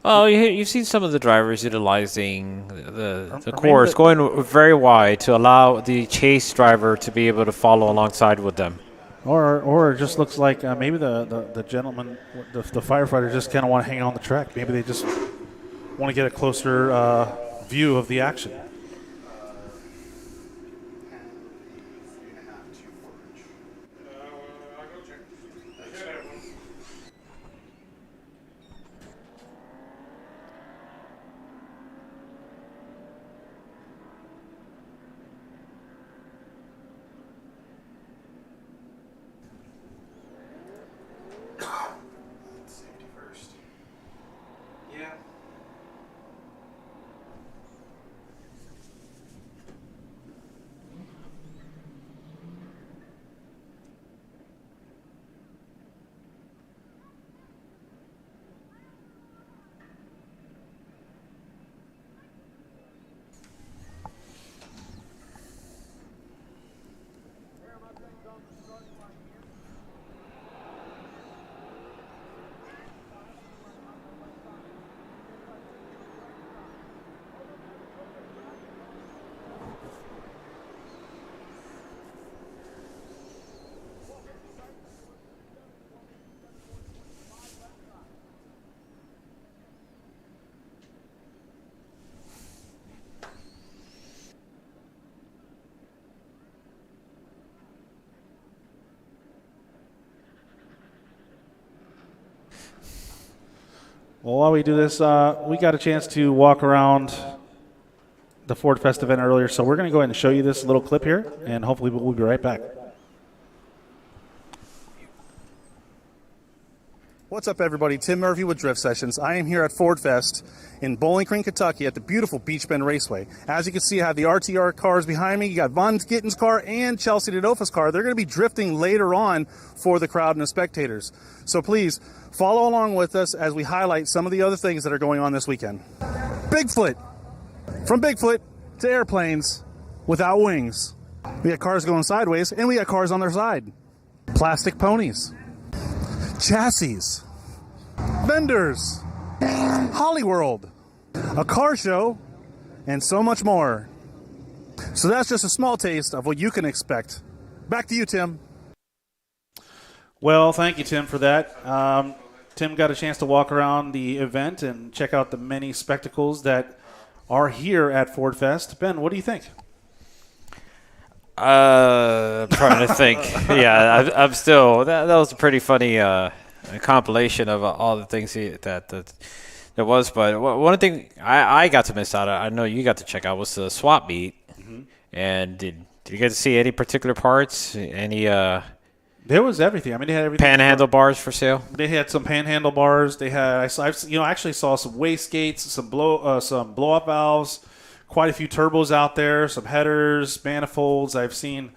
Oh, you've seen some of the drivers utilizing the or course, maybe going very wide to allow the chase driver to be able to follow alongside with them. Or it just looks like maybe the gentleman, the firefighter, just kind of want to hang on the track. Maybe they just want to get a closer view of the action. Well, while we do this, we got a chance to walk around the Ford Fest event earlier, so we're going to go ahead and show you this little clip here, and hopefully we'll be right back. What's up, everybody? Tim Murphy with Drift Sessions. I am here at Ford Fest in Bowling Green, Kentucky at the beautiful Beech Bend Raceway. As you can see, I have the RTR cars behind me. You got Vaughn Gittin's car and Chelsea DeNofa's car. They're going to be drifting later on for the crowd and the spectators. So please, follow along with us as we highlight some of the other things that are going on this weekend. Bigfoot. From Bigfoot to airplanes without wings. We got cars going sideways, and we got cars on their side. Plastic ponies. Chassis. Vendors. Holley World. A car show, and so much more. So that's just a small taste of what you can expect. Back to you, Tim. Well, thank you, Tim, for that. Tim got a chance to walk around the event and check out the many spectacles that are here at Ford Fest. Ben, what do you think? I'm trying to think. Yeah, I'm still. That was a pretty funny compilation of all the things that was. But one thing I got to miss out, I know you got to check out, was the swap meet. Mm-hmm. And did you get to see any particular parts? Any? There was everything. I mean, they had everything. Panhandle bars for sale. They had some panhandle bars. They had, I actually saw some wastegates, some blow-up valves, quite a few turbos out there, some headers, manifolds. I've seen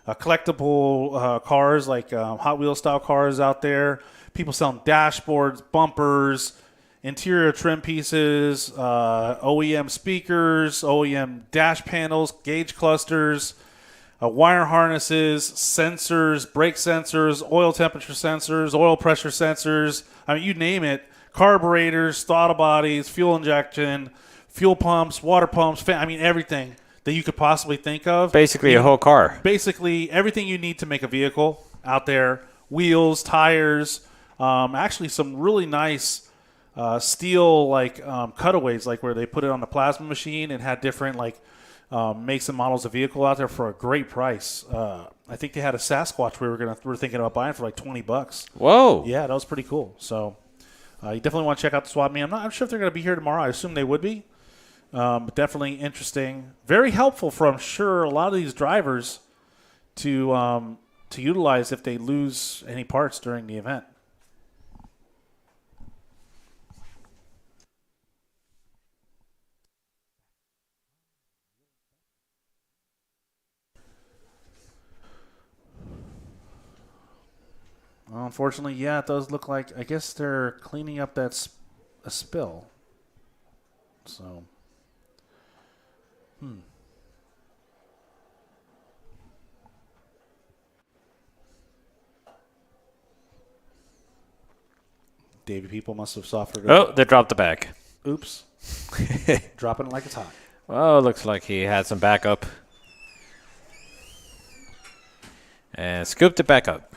collectible cars like Hot Wheels style cars out there. People selling dashboards, bumpers, interior trim pieces, OEM speakers, OEM dash panels, gauge clusters. Wire harnesses, sensors, brake sensors, oil temperature sensors, oil pressure sensors. I mean, you name it. Carburetors, throttle bodies, fuel injection, fuel pumps, water pumps. I mean, everything that you could possibly think of. Basically, a whole car. Basically, everything you need to make a vehicle out there. Wheels, tires. Actually, some really nice steel cutaways, like where they put it on the plasma machine and had different makes and models of vehicle out there for a great price. I think they had a Sasquatch we were thinking about buying for like $20. Whoa! Yeah, that was pretty cool. So You definitely want to check out the swap meet. I'm sure if they're going to be here tomorrow. I assume they would be. But definitely interesting. Very helpful for, I'm sure, a lot of these drivers to utilize if they lose any parts during the event. Well, unfortunately, yeah, it does look like, I guess they're cleaning up a spill. So, Davey people must have suffered. Oh, they dropped the bag. Oops. Dropping it like it's hot. Well, looks like he had some backup. And scooped it back up.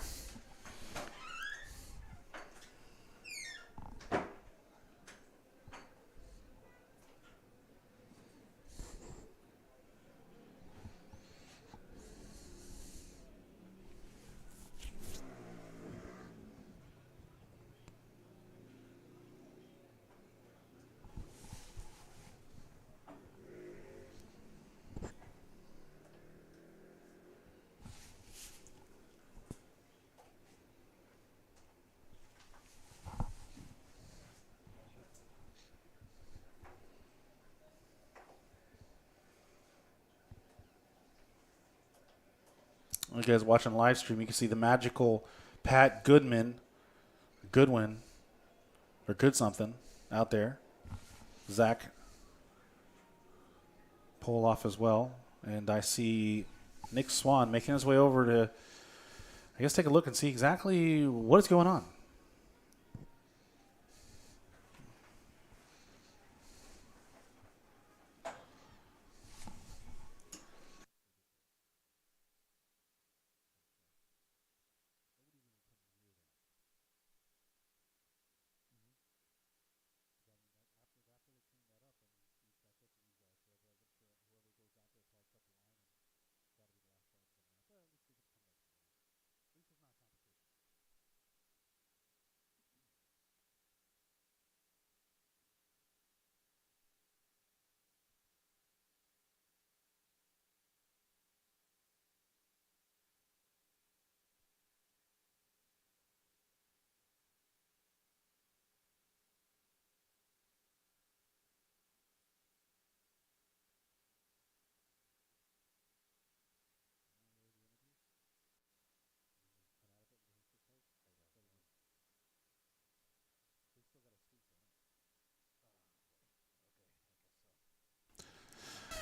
You guys watching live stream, you can see the magical Pat Goodwin, or Good something out there. Zach pull off as well. And I see Nick Swan making his way over to, I guess, take a look and see exactly what is going on.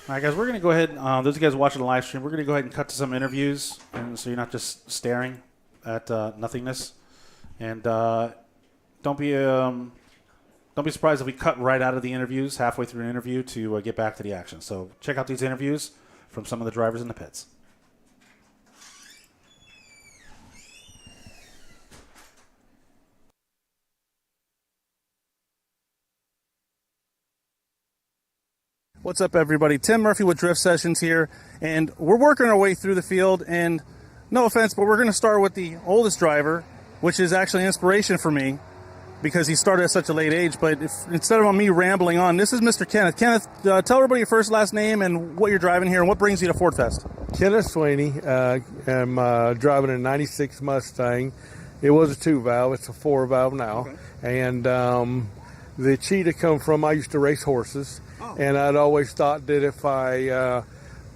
All right, guys, we're going to go ahead. Those of you guys watching the live stream, we're going to go ahead and cut to some interviews, and so you're not just staring at nothingness. And don't be surprised if we cut right out of the interviews halfway through an interview to get back to the action. So check out these interviews from some of the drivers in the pits. What's up, everybody? Tim Murphy with Drift Sessions here, and we're working our way through the field, and no offense, but we're going to start with the oldest driver, which is actually an inspiration for me because he started at such a late age. But instead of me rambling on, this is Mr. Kenneth. Kenneth, tell everybody your first, last name, and what you're driving here, and what brings you to Ford Fest. Kenneth Sweeney. I'm driving a 96 Mustang. It was a 2-valve. It's a 4-valve now. Okay. And the Cheetah come from, I used to race horses. And I'd always thought that if I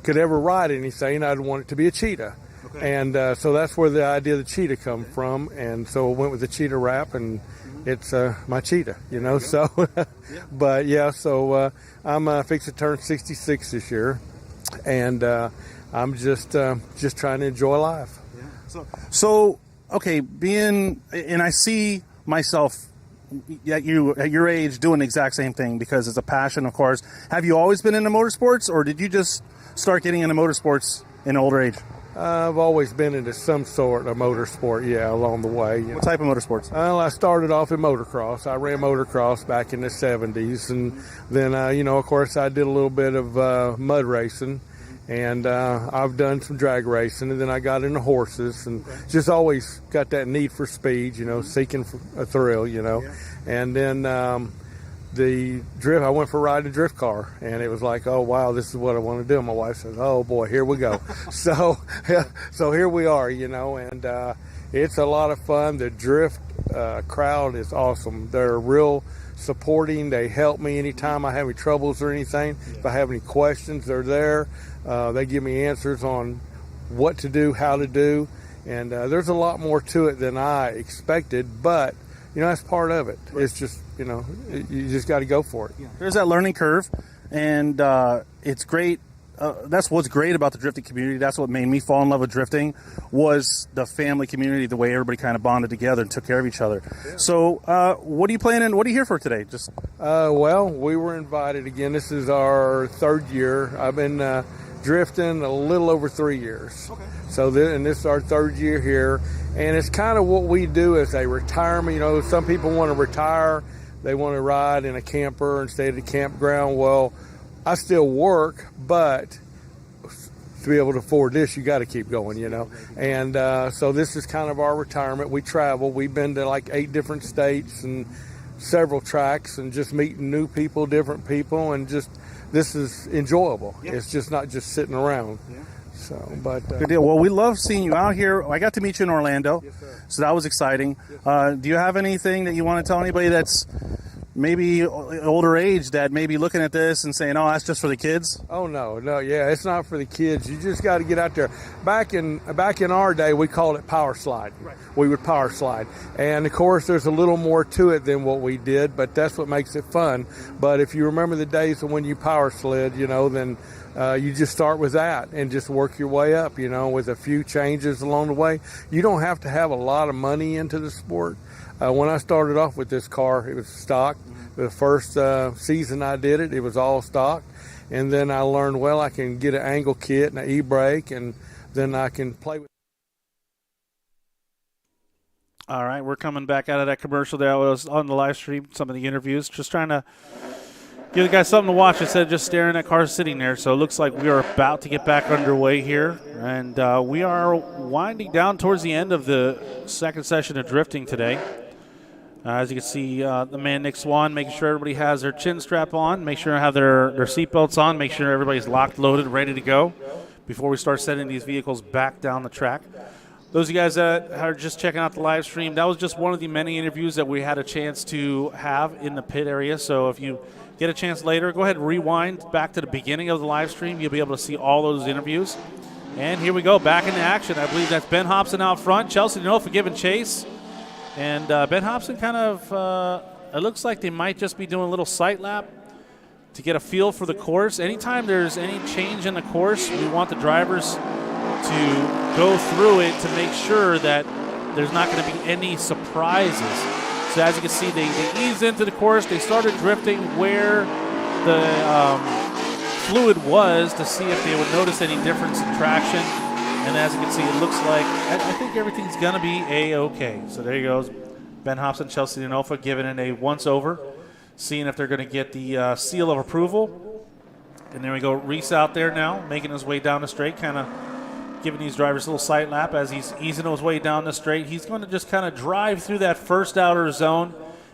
could ever ride anything, I'd want it to be a cheetah. Okay. And so that's where the idea of the cheetah come from. And so I went with the cheetah wrap, and it's my cheetah, you know. So, but yeah, so I'm fixing to turn 66 this year, and I'm just trying to enjoy life. Yeah. So okay, and I see myself at your age doing the exact same thing because it's a passion, of course. Have you always been into motorsports, or did you just start getting into motorsports in older age? I've always been into some sort of motorsport, along the way. What type of motorsports? Well, I started off in motocross. I ran motocross back in the 70s, and then, of course, I did a little bit of mud racing, And I've done some drag racing, and then I got into horses, and just always got that need for speed, seeking a thrill, And then the drift, I went for a ride in a drift car, and it was like, oh wow, this is what I want to do. My wife says, oh boy, here we go. so here we are, and it's a lot of fun. The drift crowd is awesome. They're real supporting. They help me anytime I have any troubles or anything. If I have any questions, they're there. They give me answers on what to do, how to do, and there's a lot more to it than I expected, but that's part of it. It's just, you just got to go for it. There's that learning curve, and it's great. That's what's great about the drifting community. That's what made me fall in love with drifting, was the family community, the way everybody kind of bonded together and took care of each other. Yeah. So what are you planning? What are you here for today? Well, we were invited again. This is our third year. I've been drifting a little over 3 years. Okay. So this is our third year here, and it's kind of what we do as a retirement. Some people want to retire. They want to ride in a camper and stay at the campground. Well, I still work, but to be able to afford this, you got to keep going, And so this is kind of our retirement. We travel. We've been to like 8 different states and several tracks, and just meeting new people, different people, and just this is enjoyable. Yeah. It's just not just sitting around. Yeah. So, but good deal. Well, we love seeing you out here. I got to meet you in Orlando, yes, so that was exciting. Yes, do you have anything that you want to tell anybody that's maybe older age that may be looking at this and saying, oh, that's just for the kids? Oh, no, yeah, it's not for the kids. You just got to get out there. Back in our day, we called it power slide. Right. We would power slide. And, of course, there's a little more to it than what we did, but that's what makes it fun. But if you remember the days of when you power slid, then you just start with that and just work your way up, with a few changes along the way. You don't have to have a lot of money into the sport. When I started off with this car, it was stock. The first season I did it, it was all stock. And then I learned, I can get an angle kit and an e-brake, and then I can play with. All right, we're coming back out of that commercial there. I was on the live stream, some of the interviews, just trying to give the guys something to watch instead of just staring at cars sitting there. So it looks like we are about to get back underway here. And we are winding down towards the end of the second session of drifting today. As you can see, the man Nick Swan making sure everybody has their chin strap on, make sure they have their seatbelts on, make sure everybody's locked, loaded, ready to go before we start sending these vehicles back down the track. Those of you guys that are just checking out the live stream, that was just one of the many interviews that we had a chance to have in the pit area. So if you get a chance later, go ahead and rewind back to the beginning of the live stream. You'll be able to see all those interviews. And here we go, back into action. I believe that's Ben Hobson out front, Chelsea DeNofa giving chase. And Ben Hobson kind of, it looks like they might just be doing a little sight lap to get a feel for the course. Anytime there's any change in the course, we want the drivers to go through it to make sure that there's not going to be any surprises. So as you can see, they eased into the course. They started drifting where the fluid was to see if they would notice any difference in traction. And as you can see, it looks like I think everything's going to be A-okay. So there he goes. Ben Hobson, Chelsea DeNofa giving it a once-over, seeing if they're going to get the seal of approval. And there we go. Reese out there now, making his way down the straight, kind of giving these drivers a little sight lap as he's easing his way down the straight. He's going to just kind of drive through that first outer zone,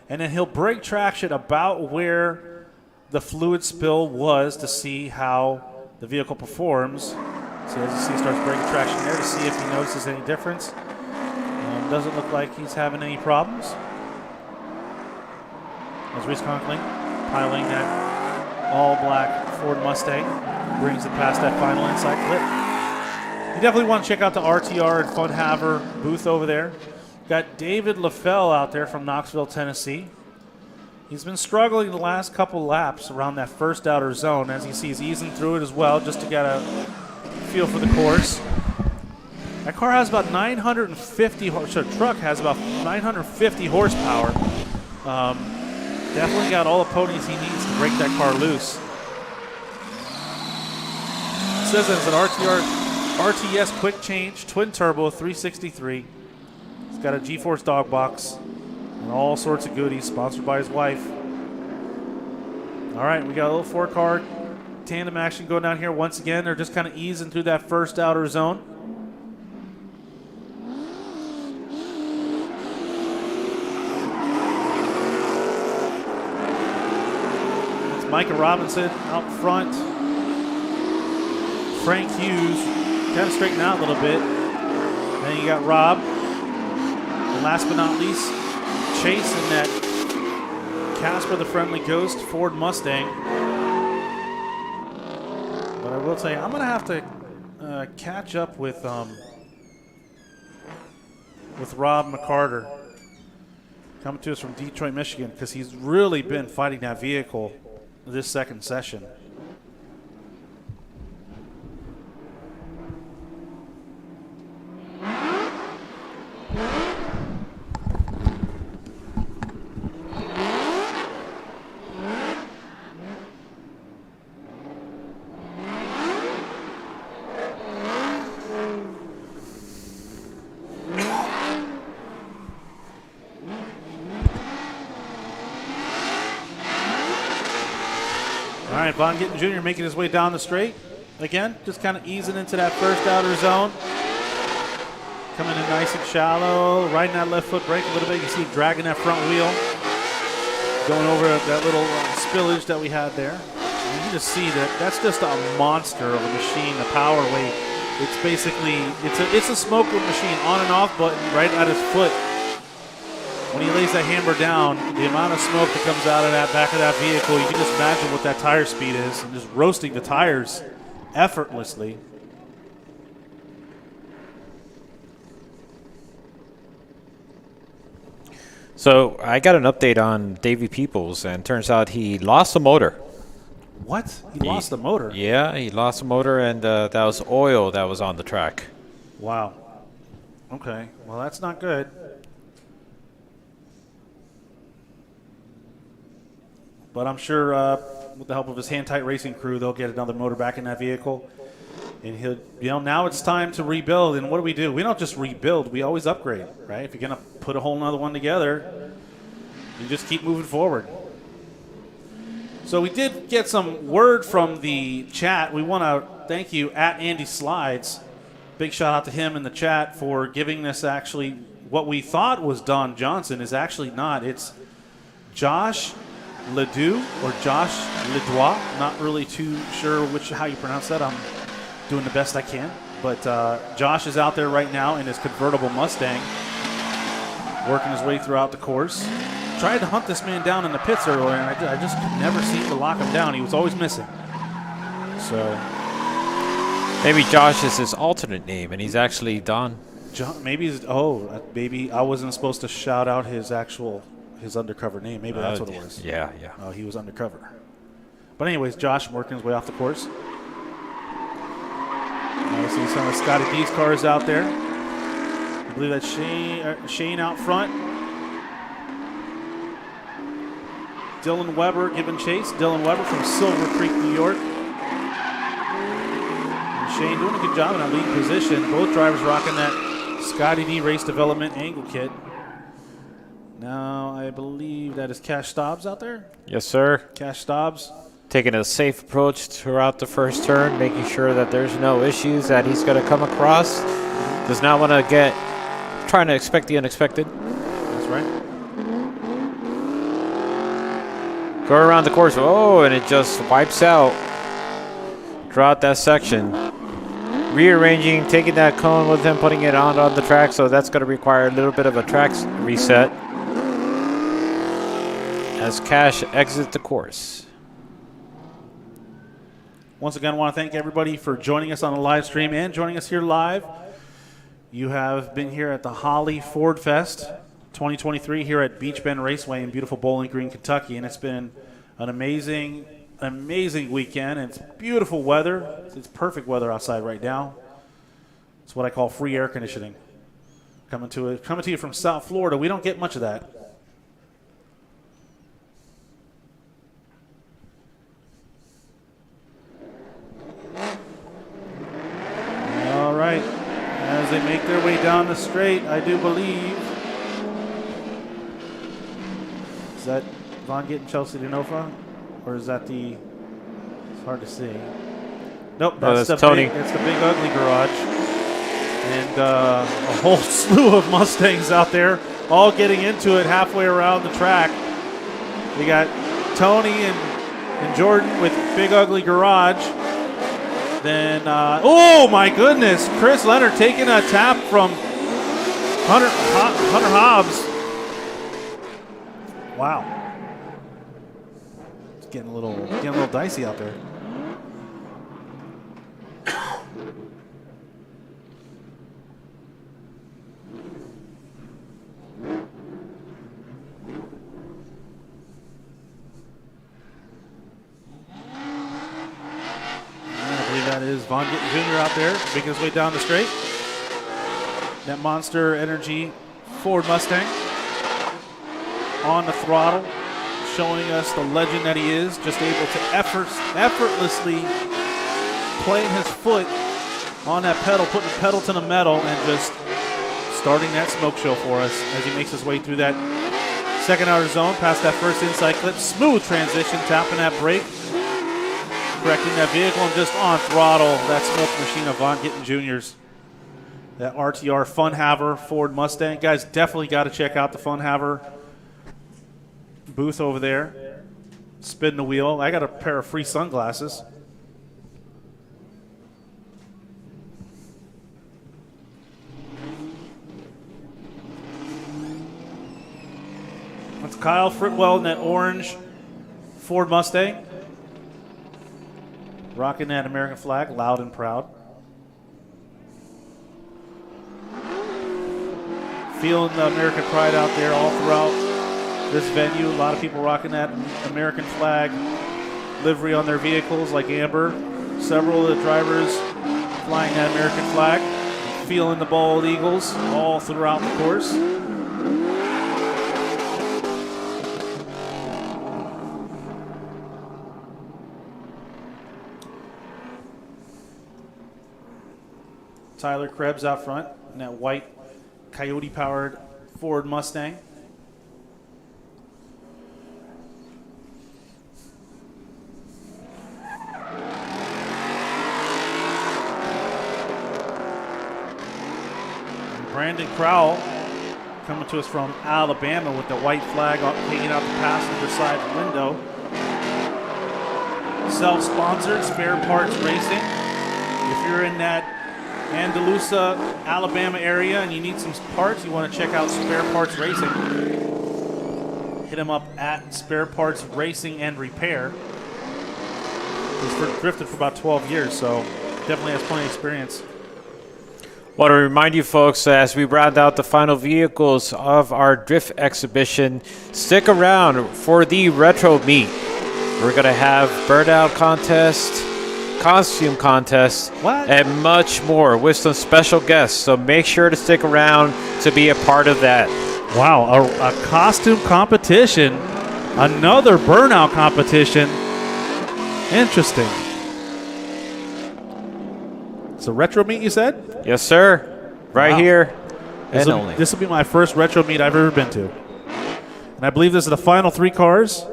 and then he'll break traction about where the fluid spill was to see how the vehicle performs. So as you see, he starts breaking traction there to see if he notices any difference. Doesn't look like he's having any problems. As Reese Conkling piloting that all-black Ford Mustang brings it past that final inside clip. You definitely want to check out the RTR and Fun Haver booth over there. Got David LaFell out there from Knoxville, Tennessee. He's been struggling the last couple laps around that first outer zone. As you see, he's easing through it as well just to get a feel for the course. That car has about 950 horsepower. So the truck has about 950 horsepower. Definitely got all the ponies he needs to break that car loose. It says it's an RTS quick change, twin turbo, 363. It's got a G-Force dog box and all sorts of goodies, sponsored by his wife. All right, we got a little 4-car tandem action going down here. Once again, they're just kind of easing through that first outer zone. It's Micah Robinson out front. Frank Hughes kind of straightened out a little bit. Then you got Rob. And last but not least, Chase in that Casper the Friendly Ghost Ford Mustang. But I will tell you, I'm going to have to catch up with Rob McCarter, coming to us from Detroit, Michigan, because he's really been fighting that vehicle this second session. All right, Vaughn Gittin Jr. making his way down the straight. Again, just kind of easing into that first outer zone. Coming in nice and shallow, riding that left foot brake a little bit. You see dragging that front wheel. Going over that little spillage that we had there. And you can just see that that's just a monster of a machine, the power weight. It's basically, it's a smoke machine, on and off button right at his foot. When he lays that hammer down, the amount of smoke that comes out of that back of that vehicle, you can just imagine what that tire speed is, and just roasting the tires effortlessly. So I got an update on Davey Peoples, and turns out he lost the motor. What? He lost the motor? Yeah, he lost the motor, and that was oil that was on the track. Wow. Okay. Well, that's not good. But I'm sure with the help of his hand-tight racing crew, they'll get another motor back in that vehicle. And he'll, now it's time to rebuild. And what do? We don't just rebuild. We always upgrade, right? If you're going to put a whole nother one together, you just keep moving forward. So we did get some word from the chat. We want to thank you at Andy Slides. Big shout out to him in the chat for giving this actually what we thought was Don Johnson is actually not. It's Josh Ledoux or Josh Ledoux. Not really too sure how you pronounce that. I'm doing the best I can. But Josh is out there right now in his convertible Mustang, working his way throughout the course. Tried to hunt this man down in the pits earlier, and I just could never seem to lock him down. He was always missing. So maybe Josh is his alternate name, and he's actually Don. Maybe I wasn't supposed to shout out his undercover name. Maybe that's what it was. Yeah. Oh, he was undercover. But anyways, Josh working his way off the course. I see some of Scotty D's cars out there. I believe that's Shane out front. Dylan Weber giving chase. Dylan Weber from Silver Creek, New York. And Shane doing a good job in that lead position. Both drivers rocking that Scotty D Race Development angle kit. Now, I believe that is Cash Stobbs out there. Yes, sir. Cash Stobbs. Taking a safe approach throughout the first turn, making sure that there's no issues that he's going to come across. Does not want to trying to expect the unexpected. That's right. Go around the course. Oh, and it just wipes out throughout that section. Rearranging, taking that cone with him, putting it on the track, so that's going to require a little bit of a track reset as Cash exits the course. Once again, I want to thank everybody for joining us on the live stream and joining us here live. You have been here at the Holley Ford Fest 2023 here at Beech Bend Raceway in beautiful Bowling Green, Kentucky, and it's been an amazing weekend. And it's beautiful weather. It's perfect weather outside right now. It's what I call free air conditioning. Coming to you from South Florida. We don't get much of that. All right, as they make their way down the straight, I do believe, is that Vaughn Gittin, Chelsea DeNofa, or is that the It's hard to see. Nope, that's the Tony. It's the Big Ugly Garage. And a whole slew of Mustangs out there, all getting into it halfway around the track. We got Tony and Jordan with Big Ugly Garage. Then, oh my goodness, Chris Leonard taking a tap from Hunter Hobbs. Wow. It's getting a little dicey out there. That is Vaughn Gittin Jr. out there, making his way down the straight. That Monster Energy Ford Mustang on the throttle, showing us the legend that he is, just able to effortlessly playing his foot on that pedal, putting the pedal to the metal, and just starting that smoke show for us as he makes his way through that second outer zone, past that first inside clip. Smooth transition, tapping that brake, correcting that vehicle, and just on throttle that smoke machine of Vaughn Gittin Jr.'s. That RTR Fun Haver Ford Mustang. Guys, definitely got to check out the Fun Haver booth over there. Spin the wheel. I got a pair of free sunglasses. That's Kyle Fritwell in that orange Ford Mustang. Rocking that American flag, loud and proud. Feeling the American pride out there all throughout this venue. A lot of people rocking that American flag livery on their vehicles, like Amber. Several of the drivers flying that American flag. Feeling the bald eagles all throughout the course. Tyler Krebs out front in that white Coyote-powered Ford Mustang. And Brandon Crowell coming to us from Alabama with the white flag hanging out the passenger side window. Self-sponsored Spare Parts Racing. If you're in that Andalusia, Alabama area and you need some parts, you want to check out Spare Parts Racing. Hit him up at Spare Parts Racing and Repair. He's drifted for about 12 years, so definitely has plenty of experience. Want to remind you folks, as we round out the final vehicles of our drift exhibition, stick around for the retro meet. We're going to have Burnout Contest, costume contest, and much more with some special guests. So make sure to stick around to be a part of that. Wow, a costume competition, another Burnout competition. Interesting. It's a retro meet, you said? Yes, sir. Right here. This will be my first retro meet I've ever been to. And I believe this is the final three cars.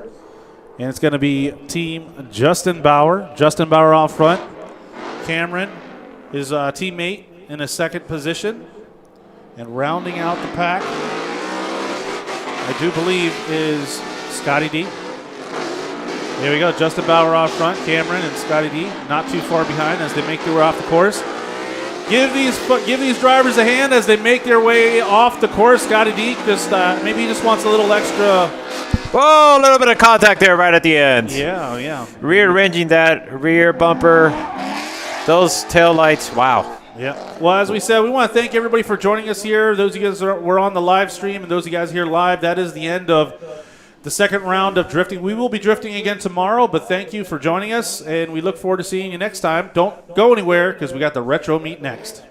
And it's going to be Team Justin Bauer. Justin Bauer out front. Cameron, his teammate, in a second position. And rounding out the pack, I do believe, is Scotty D. There we go. Justin Bauer out front. Cameron and Scotty D not too far behind as they make their way off the course. Give these drivers a hand as they make their way off the course. Scotty D just maybe he just wants a little extra. Whoa, a little bit of contact there right at the end. Yeah. Rearranging that rear bumper, those tail lights. Wow. Yeah. Well, as we said, we want to thank everybody for joining us here. Those of you guys were on the live stream, and those of you guys here live, that is the end of the second round of drifting. We will be drifting again tomorrow, but thank you for joining us, and we look forward to seeing you next time. Don't go anywhere because we got the retro meet next.